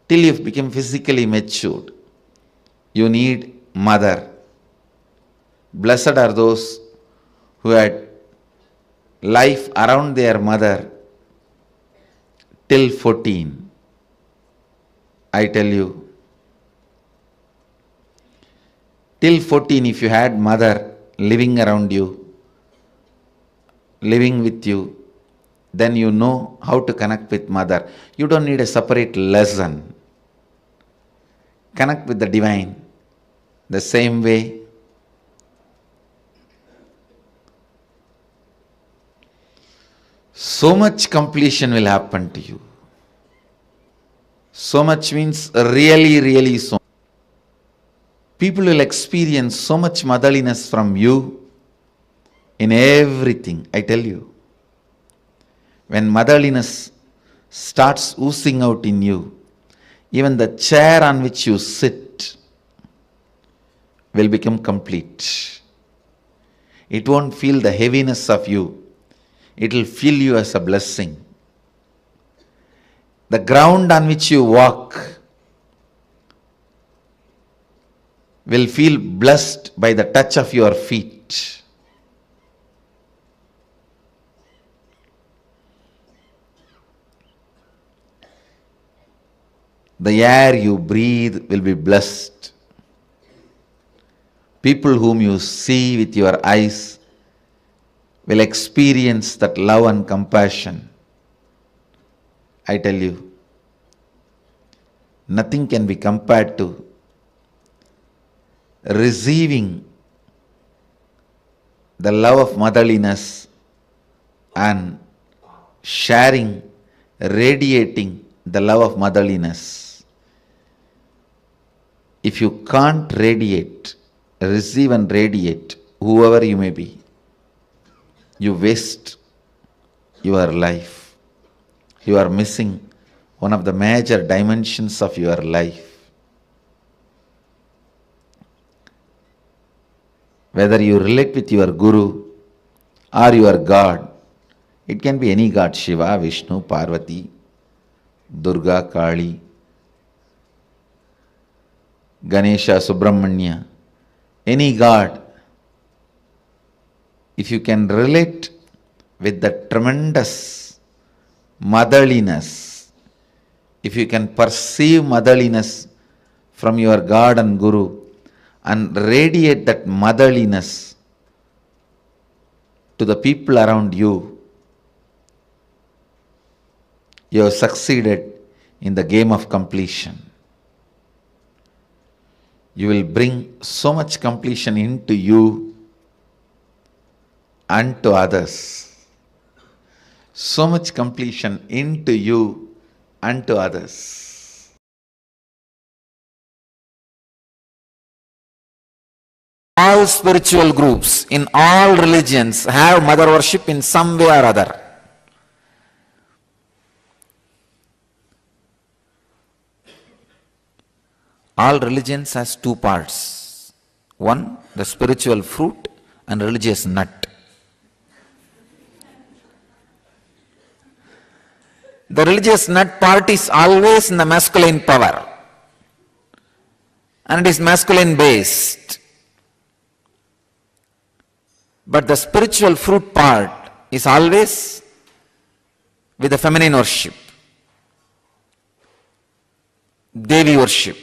Till you become physically matured, you need mother. Blessed are those who had life around their mother till 14. I tell you, till 14 if you had mother living around you, living with you, then you know how to connect with mother. You don't need a separate lesson. Connect with the divine the same way. So much completion will happen to you. So much means really, really so. People will experience so much motherliness from you in everything, I tell you. When motherliness starts oozing out in you, even the chair on which you sit will become complete. It won't feel the heaviness of you. It will feel you as a blessing. The ground on which you walk will feel blessed by the touch of your feet. The air you breathe will be blessed. People whom you see with your eyes will experience that love and compassion. I tell you, nothing can be compared to receiving the love of motherliness and sharing, radiating the love of motherliness. If you can't radiate, receive and radiate, whoever you may be, you waste your life. You are missing one of the major dimensions of your life. Whether you relate with your Guru or your God, it can be any God, Shiva, Vishnu, Parvati, Durga, Kali, Ganesha, Subramanya, any God. If you can relate with the tremendous motherliness, if you can perceive motherliness from your God and Guru and radiate that motherliness to the people around you, you have succeeded in the game of completion. You will bring so much completion into you and to others. So much completion into you and to others. All spiritual groups in all religions have mother worship in some way or other. All religions has two parts. One, the spiritual fruit, and religious nut. The religious nut part is always in the masculine power, and it is masculine based. But the spiritual fruit part is always with the feminine worship, Devi worship.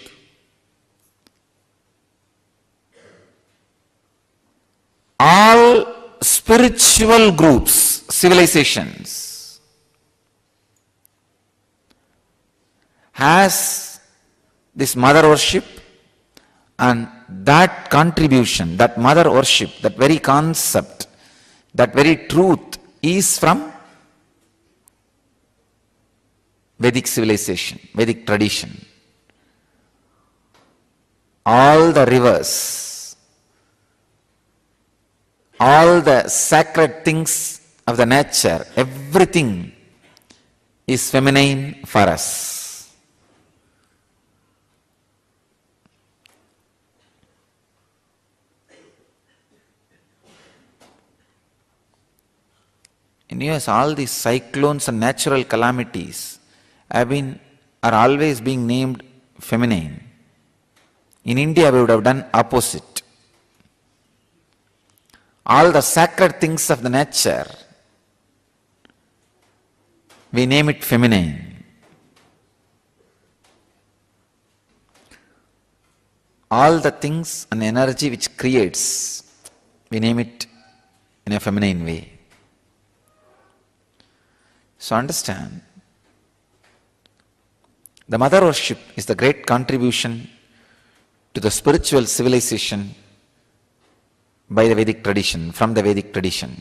All spiritual groups, civilizations, has this mother worship, and that contribution, that mother worship, that very concept, that very truth is from Vedic civilization, Vedic tradition. All the rivers, all the sacred things of the nature, everything is feminine for us. In US, all these cyclones and natural calamities are always being named feminine. In India, we would have done opposite. All the sacred things of the nature, we name it feminine. All the things and energy which creates, we name it in a feminine way. So understand, the mother worship is the great contribution to the spiritual civilization by the Vedic tradition, from the Vedic tradition.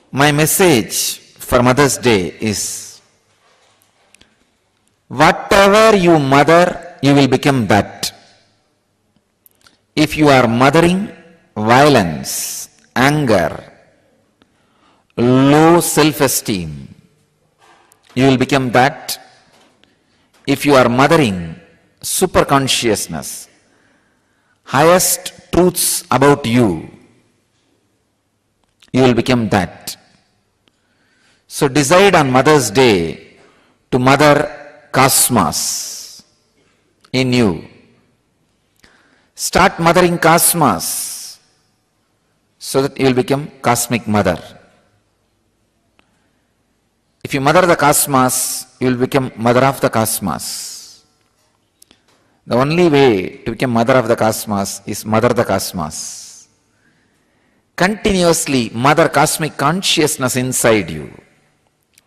My message for Mother's Day is, whatever you mother, you will become that. If you are mothering violence, anger, low self-esteem, you will become that. If you are mothering superconsciousness, highest truths about you, you will become that. So decide on Mother's Day to mother cosmos in you. Start mothering cosmos so that you will become cosmic mother. If you mother the cosmos, you will become mother of the cosmos. The only way to become mother of the cosmos is mother the cosmos. Continuously mother cosmic consciousness inside you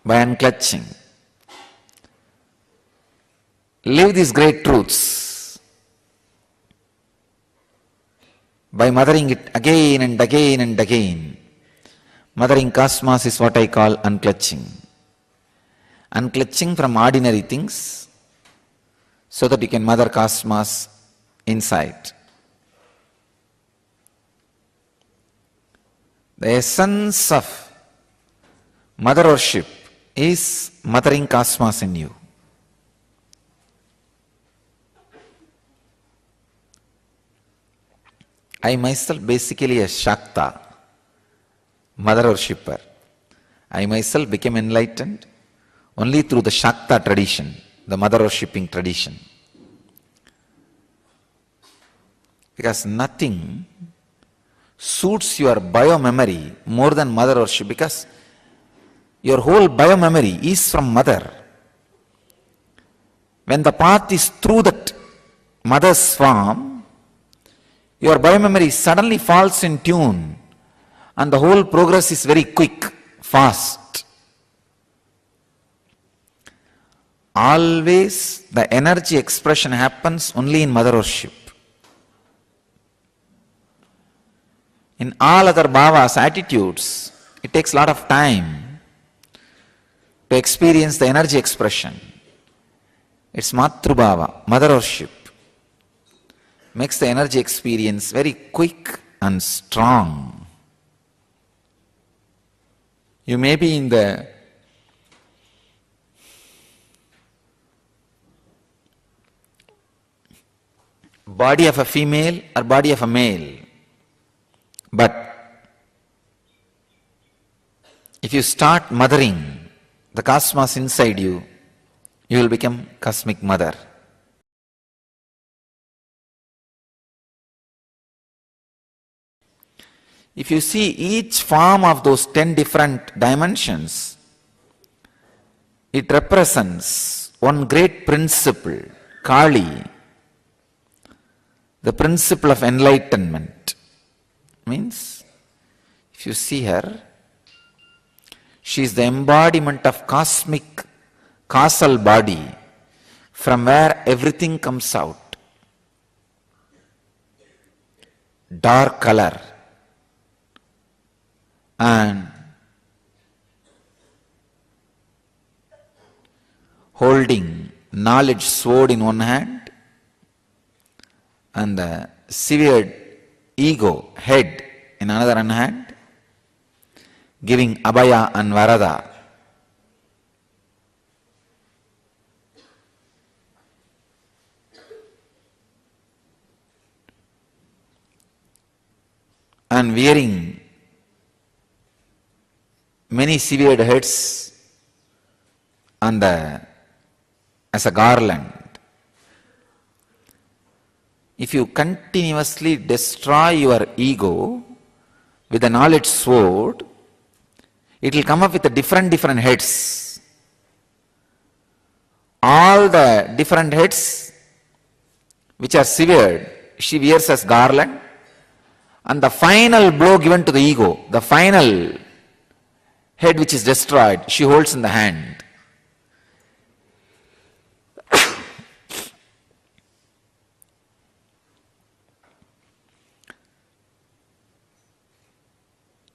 by unclutching. live these great truths by mothering it again and again and again. Mothering cosmos is what I call unclutching. Unclutching from ordinary things so that you can mother cosmos inside. The essence of mother worship is mothering cosmos in you. I myself basically a Shakta, mother worshipper. I myself became enlightened only through the Shakta tradition, the mother worshipping tradition. Because nothing suits your bio-memory more than mother worship, because your whole bio-memory is from mother. When the path is through that mother's form, your bio-memory suddenly falls in tune and the whole progress is very quick, fast. Always the energy expression happens only in mother worship. In all other bhavas, attitudes, it takes a lot of time to experience the energy expression. It's Matrubhava, mother worship, makes the energy experience very quick and strong. You may be in the body of a female or body of a male, but if you start mothering the cosmos inside you, you will become cosmic mother. If you see each form of those 10 different dimensions, it represents one great principle, Kali, the principle of enlightenment. Means, if you see her, she is the embodiment of cosmic causal body from where everything comes out. Dark color and holding knowledge sword in one hand and the severed ego head in another hand, giving abhaya and varada. And wearing many severed heads on as a garland. If you continuously destroy your ego with the knowledge sword, it will come up with different heads. All the different heads which are severed, she wears as garland, and the final blow given to the ego, the final head which is destroyed, she holds in the hand.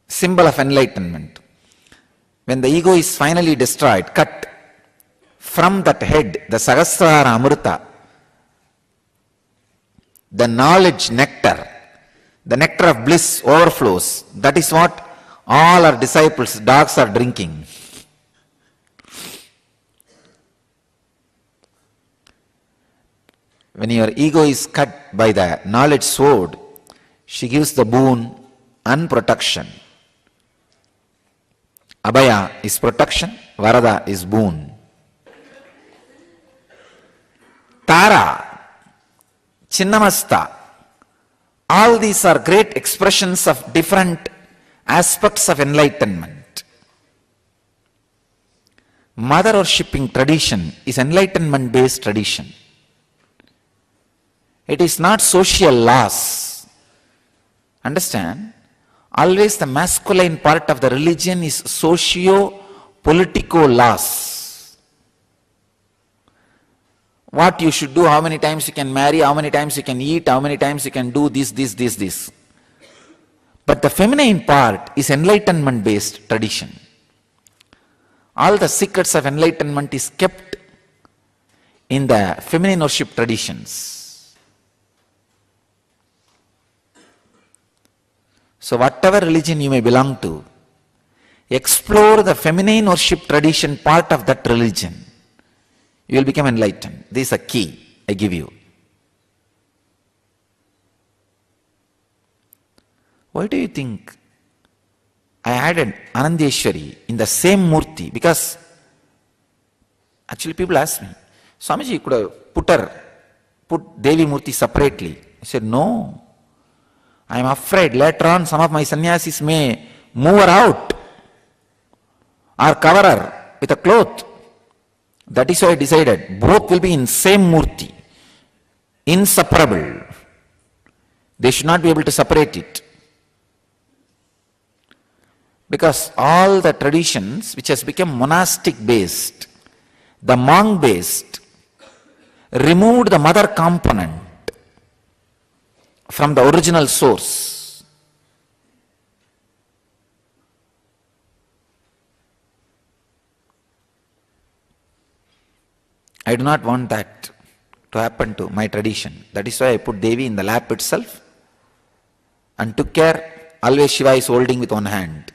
Symbol of enlightenment. When the ego is finally destroyed, cut, from that head, the Sahasrara Amrita, the knowledge nectar, the nectar of bliss overflows. That is what all our disciples, dogs, are drinking. When your ego is cut by the knowledge sword, she gives the boon and protection. Abhaya is protection, Varada is boon. Tara, Chinnamasta, all these are great expressions of different aspects of enlightenment. Mother worshipping tradition is enlightenment based tradition. It is not social laws. Understand? Always the masculine part of the religion is socio-political laws. what you should do, how many times you can marry, how many times you can eat, how many times you can do this. But the feminine part is enlightenment based tradition. All the secrets of enlightenment is kept in the feminine worship traditions. So whatever religion you may belong to, explore the feminine worship tradition part of that religion. You will become enlightened. This is a key I give you. Why do you think I added Anandeshwari in the same Murti? Because actually people ask me, Swamiji, you could have put Devi Murti separately. I said, no. I am afraid later on some of my sannyasis may move her out or cover her with a cloth. That is why I decided both will be in same Murti, inseparable. They should not be able to separate it. Because all the traditions which has become monastic based, the monk based, removed the mother component from the original source. I do not want that to happen to my tradition. That is why I put Devi in the lap itself and took care, always Shiva is holding with one hand.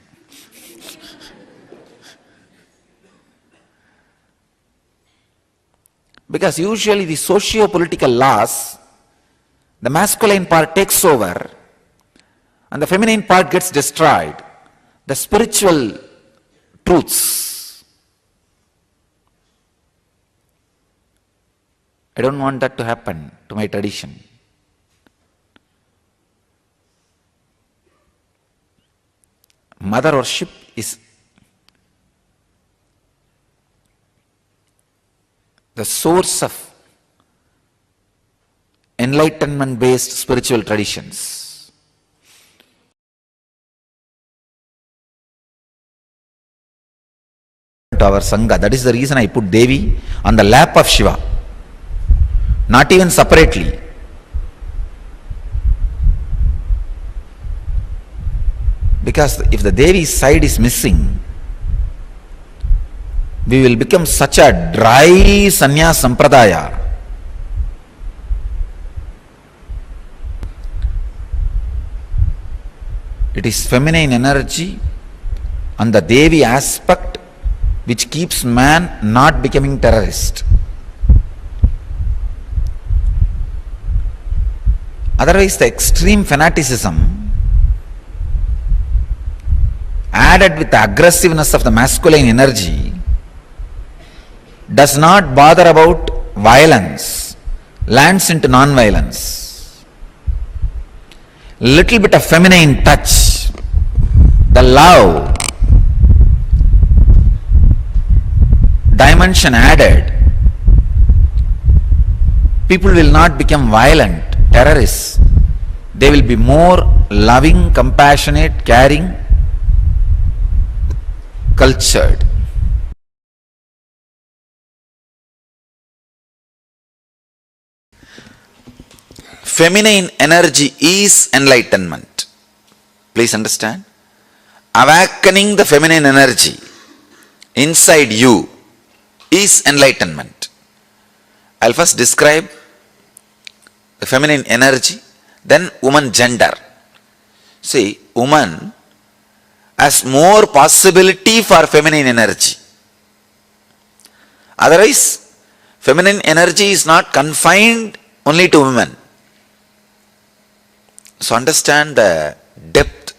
Because usually the socio-political laws, the masculine part takes over and the feminine part gets destroyed. The spiritual truths. I don't want that to happen to my tradition. Mother worship is the source of enlightenment based spiritual traditions. To our Sangha, that is the reason I put Devi on the lap of Shiva, not even separately. Because if the Devi's side is missing, we will become such a dry sannyas sampradaya. It is feminine energy and the Devi aspect which keeps man not becoming terrorist. Otherwise, the extreme fanaticism added with the aggressiveness of the masculine energy does not bother about violence, lands into non-violence. Little bit of feminine touch, the love dimension added, people will not become violent, terrorists. They will be more loving, compassionate, caring, cultured. Feminine energy is enlightenment. Please understand. Awakening the feminine energy inside you is enlightenment. I'll first describe the feminine energy, then woman gender. See, woman has more possibility for feminine energy. Otherwise, feminine energy is not confined only to women. So understand the depth.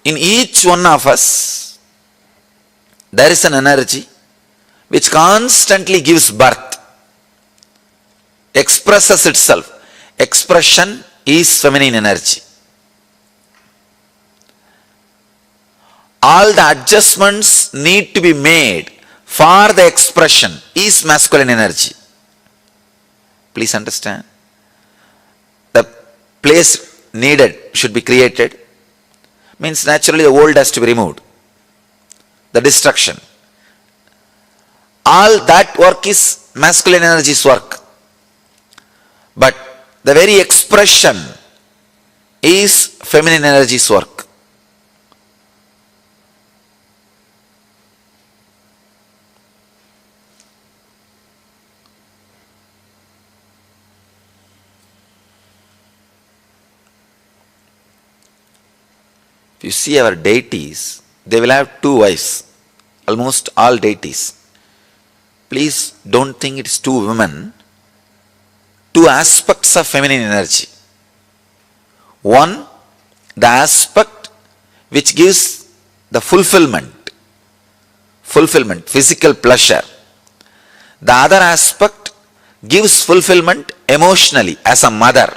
In each one of us, there is an energy which constantly gives birth, expresses itself. Expression is feminine energy. All the adjustments need to be made for the expression is masculine energy. Please understand. The place needed should be created. Means naturally the old has to be removed. The destruction. all that work is masculine energy's work. But the very expression is feminine energy's work. If you see our deities, they will have two wives, almost all deities. Please don't think it's two women, two aspects of feminine energy. One, the aspect which gives the fulfillment, physical pleasure. The other aspect gives fulfillment emotionally as a mother.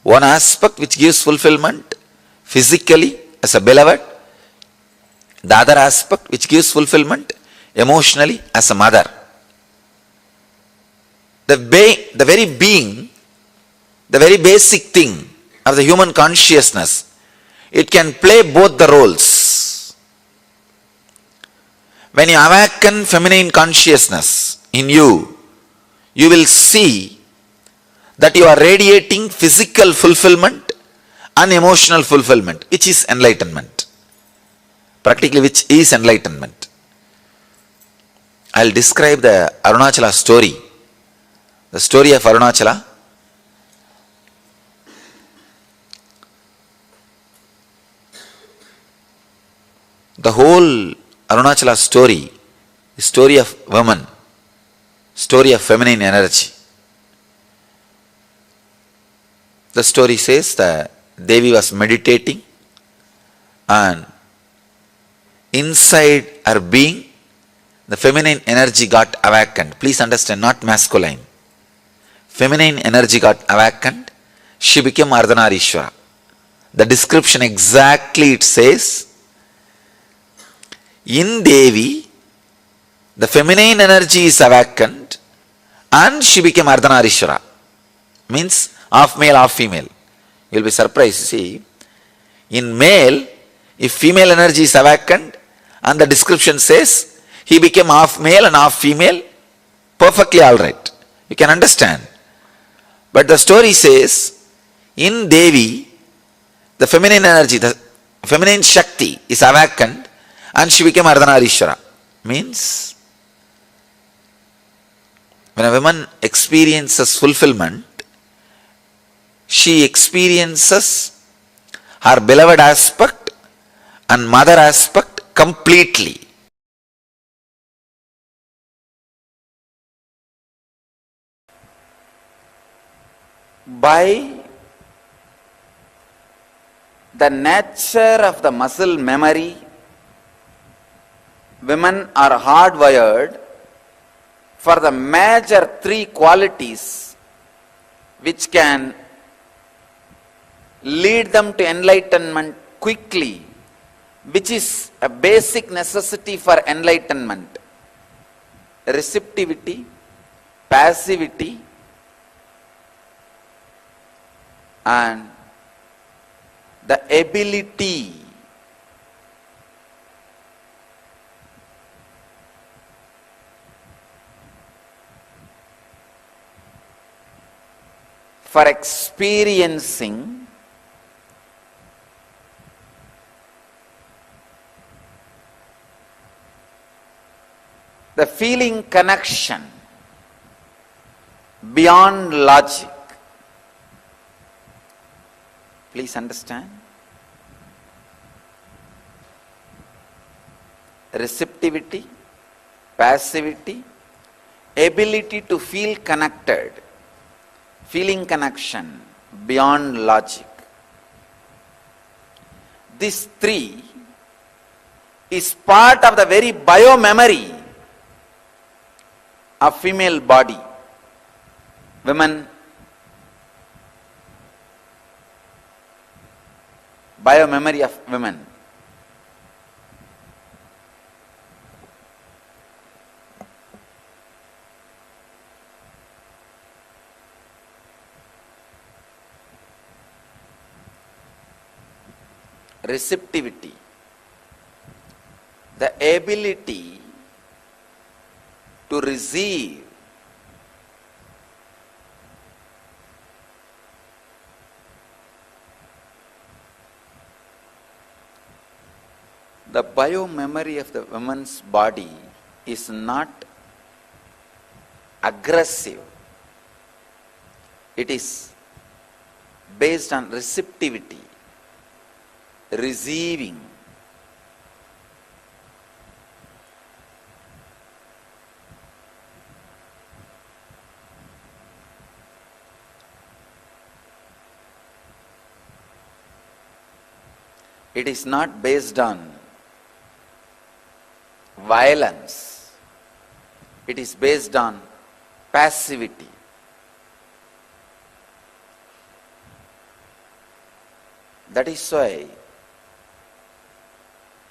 One aspect which gives fulfillment physically as a beloved, the other aspect which gives fulfillment emotionally as a mother. The very being, the very basic thing of the human consciousness, it can play both the roles. When you awaken feminine consciousness in you, you will see that you are radiating physical fulfillment and emotional fulfillment, which is enlightenment. Practically, which is enlightenment. I'll describe the Arunachala story. The story of Arunachala. The whole Arunachala story is story of women, story of feminine energy. The story says that Devi was meditating and inside her being, the feminine energy got awakened. Please understand, not masculine. Feminine energy got awakened. She became Ardhanarishwara. The description exactly it says, in Devi, the feminine energy is awakened and she became Ardhanarishwara. Means half male, half female. You will be surprised. See, in male, if female energy is awakened and the description says he became half male and half female, perfectly alright. You can understand. But the story says, in Devi, the feminine energy, the feminine Shakti is awakened and she became Ardhanarishwara. Means, when a woman experiences fulfillment, she experiences her beloved aspect and mother aspect completely. By the nature of the muscle memory, women are hardwired for the major three qualities which can lead them to enlightenment quickly, which is a basic necessity for enlightenment: receptivity, passivity, and the ability for experiencing the feeling connection beyond logic. Please understand. Receptivity, passivity, ability to feel connected, feeling connection beyond logic. This three is part of the very bio-memory of female body. Women, bio-memory of women. Receptivity, the ability to receive. The biomemory of the woman's body is not aggressive. It is based on receptivity, receiving. It is not based on violence. It is based on passivity. That is why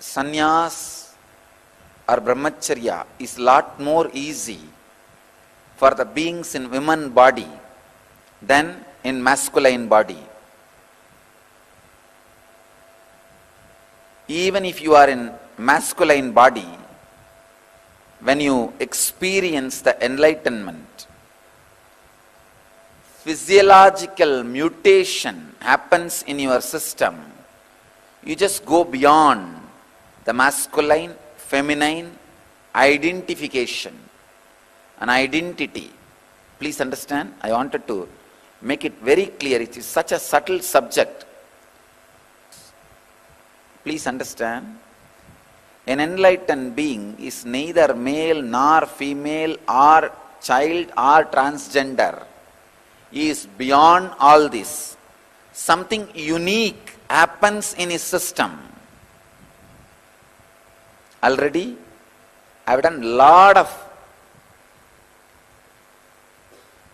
sannyas or brahmacharya is lot more easy for the beings in women body than in masculine body. Even if you are in masculine body, when you experience the enlightenment, physiological mutation happens in your system. You just go beyond the masculine, feminine identification, an identity. Please understand, I wanted to make it very clear. It is such a subtle subject. Please understand, an enlightened being is neither male nor female or child or transgender. He is beyond all this. Something unique happens in his system. Already, I have done a lot of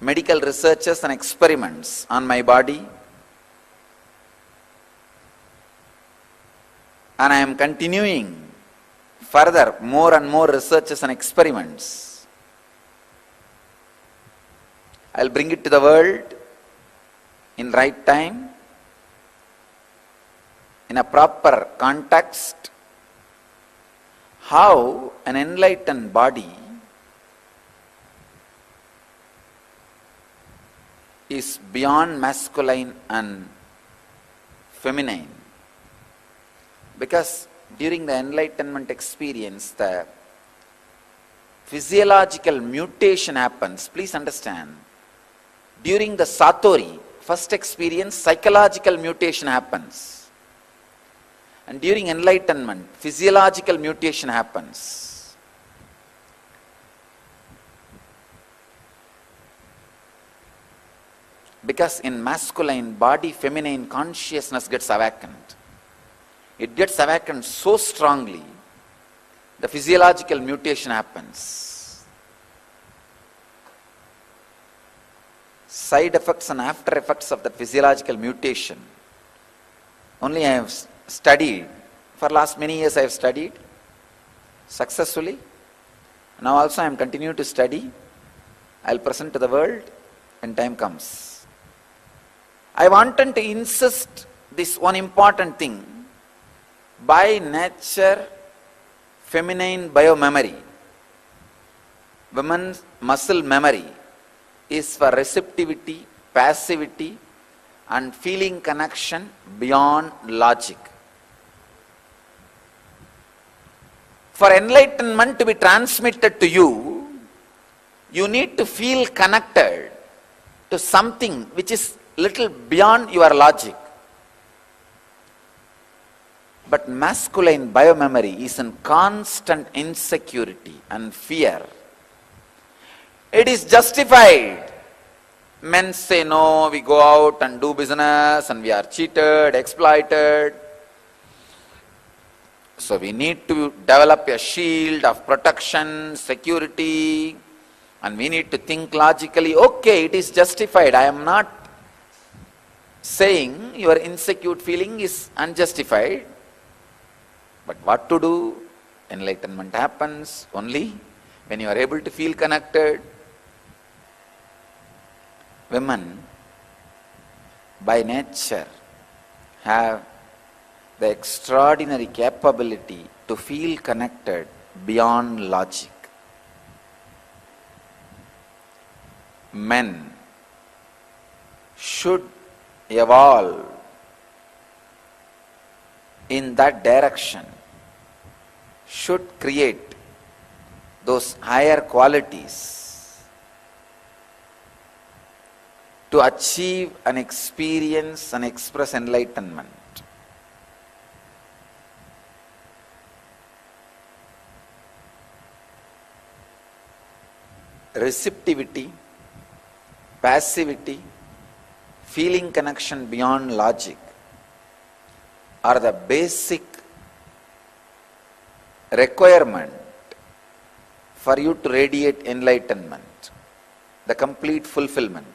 medical researches and experiments on my body. And I am continuing further more and more researches and experiments. I will bring it to the world in right time, in a proper context, how an enlightened body is beyond masculine and feminine. Because during the enlightenment experience, the physiological mutation happens. Please understand, during the Satori, first experience, psychological mutation happens. And during enlightenment, physiological mutation happens. Because in masculine body, feminine consciousness gets awakened. It gets awakened so strongly, the physiological mutation happens. Side effects and after effects of the physiological mutation, only I have studied. For last many years I have studied successfully. Now also I am continuing to study. I will present to the world when time comes. I wanted to insist this one important thing. By nature, feminine biomemory, women's muscle memory is for receptivity, passivity and feeling connection beyond logic. For enlightenment to be transmitted to you, you need to feel connected to something which is little beyond your logic. But masculine biomemory is in constant insecurity and fear. It is justified. Men say, no, we go out and do business and we are cheated, exploited. So we need to develop a shield of protection, security, and we need to think logically. Okay, it is justified. I am not saying your insecure feeling is unjustified. But what to do? Enlightenment happens only when you are able to feel connected. Women, by nature, have the extraordinary capability to feel connected beyond logic. men should evolve in that direction, should create those higher qualities to achieve and experience and express enlightenment. Receptivity, passivity, feeling connection beyond logic are the basic requirement for you to radiate enlightenment, the complete fulfillment.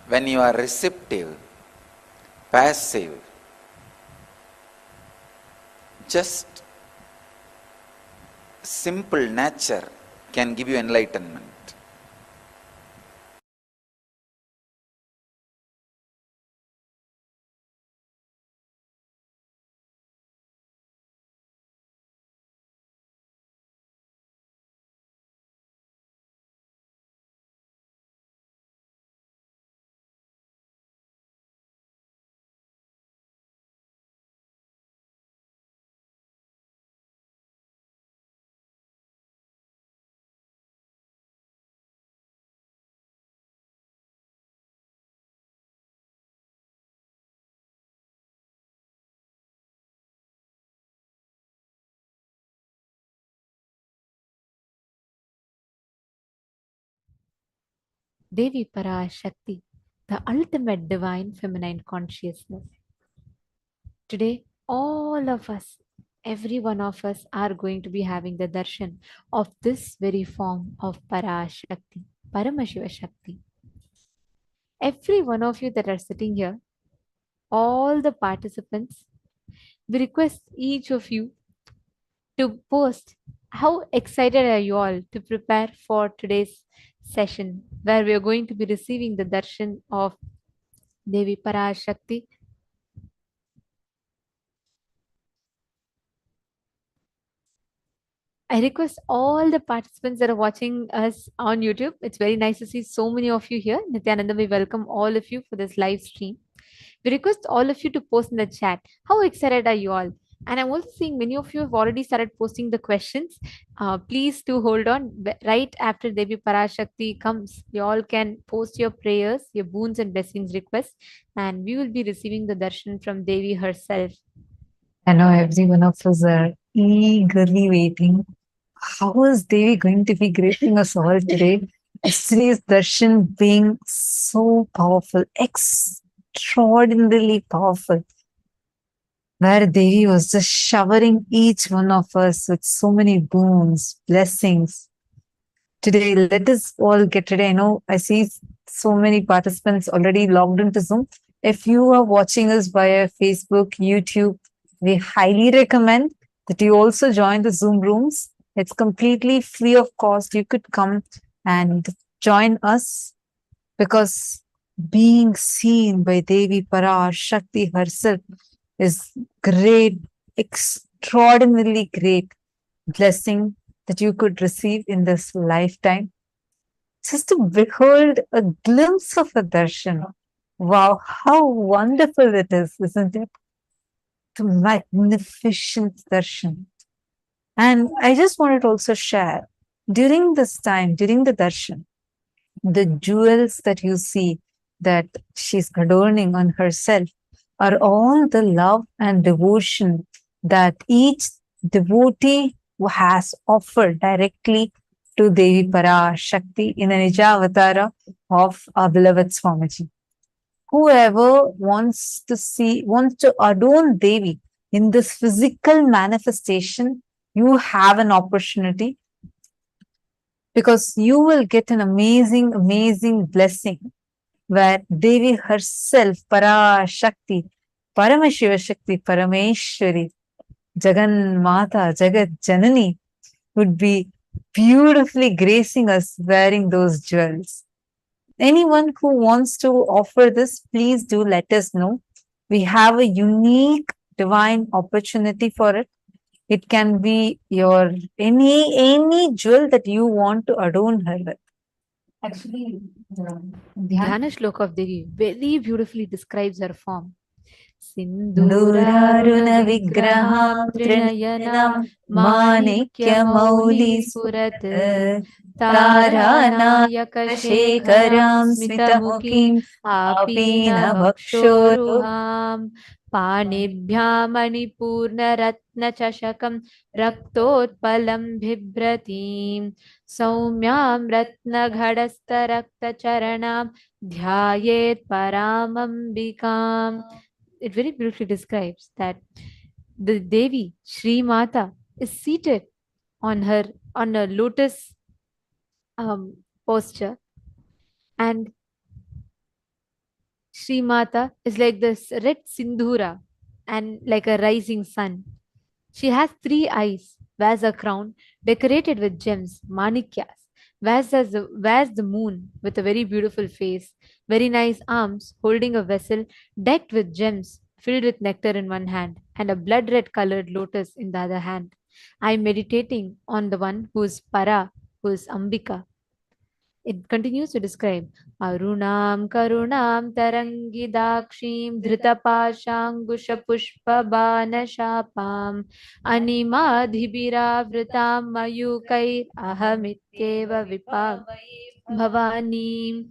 When you are receptive, passive, just simple nature can give you enlightenment. Devi Parashakti, the ultimate divine feminine consciousness. Today, all of us, every one of us, are going to be having the darshan of this very form of Parashakti, Paramashiva Shakti. Every one of you that are sitting here, all the participants, we request each of you to post how excited are you all to prepare for today's session where we are going to be receiving the darshan of Devi Parashakti. I request all the participants that are watching us on YouTube. It's very nice to see so many of you here. Nithyananda, we welcome all of you for this live stream. We request all of you to post in the chat. How excited are you all? And I'm also seeing many of you have already started posting the questions. Please do hold on. Right after Devi Parashakti comes, you all can post your prayers, your boons and blessings requests, and we will be receiving the darshan from Devi herself. I know every one of us are eagerly waiting. How is Devi going to be gracing us all today? Yesterday's darshan being so powerful, extraordinarily powerful, where Devi was just showering each one of us with so many boons, blessings. Today, let us all get ready. I know I see so many participants already logged into Zoom. If you are watching us via Facebook, YouTube, we highly recommend that you also join the Zoom rooms. It's completely free of cost. You could come and join us because being seen by Devi Parashakti herself is great, extraordinarily great blessing that you could receive in this lifetime. Just to behold a glimpse of a darshan. Wow, how wonderful it is, isn't it? The magnificent darshan. And I just wanted to also share during this time, during the darshan, the jewels that you see that she's adorning on herself are all the love and devotion that each devotee has offered directly to Devi Parashakti in the Nija Avatara of our beloved Swamiji. Whoever wants to adorn Devi in this physical manifestation, you have an opportunity because you will get an amazing, amazing blessing where Devi herself, Parashakti, Paramashiva Shakti, Parameshwari, Jagan Mata, Jagat Janani would be beautifully gracing us wearing those jewels. Anyone who wants to offer this, please do let us know. We have a unique divine opportunity for it. It can be your any jewel that you want to adorn her with. Actually, Dhyana Shloka of Devi very beautifully describes her form. Sinduraruna Sinduraruna vigraham Vigraham Trinayanam trinayanam Manikya Mauli Manikya Spurat Mauli Tarana Taranayaka Shekharam Shekaram Smitamukhim Smitamukhim Apina Apina Bhakshoru Vakshoruham Panibhyam Manipurna Ratna Chashakam Raktotpalam Bhibratim Saumyam Ratna Ghadastha Rakta Charanam Dhyayet Paramambikam. It very beautifully describes that the Devi, Sri Mata, is seated on a lotus posture, and Sri Mata is like this red sindhura and like a rising sun. She has 3 eyes, wears a crown decorated with gems, manikyas, wears the moon with a very beautiful face, very nice arms, holding a vessel decked with gems, filled with nectar in one hand, and a blood red colored lotus in the other hand. I am meditating on the one who is Para, who is Ambika. It continues to describe Arunam Karunam Tarangidakshim Dhritapashangusha Pushpa Bana Shapam Animadhibira Vritam Mayukair Ahamityeva Vipag Bhavani.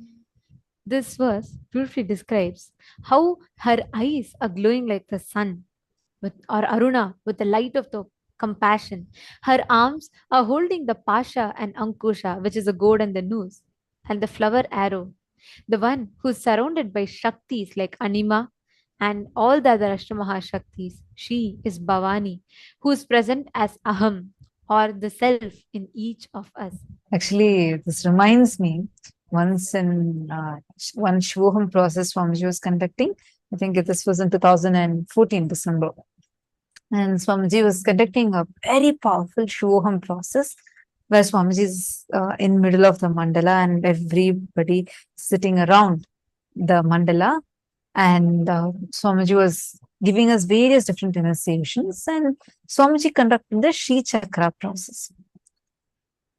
This verse beautifully describes how her eyes are glowing like the sun, or Aruna, with the light of the compassion. Her arms are holding the Pasha and Ankusha, which is the gourd and the noose, and the flower arrow. The one who's surrounded by Shaktis like Anima and all the other Ashtamaha Shaktis. She is Bhavani, who is present as Aham, or the self in each of us. Actually, this reminds me once in one Shvoham process Swamiji was conducting. I think this was in 2014 December. And Swamiji was conducting a very powerful Shvoham process where Swamiji is in middle of the mandala and everybody sitting around the mandala. And Swamiji was giving us various different initiations, and Swamiji conducted the Shri Chakra process.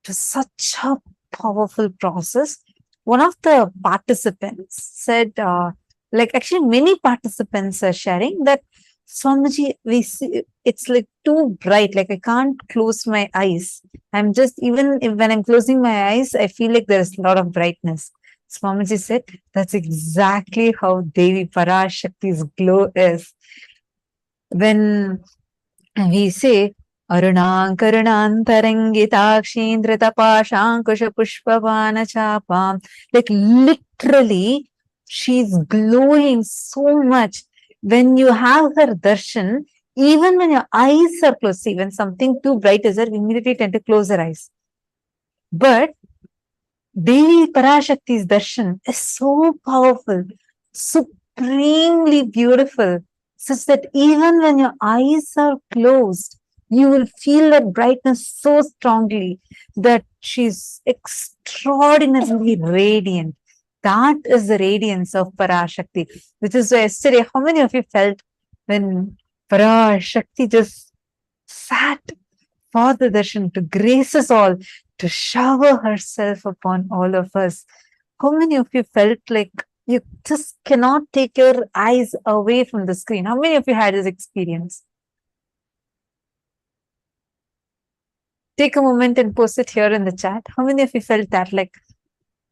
It was such a powerful process. One of the participants said, actually many participants are sharing that Swamiji, we see it's like too bright, like I can't close my eyes. I'm just, even if, when I'm closing my eyes, I feel like there's a lot of brightness. Swamiji said, that's exactly how Devi Parashakti's glow is. When we say, Arunam Karunam Tarangitakshin Tapashankusha Pushpavana Chapam, like literally, she's glowing so much. When you have her darshan, even when your eyes are closed, see, when something too bright is there, we immediately tend to close our eyes. But Devi Parashakti's darshan is so powerful, supremely beautiful, such that even when your eyes are closed, you will feel that brightness so strongly that she's extraordinarily radiant. That is the radiance of Parashakti, which is why yesterday, how many of you felt when Parashakti just sat for the darshan to grace us all, to shower herself upon all of us? How many of you felt like you just cannot take your eyes away from the screen? How many of you had this experience? Take a moment and post it here in the chat. How many of you felt that, like,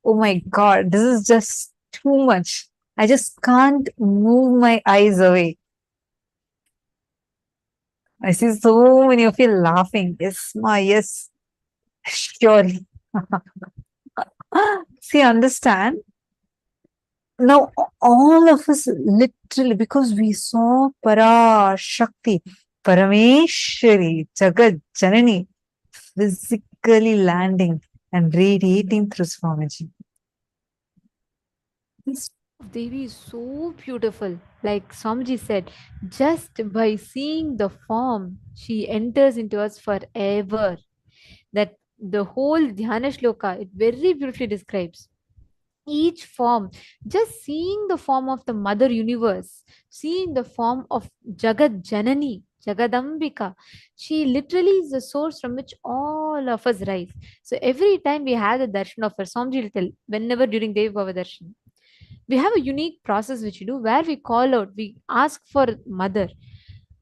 oh my God, this is just too much. I just can't move my eyes away. I see so many of you laughing. Yes, ma, yes, surely. See, understand? Now, all of us literally, because we saw Parashakti, Parameshwari, Jagat Janani, physically landing and radiating through Swamiji. Devi is so beautiful. Like Swamiji said, just by seeing the form, she enters into us forever. That the whole Dhyana Shloka, it very beautifully describes each form. Just seeing the form of the Mother Universe, seeing the form of Jagat Janani, Jagadambika. She literally is the source from which all of us rise. So every time we have the darshan of her, Swamiji will tell, whenever during Devi Bhava darshan, we have a unique process which we do where we call out, we ask for mother.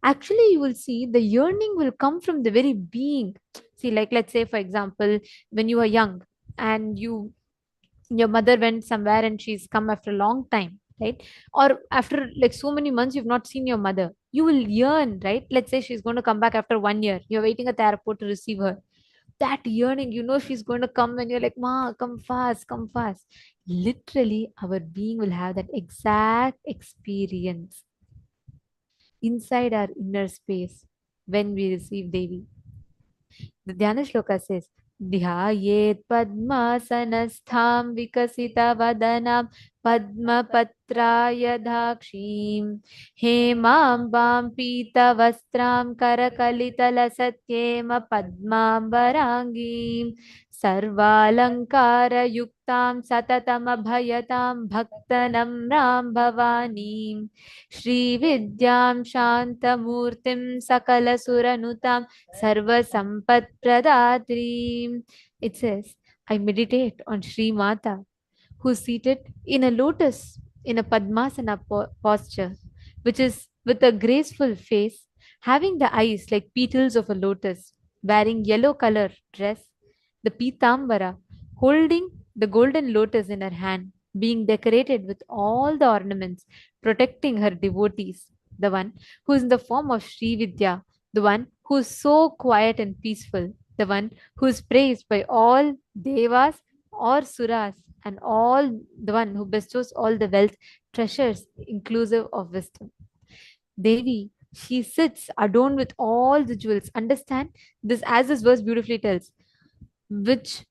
Actually, you will see the yearning will come from the very being. See, like let's say, for example, when you are young and your mother went somewhere and she's come after a long time, right? Or after like so many months you've not seen your mother, you will yearn, right? Let's say she's going to come back after 1 year, you're waiting at the airport to receive her. That yearning, she's going to come and you're like, ma, come fast, come fast. Literally our being will have that exact experience inside our inner space when we receive Devi. The Dhyana Shloka says, Dhyayet Padmasanastham Vikasita Vadanam Padmapatraya Dakshim Hemambam Pita Vastram Karakalitala Satyema Padmambarangim Sarvalankara Yuktam Satatam Abhayatam Bhaktanam Ram Bhavanim Shri Vidyam Shantamurtim Sakala Suranutam Sarva Sampat Pradatri. It says, I meditate on Sri Mata, who is seated in a lotus in a Padmasana posture, which is with a graceful face, having the eyes like petals of a lotus, wearing yellow color dress, the Pitambara, holding the golden lotus in her hand, being decorated with all the ornaments, protecting her devotees, the one who is in the form of Sri Vidya, the one who is so quiet and peaceful, the one who is praised by all devas or suras, and all the one who bestows all the wealth, treasures, inclusive of wisdom. Devi, she sits adorned with all the jewels. Understand this as this verse beautifully tells, which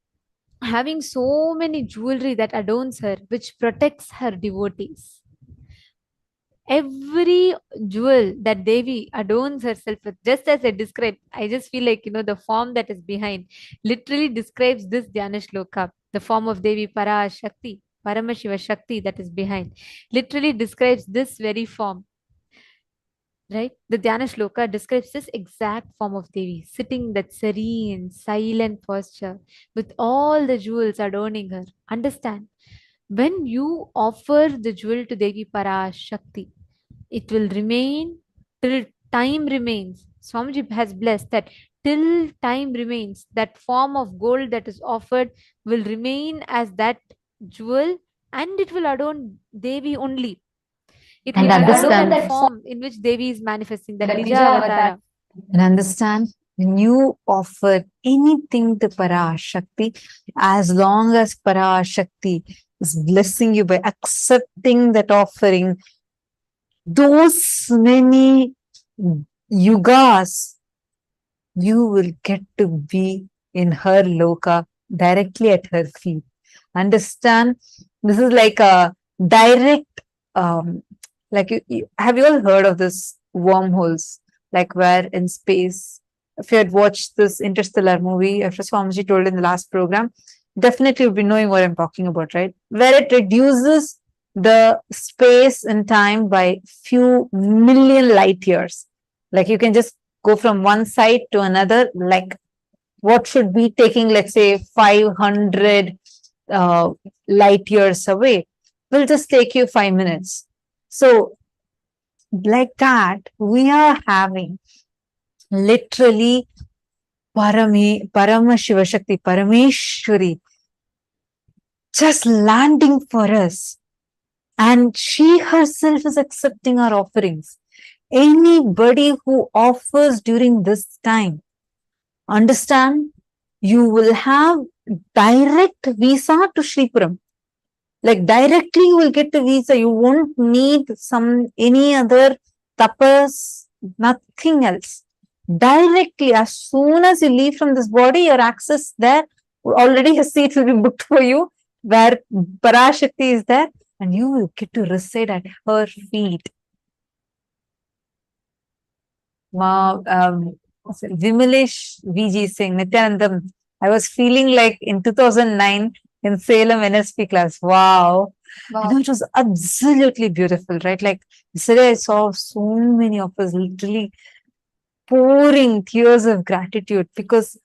having so many jewelry that adorns her, which protects her devotees. Every jewel that Devi adorns herself with, just as I described, I just feel like, the form that is behind literally describes this Dhyana Shloka, the form of Devi Parashakti, Paramashiva Shakti that is behind, literally describes this very form, right? The Dhyana Shloka describes this exact form of Devi, sitting in that serene, silent posture with all the jewels adorning her. Understand, when you offer the jewel to Devi Parashakti, it will remain till time remains. Swamiji has blessed that till time remains, that form of gold that is offered will remain as that jewel, and it will adorn Devi only. It will And adorn understand that form in which Devi is manifesting, that Nija Avatara. and understand when you offer anything to Parashakti, as long as Parashakti is blessing you by accepting that offering, those many yugas, you will get to be in her loka directly at her feet. Understand? This is like a direct, have you all heard of this wormholes? Like where in space, if you had watched this interstellar movie, after Swamiji told in the last program, definitely you'll be knowing what I'm talking about, right? Where it reduces the space and time by few million light years. Like you can just go from one side to another, like what should be taking, let's say, 500 light years away, will just take you 5 minutes. So, like that, we are having literally Paramashiva Shakti, Parameshwari, just landing for us. And she herself is accepting our offerings. Anybody who offers during this time, understand, you will have direct visa to Shripuram. Like directly you will get the visa. You won't need any other tapas, nothing else. Directly, as soon as you leave from this body, your access there, already a seat will be booked for you, where Parashakti is there, and you will get to reside at her feet. Vimalesh VG saying, Nithyanandam, I was feeling like in 2009 in Salem NSP class. Wow. It was absolutely beautiful, right? Like yesterday I saw so many of us literally pouring tears of gratitude because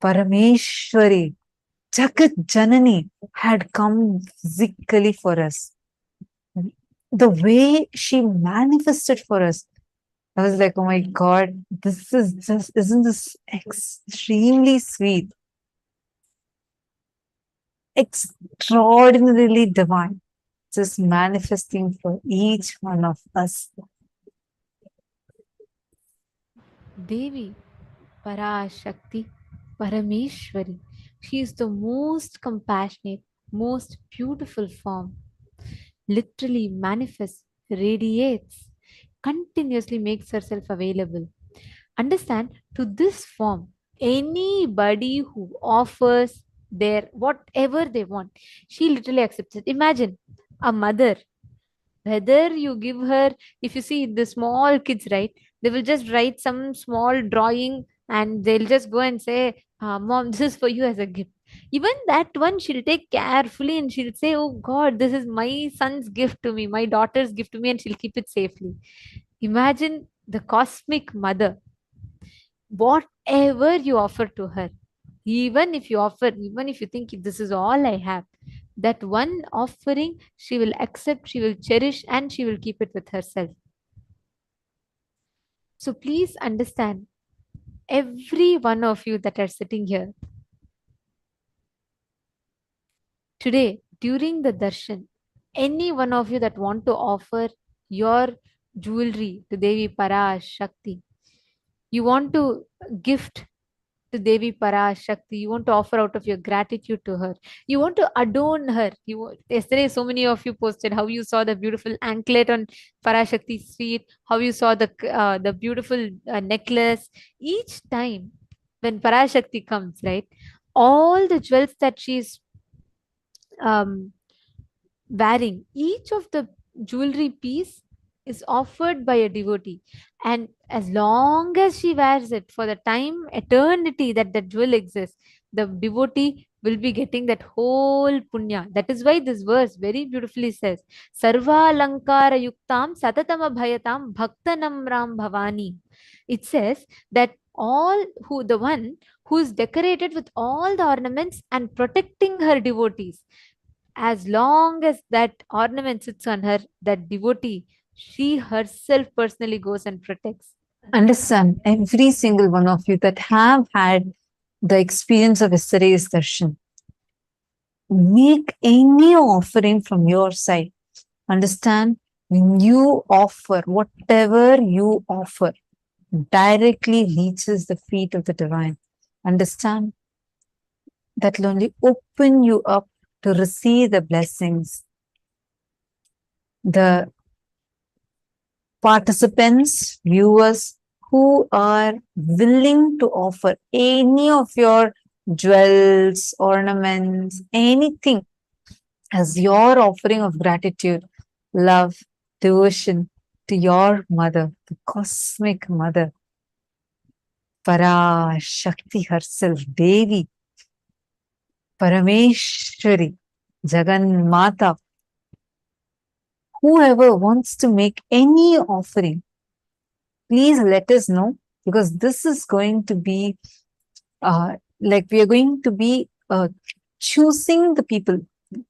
Parameshwari, Jagat Janani, had come physically for us. The way she manifested for us, I was like, oh my God, this is just, isn't this extremely sweet? Extraordinarily divine, just manifesting for each one of us. Devi Parashakti Parameshwari. She is the most compassionate, most beautiful form. Literally manifests, radiates, continuously makes herself available. Understand, to this form, anybody who offers their whatever they want, she literally accepts it. Imagine a mother, whether you give her, if you see the small kids, right, they will just write some small drawing and they'll just go and say, mom, this is for you as a gift. Even that one she'll take carefully and she'll say, oh God, this is my son's gift to me, my daughter's gift to me, and she'll keep it safely. Imagine the cosmic mother, whatever you offer to her, even if you offer, even if you think this is all I have, that one offering she will accept, she will cherish, and she will keep it with herself. So please understand, every one of you that are sitting here today during the darshan, any one of you that want to offer your jewelry to Devi Parashakti, you want to gift to Devi Parashakti, you want to offer out of your gratitude to her, you want to adorn her. Yesterday, so many of you posted how you saw the beautiful anklet on Parashakti's feet, how you saw the beautiful necklace. Each time when Parashakti comes, right, all the jewels that she's um, wearing, each of the jewelry piece is offered by a devotee, and as long as she wears it, for the time eternity that the jewel exists, the devotee will be getting that whole punya. That is why this verse very beautifully says, sarva alankara yuktam satatam abhayatam bhaktanamram bhavani. It says that all who the one who is decorated with all the ornaments and protecting her devotees, as long as that ornament sits on her, that devotee, she herself personally goes and protects. Understand, every single one of you that have had the experience of yesterday's darshan, make any offering from your side. Understand, when you offer, whatever you offer directly reaches the feet of the divine. Understand, that will only open you up to receive the blessings. The participants, viewers who are willing to offer any of your jewels, ornaments, anything as your offering of gratitude, love, devotion to your mother, the cosmic mother, Parashakti herself, Devi, Parameshwari, Jagan Mata. Whoever wants to make any offering, please let us know, because this is going to be like we are going to be choosing the people.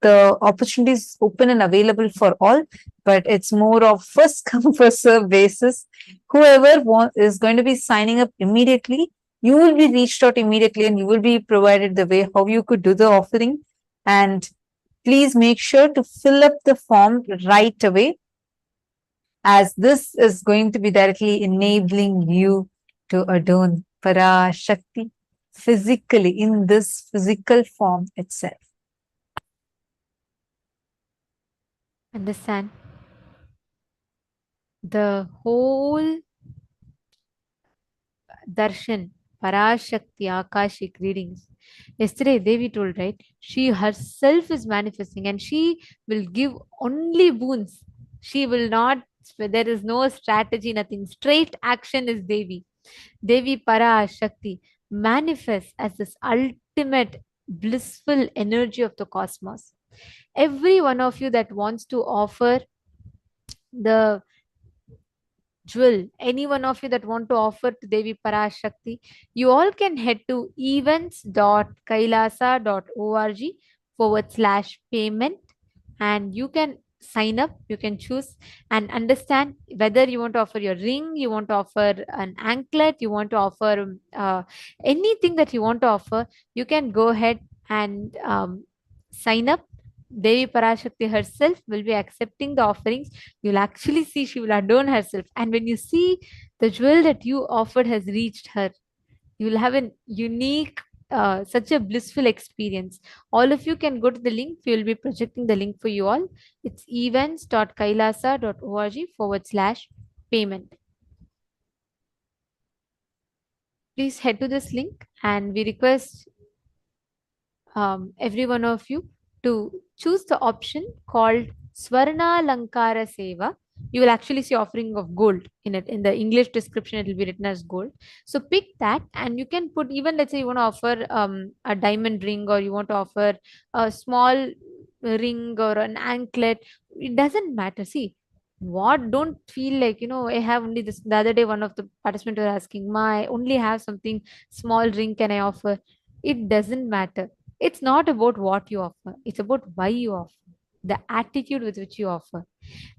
The opportunity is open and available for all, but it's more of first come first serve basis. Whoever is going to be signing up immediately, you will be reached out immediately and you will be provided the way how you could do the offering. And please make sure to fill up the form right away, as this is going to be directly enabling you to adorn Parashakti physically in this physical form itself. Understand? The whole darshan, Parashakti Akashic Readings. Yesterday, Devi told, right? She herself is manifesting and she will give only boons. She will not, there is no strategy, nothing. Straight action is Devi. Devi Parashakti manifests as this ultimate blissful energy of the cosmos. Every one of you that wants to offer the jewel, any one of you that want to offer to Devi Parashakti, you all can head to events.kailasa.org/payment, and you can sign up, you can choose and understand whether you want to offer your ring, you want to offer an anklet, you want to offer anything that you want to offer. You can go ahead and sign up. Devi Parashakti herself will be accepting the offerings. You'll actually see she will adorn herself. And when you see the jewel that you offered has reached her, you will have a unique, such a blissful experience. All of you can go to the link. We will be projecting the link for you all. It's events.kailasa.org/payment. Please head to this link, and we request every one of you to choose the option called Swarna Lankara Seva. You will actually see offering of gold in it. In the English description, it will be written as gold. So pick that, and you can put, even let's say you want to offer a diamond ring, or you want to offer a small ring or an anklet. It doesn't matter. See, what, don't feel like, I have only this. The other day, one of the participants were asking, Ma, I only have something small ring, can I offer? It doesn't matter. It's not about what you offer, it's about why you offer, the attitude with which you offer.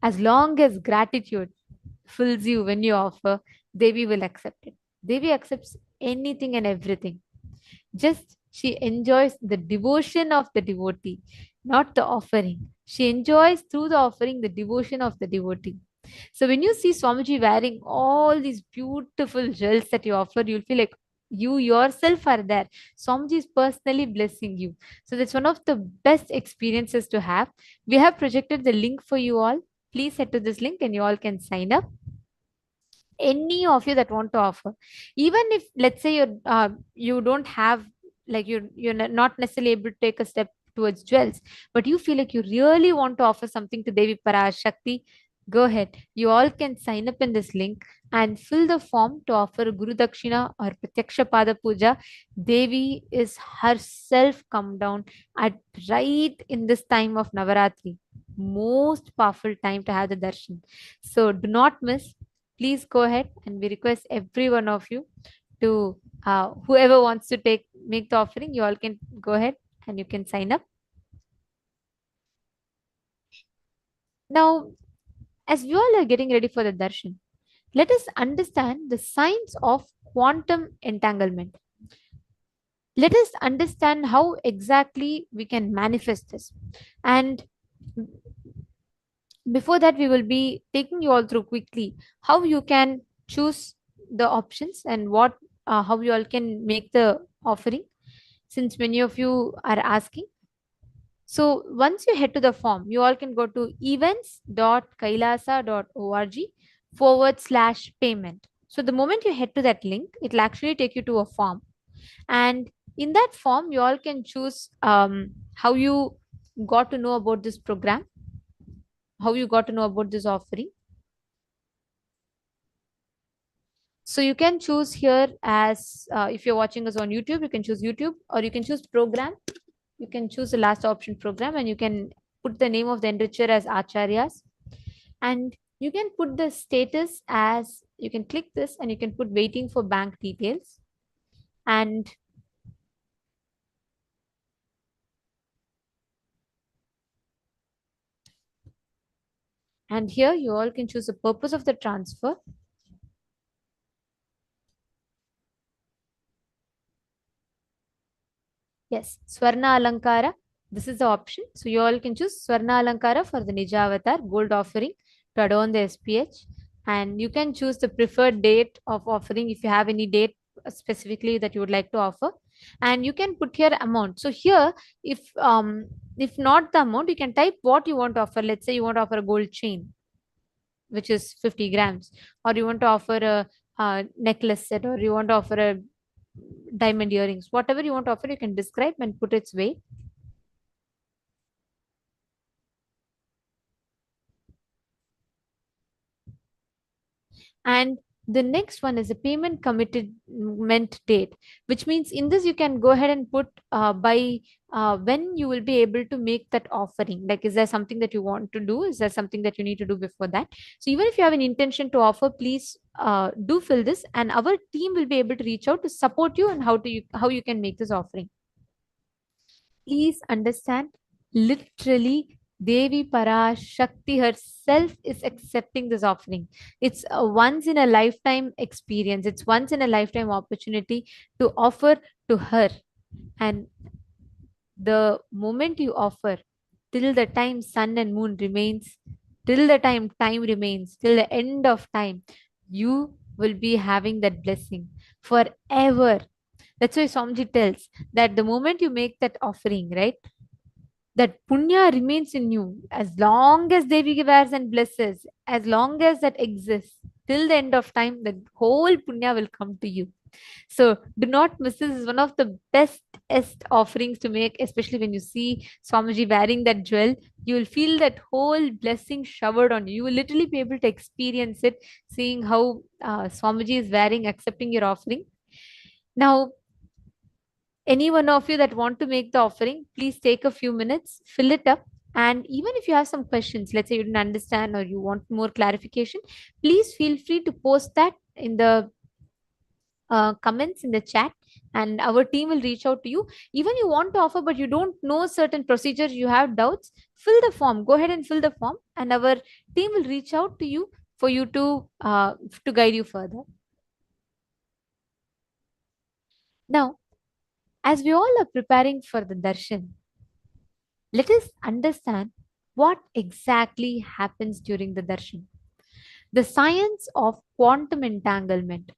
As long as gratitude fills you when you offer, Devi will accept it. Devi accepts anything and everything. Just she enjoys the devotion of the devotee, not the offering. She enjoys through the offering the devotion of the devotee. So when you see Swamiji wearing all these beautiful jewels that you offer, you'll feel like you yourself are there. Swamiji is personally blessing you. So that's one of the best experiences to have. We have projected the link for you all. Please head to this link and you all can sign up. Any of you that want to offer, even if let's say you don't have, like, not necessarily able to take a step towards jewels, but you feel like you really want to offer something to Devi Parashakti, go ahead. You all can sign up in this link and fill the form to offer Guru Dakshina or Pratyaksha Pada Puja. Devi is herself come down at right in this time of Navaratri, most powerful time to have the darshan. So do not miss. Please go ahead, and we request every one of you to, whoever wants to make the offering, you all can go ahead and you can sign up. Now, as we all are getting ready for the darshan, let us understand the science of quantum entanglement. Let us understand how exactly we can manifest this. And before that, we will be taking you all through quickly how you can choose the options and how you all can make the offering, since many of you are asking. So once you head to the form, you all can go to events.kailasa.org/payment. So the moment you head to that link, it will actually take you to a form. And in that form, you all can choose how you got to know about this program, how you got to know about this offering. So you can choose here as, if you're watching us on YouTube, you can choose YouTube, or you can choose program. You can choose the last option, program, and you can put the name of the enricher as Acharyas. And you can put the status as, you can click this and you can put waiting for bank details. And here you all can choose the purpose of the transfer. Yes, Swarna Alankara. This is the option. So you all can choose Swarna Alankara for the Nija Avatar gold offering to adorn the SPH. And you can choose the preferred date of offering if you have any date specifically that you would like to offer. And you can put here amount. So here, if not the amount, you can type what you want to offer. Let's say you want to offer a gold chain, which is 50 grams, or you want to offer a necklace set, or you want to offer a diamond earrings. Whatever you want to offer, you can describe and put its weight. And The next one is a payment commitment date, which means in this you can go ahead and put by when you will be able to make that offering. Like, is there something that you want to do? Is there something that you need to do before that? So even if you have an intention to offer, please do fill this, and our team will be able to reach out to support you and how you can make this offering. Please understand, literally, Devi Parashakti herself is accepting this offering. It's a once in a lifetime experience. It's once in a lifetime opportunity to offer to her. And the moment you offer, till the time sun and moon remains, till the time time remains, till the end of time, you will be having that blessing forever. That's why Swamiji tells that the moment you make that offering, right, that punya remains in you as long as Devi gives and blesses, as long as that exists, till the end of time, the whole punya will come to you. So do not miss this. Is one of the bestest offerings to make, especially when you see Swamiji wearing that jewel. You will feel that whole blessing showered on you. You will literally be able to experience it, seeing how Swamiji is wearing, accepting your offering. Now, any one of you that want to make the offering, please take a few minutes, fill it up. And even if you have some questions, let's say you didn't understand or you want more clarification, please feel free to post that in the comments in the chat, and our team will reach out to you. Even you want to offer but you don't know certain procedures, you have doubts, fill the form. Go ahead and fill the form, and our team will reach out to you for you to guide you further. Now, as we all are preparing for the darshan, let us understand what exactly happens during the darshan. The science of quantum entanglement.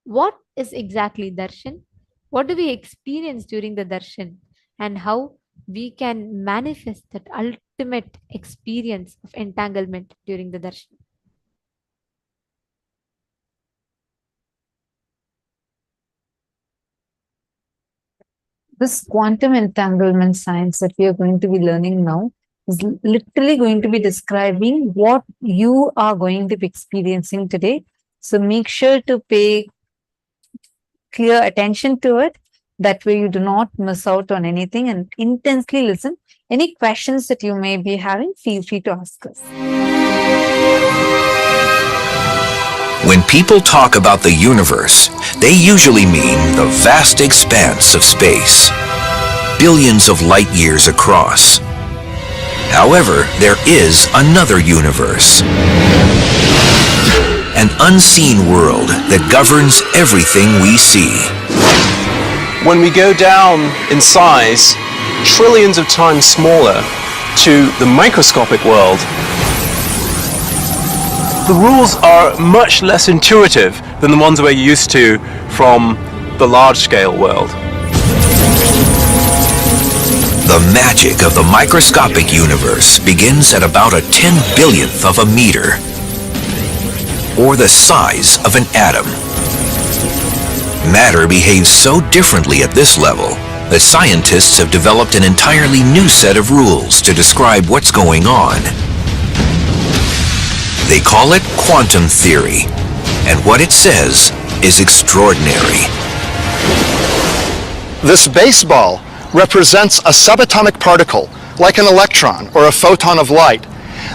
What is exactly darshan? What do we experience during the darshan? And how we can manifest that ultimate experience of entanglement during the darshan? This quantum entanglement science that we are going to be learning now is literally going to be describing what you are going to be experiencing today. So make sure to pay clear attention to it. That way you do not miss out on anything, and intensely listen. Any questions that you may be having, feel free to ask us. When people talk about the universe, they usually mean the vast expanse of space, billions of light years across. However, there is another universe, an unseen world that governs everything we see. When we go down in size, trillions of times smaller, to the microscopic world, the rules are much less intuitive than the ones we're used to from the large-scale world. The magic of the microscopic universe begins at about a 10/1000th of a meter, or the size of an atom. Matter behaves so differently at this level that scientists have developed an entirely new set of rules to describe what's going on. They call it quantum theory, and what it says is extraordinary. This baseball represents a subatomic particle, like an electron or a photon of light,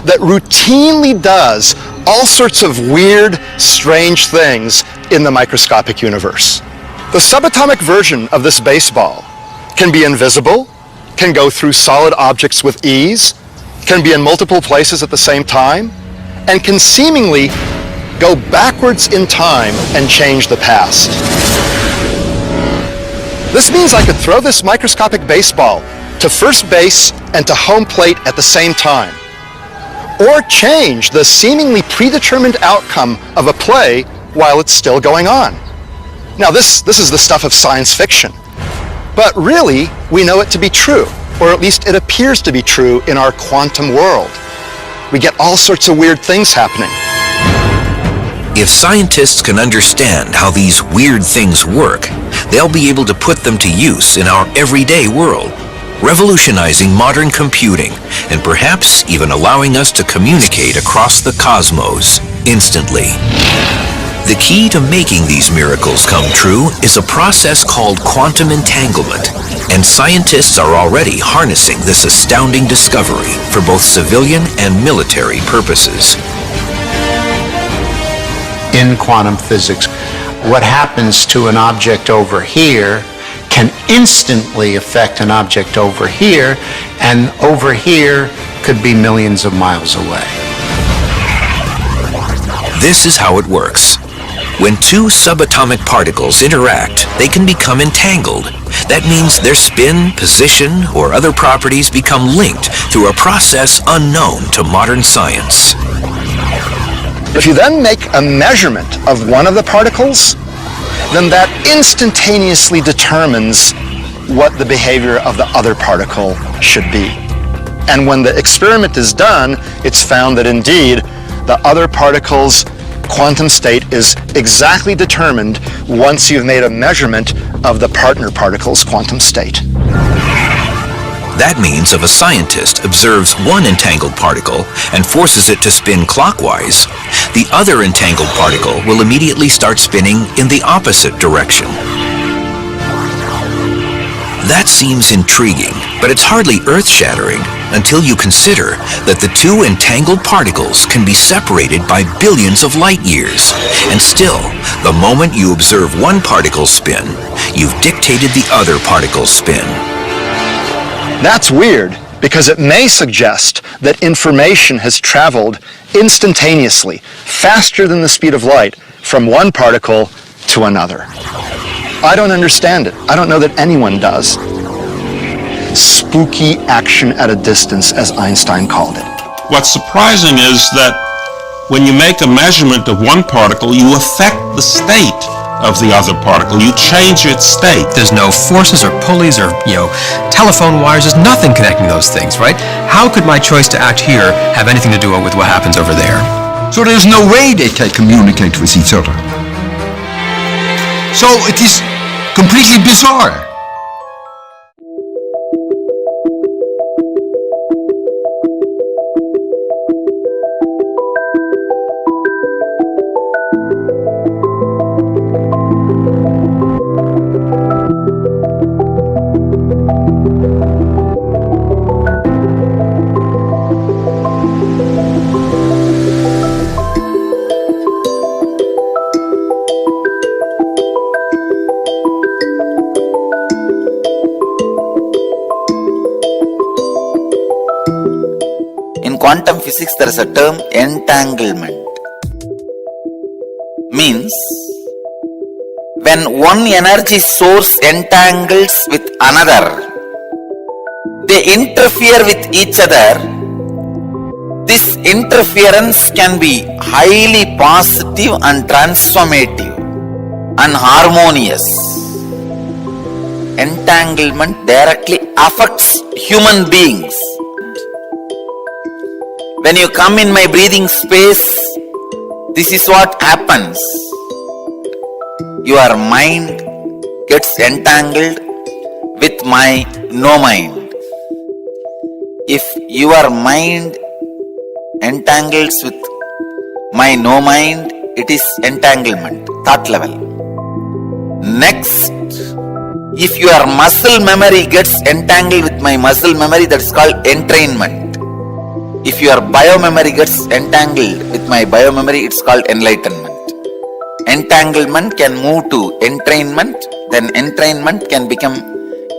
that routinely does all sorts of weird, strange things in the microscopic universe. The subatomic version of this baseball can be invisible, can go through solid objects with ease, can be in multiple places at the same time, and can seemingly go backwards in time and change the past. This means I could throw this microscopic baseball to first base and to home plate at the same time, or change the seemingly predetermined outcome of a play while it's still going on. Now this is the stuff of science fiction, but really we know it to be true, or at least it appears to be true in our quantum world. We get all sorts of weird things happening. If scientists can understand how these weird things work, they'll be able to put them to use in our everyday world. revolutionizing modern computing and perhaps even allowing us to communicate across the cosmos instantly. The key to making these miracles come true is a process called quantum entanglement, and scientists are already harnessing this astounding discovery for both civilian and military purposes. In quantum physics, what happens to an object over here can instantly affect an object over here, and over here could be millions of miles away. This is how it works. When two subatomic particles interact, they can become entangled. That means their spin, position, or other properties become linked through a process unknown to modern science. If you then make a measurement of one of the particles, then that instantaneously determines what the behavior of the other particle should be. And when the experiment is done, it's found that indeed the other particle's quantum state is exactly determined once you've made a measurement of the partner particle's quantum state. That means if a scientist observes one entangled particle and forces it to spin clockwise, the other entangled particle will immediately start spinning in the opposite direction. That seems intriguing, but it's hardly earth-shattering until you consider that the two entangled particles can be separated by billions of light years. And still, the moment you observe one particle's spin, you've dictated the other particle's spin. That's weird, because it may suggest that information has traveled instantaneously, faster than the speed of light, from one particle to another. I don't understand it. I don't know that anyone does. Spooky action at a distance, as Einstein called it. What's surprising is that when you make a measurement of one particle, you affect the state of the other particle. You change its state. There's no forces or pulleys or, telephone wires. There's nothing connecting those things, right? How could my choice to act here have anything to do with what happens over there? So there's no way they can communicate with each other. So it is completely bizarre. Quantum physics, there is a term entanglement. Means when one energy source entangles with another, they interfere with each other. This interference can be highly positive and transformative and harmonious. Entanglement directly affects human beings. When you come in my breathing space, this is what happens. Your mind gets entangled with my no mind. If your mind entangles with my no mind, it is entanglement, thought level. Next, if your muscle memory gets entangled with my muscle memory, that is called entrainment. If your biomemory gets entangled with my biomemory, it's called enlightenment. Entanglement can move to entrainment, then entrainment can become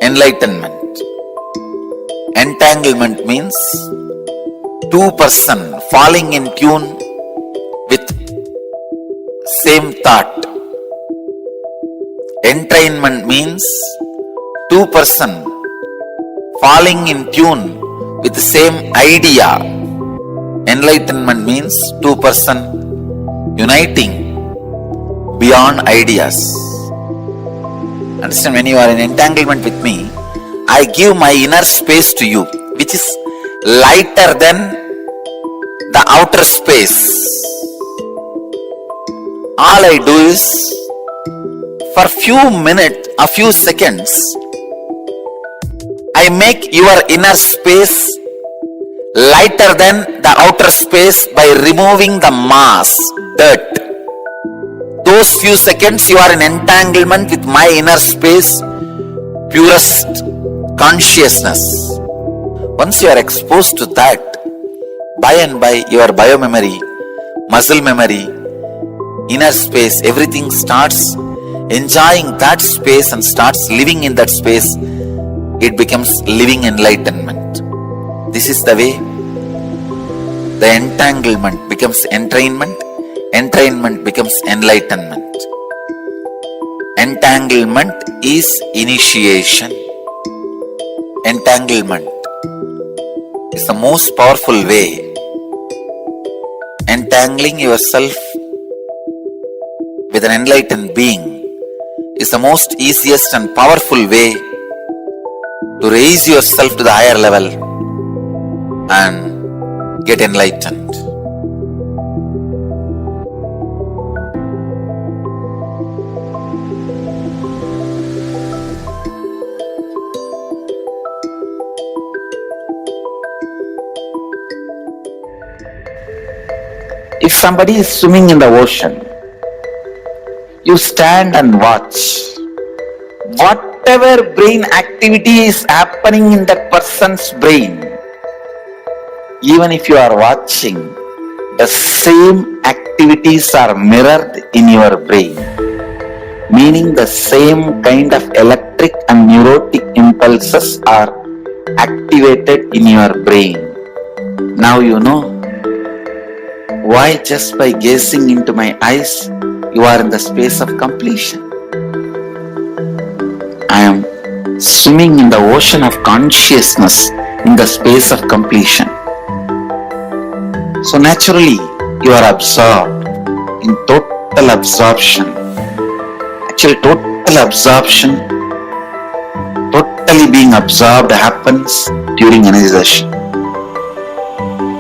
enlightenment. Entanglement means two persons falling in tune with same thought. Entrainment means two persons falling in tune with the same idea. Enlightenment means two persons uniting beyond ideas. Understand, when you are in entanglement with me, I give my inner space to you, which is lighter than the outer space. All I do is, for a few minutes, a few seconds, I I make your inner space lighter than the outer space by removing the mass, dirt. Those few seconds you are in entanglement with my inner space, purest consciousness. Once you are exposed to that, by and by your biomemory, muscle memory, inner space, everything starts enjoying that space and starts living in that space. It becomes living enlightenment. This is the way. The entanglement becomes entrainment, entrainment becomes enlightenment. Entanglement is initiation. Entanglement is the most powerful way. Entangling yourself with an enlightened being is the most easiest and powerful way to raise yourself to the higher level and get enlightened. If somebody is swimming in the ocean, you stand and watch. Whatever brain activity is happening in that person's brain, even if you are watching, the same activities are mirrored in your brain, meaning the same kind of electric and neurotic impulses are activated in your brain. Now you know why just by gazing into my eyes, you are in the space of completion. I am swimming in the ocean of consciousness in the space of completion. So naturally, you are absorbed in total absorption. Actually, total absorption, totally being absorbed happens during energization.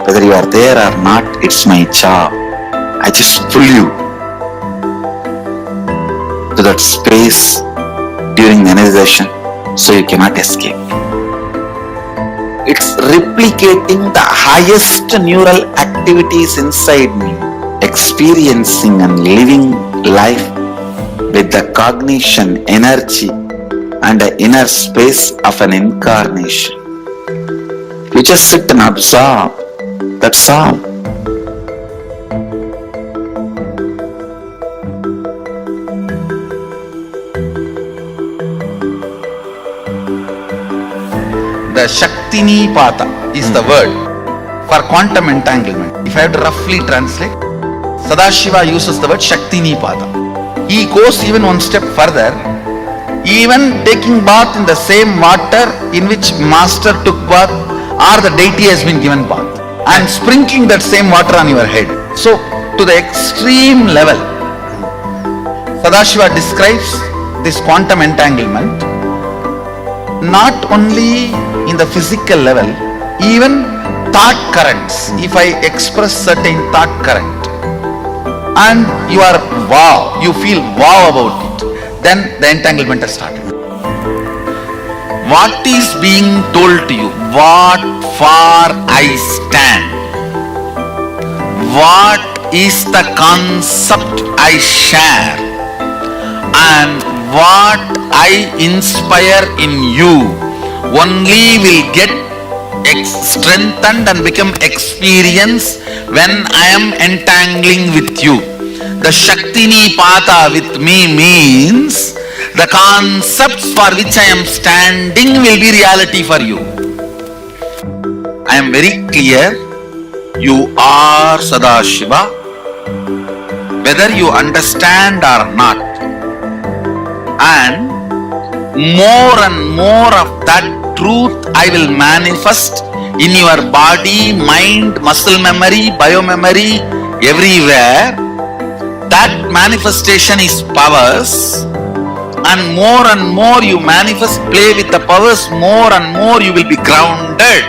Whether you are there or not, it's my job. I just pull you to that space during the energization so you cannot escape. It's replicating the highest neural activities inside me, experiencing and living life with the cognition, energy and the inner space of an incarnation. You just sit and absorb. That's all. The Shaktini Pata is the word for quantum entanglement. If I have to roughly translate, Sadashiva uses the word Shaktini Pata. He goes even one step further, even taking bath in the same water in which master took bath or the deity has been given bath, and sprinkling that same water on your head. So, to the extreme level, Sadashiva describes this quantum entanglement not only in the physical level, even thought currents. If I express certain thought current and you are wow, you feel wow about it, then the entanglement has started. What is being told to you? What for I stand? What is the concept I share? And what I inspire in you only will get strengthened and become experience when I am entangling with you. The Shaktini Pata with me means the concepts for which I am standing will be reality for you. I am very clear, you are Sadashiva, whether you understand or not. And more of that truth I will manifest in your body, mind, muscle memory, biomemory, everywhere. That manifestation is powers, and more you manifest, play with the powers, more and more you will be grounded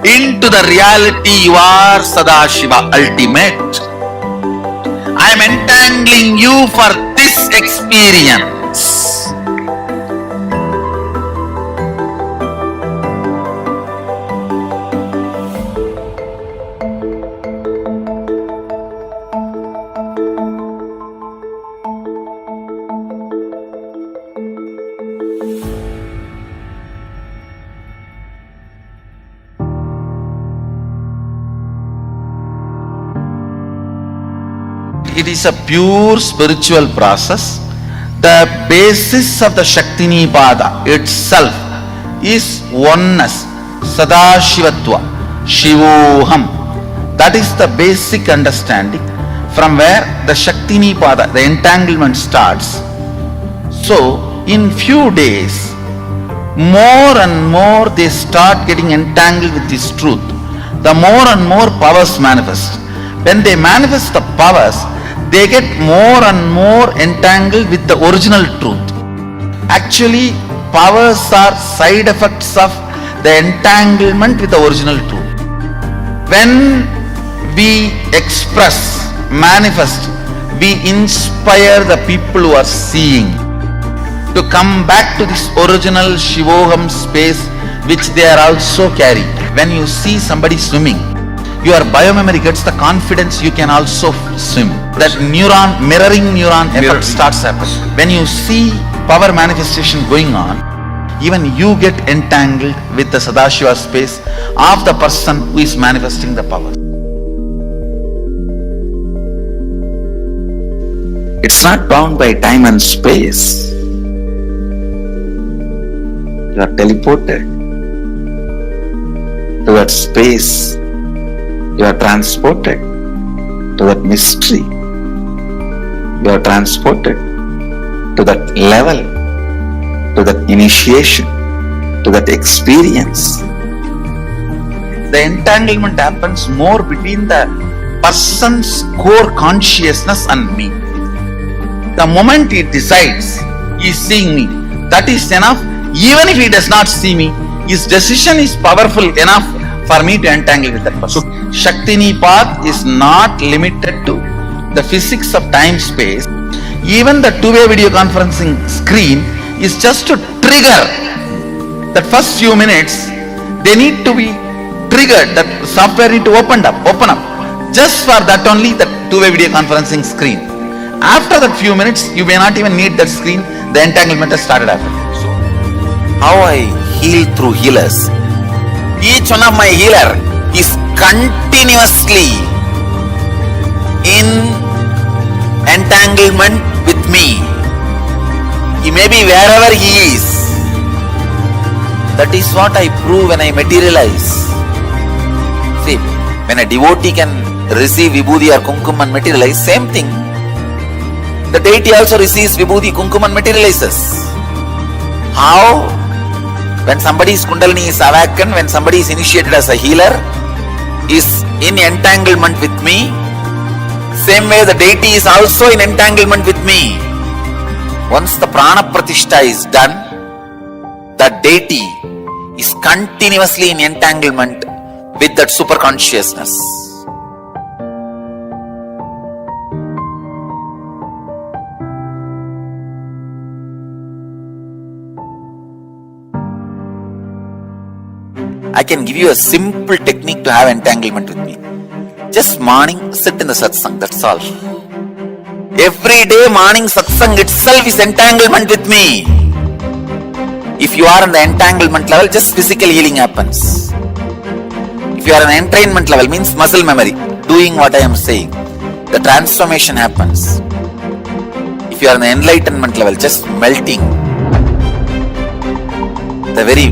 into the reality you are Sadashiva, ultimate. I am entangling you for this experience. it is a pure spiritual process. The basis of the Shaktinipada itself is oneness, Sadashivatva, Shivoham. That is the basic understanding from where the Shaktinipada, the entanglement starts. So, in few days, more and more they start getting entangled with this truth. The more and more powers manifest. When they manifest the powers, they get more and more entangled with the original truth. Actually, powers are side effects of the entanglement with the original truth. When we express, manifest, we inspire the people who are seeing to come back to this original Shivoham space which they are also carrying. When you see somebody swimming, your biomemory gets the confidence you can also swim. That mirroring neuron effect starts happening. When you see power manifestation going on, even you get entangled with the Sadashiva space of the person who is manifesting the power. It's not bound by time and space. You are teleported to that space. You are transported to that mystery. You are transported to that level, to that initiation, to that experience. The entanglement happens more between the person's core consciousness and me. The moment he decides he is seeing me, that is enough. Even if he does not see me, his decision is powerful enough for me to entangle with that person. Shaktinipat is not limited to the physics of time-space. Even the two-way video conferencing screen is just to trigger that first few minutes. They need to be triggered, that software need to open up. Just for that only, the two-way video conferencing screen. After that few minutes, you may not even need that screen. The entanglement has started happening. How I heal through healers. Each one of my healer is continuously in entanglement with me. He may be wherever he is. That is what I prove when I materialize. See, when a devotee can receive vibhuti or kumkum and materialize, same thing. The deity also receives vibhuti, kumkum and materializes. How? When somebody's kundalini is awakened, when somebody is initiated as a healer, is in entanglement with me, same way the deity is also in entanglement with me. Once the prana pratishtha is done, that deity is continuously in entanglement with that super consciousness. I can give you a simple technique to have entanglement with me. Just morning, sit in the satsang, that's all. Every day morning satsang itself is entanglement with me. If you are in the entanglement level, just physical healing happens. If you are in the entrainment level, means muscle memory, doing what I am saying, the transformation happens. If you are in the enlightenment level, just melting, the very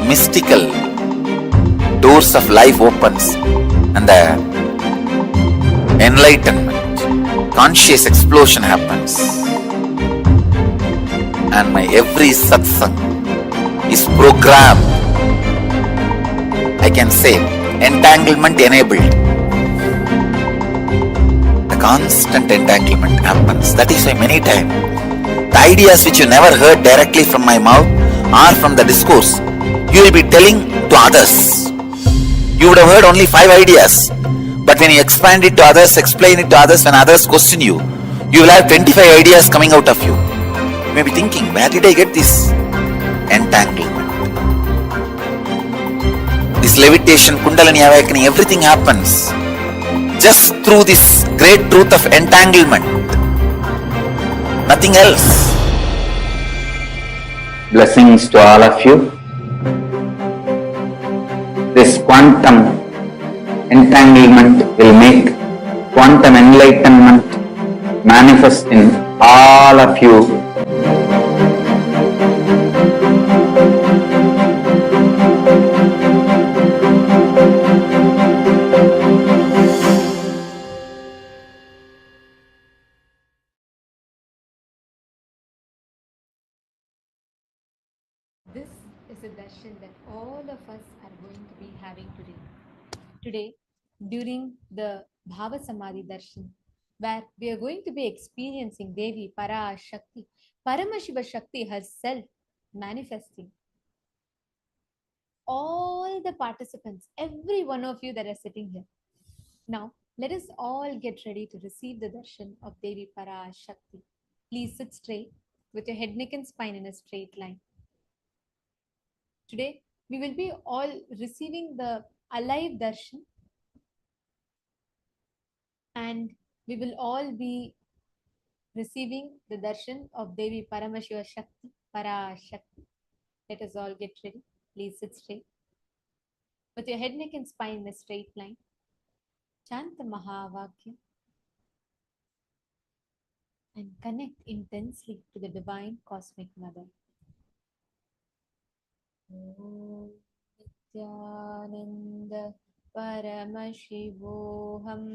mystical doors of life opens and the enlightenment, conscious explosion happens. And my every satsang is programmed, I can say, entanglement enabled. The constant entanglement happens. That is why many times the ideas which you never heard directly from my mouth or from the discourse, you will be telling to others. You would have heard only 5 ideas, but when you expand it to others, explain it to others, when others question you, you will have 25 ideas coming out of you. You may be thinking, where did I get this entanglement? This levitation, kundalini awakening, everything happens just through this great truth of entanglement. Nothing else. Blessings to all of you. This quantum entanglement will make quantum enlightenment manifest in all of you. This is a darshan that all of us are going to be having today. Today, during the Bhava Samadhi darshan, where we are going to be experiencing Devi Parashakti, Paramashiva Shakti herself manifesting. All the participants, every one of you that are sitting here. Now, let us all get ready to receive the darshan of Devi Parashakti. Please sit straight with your head, neck, and spine in a straight line. Today, we will be all receiving the alive darshan, and we will all be receiving the darshan of Devi Paramashiva Shakti, Parashakti. Let us all get ready. Please sit straight. With your head, neck, and spine in a straight line. Chant the Mahavakya and connect intensely to the Divine Cosmic Mother. Om Nithyananda Paramashivam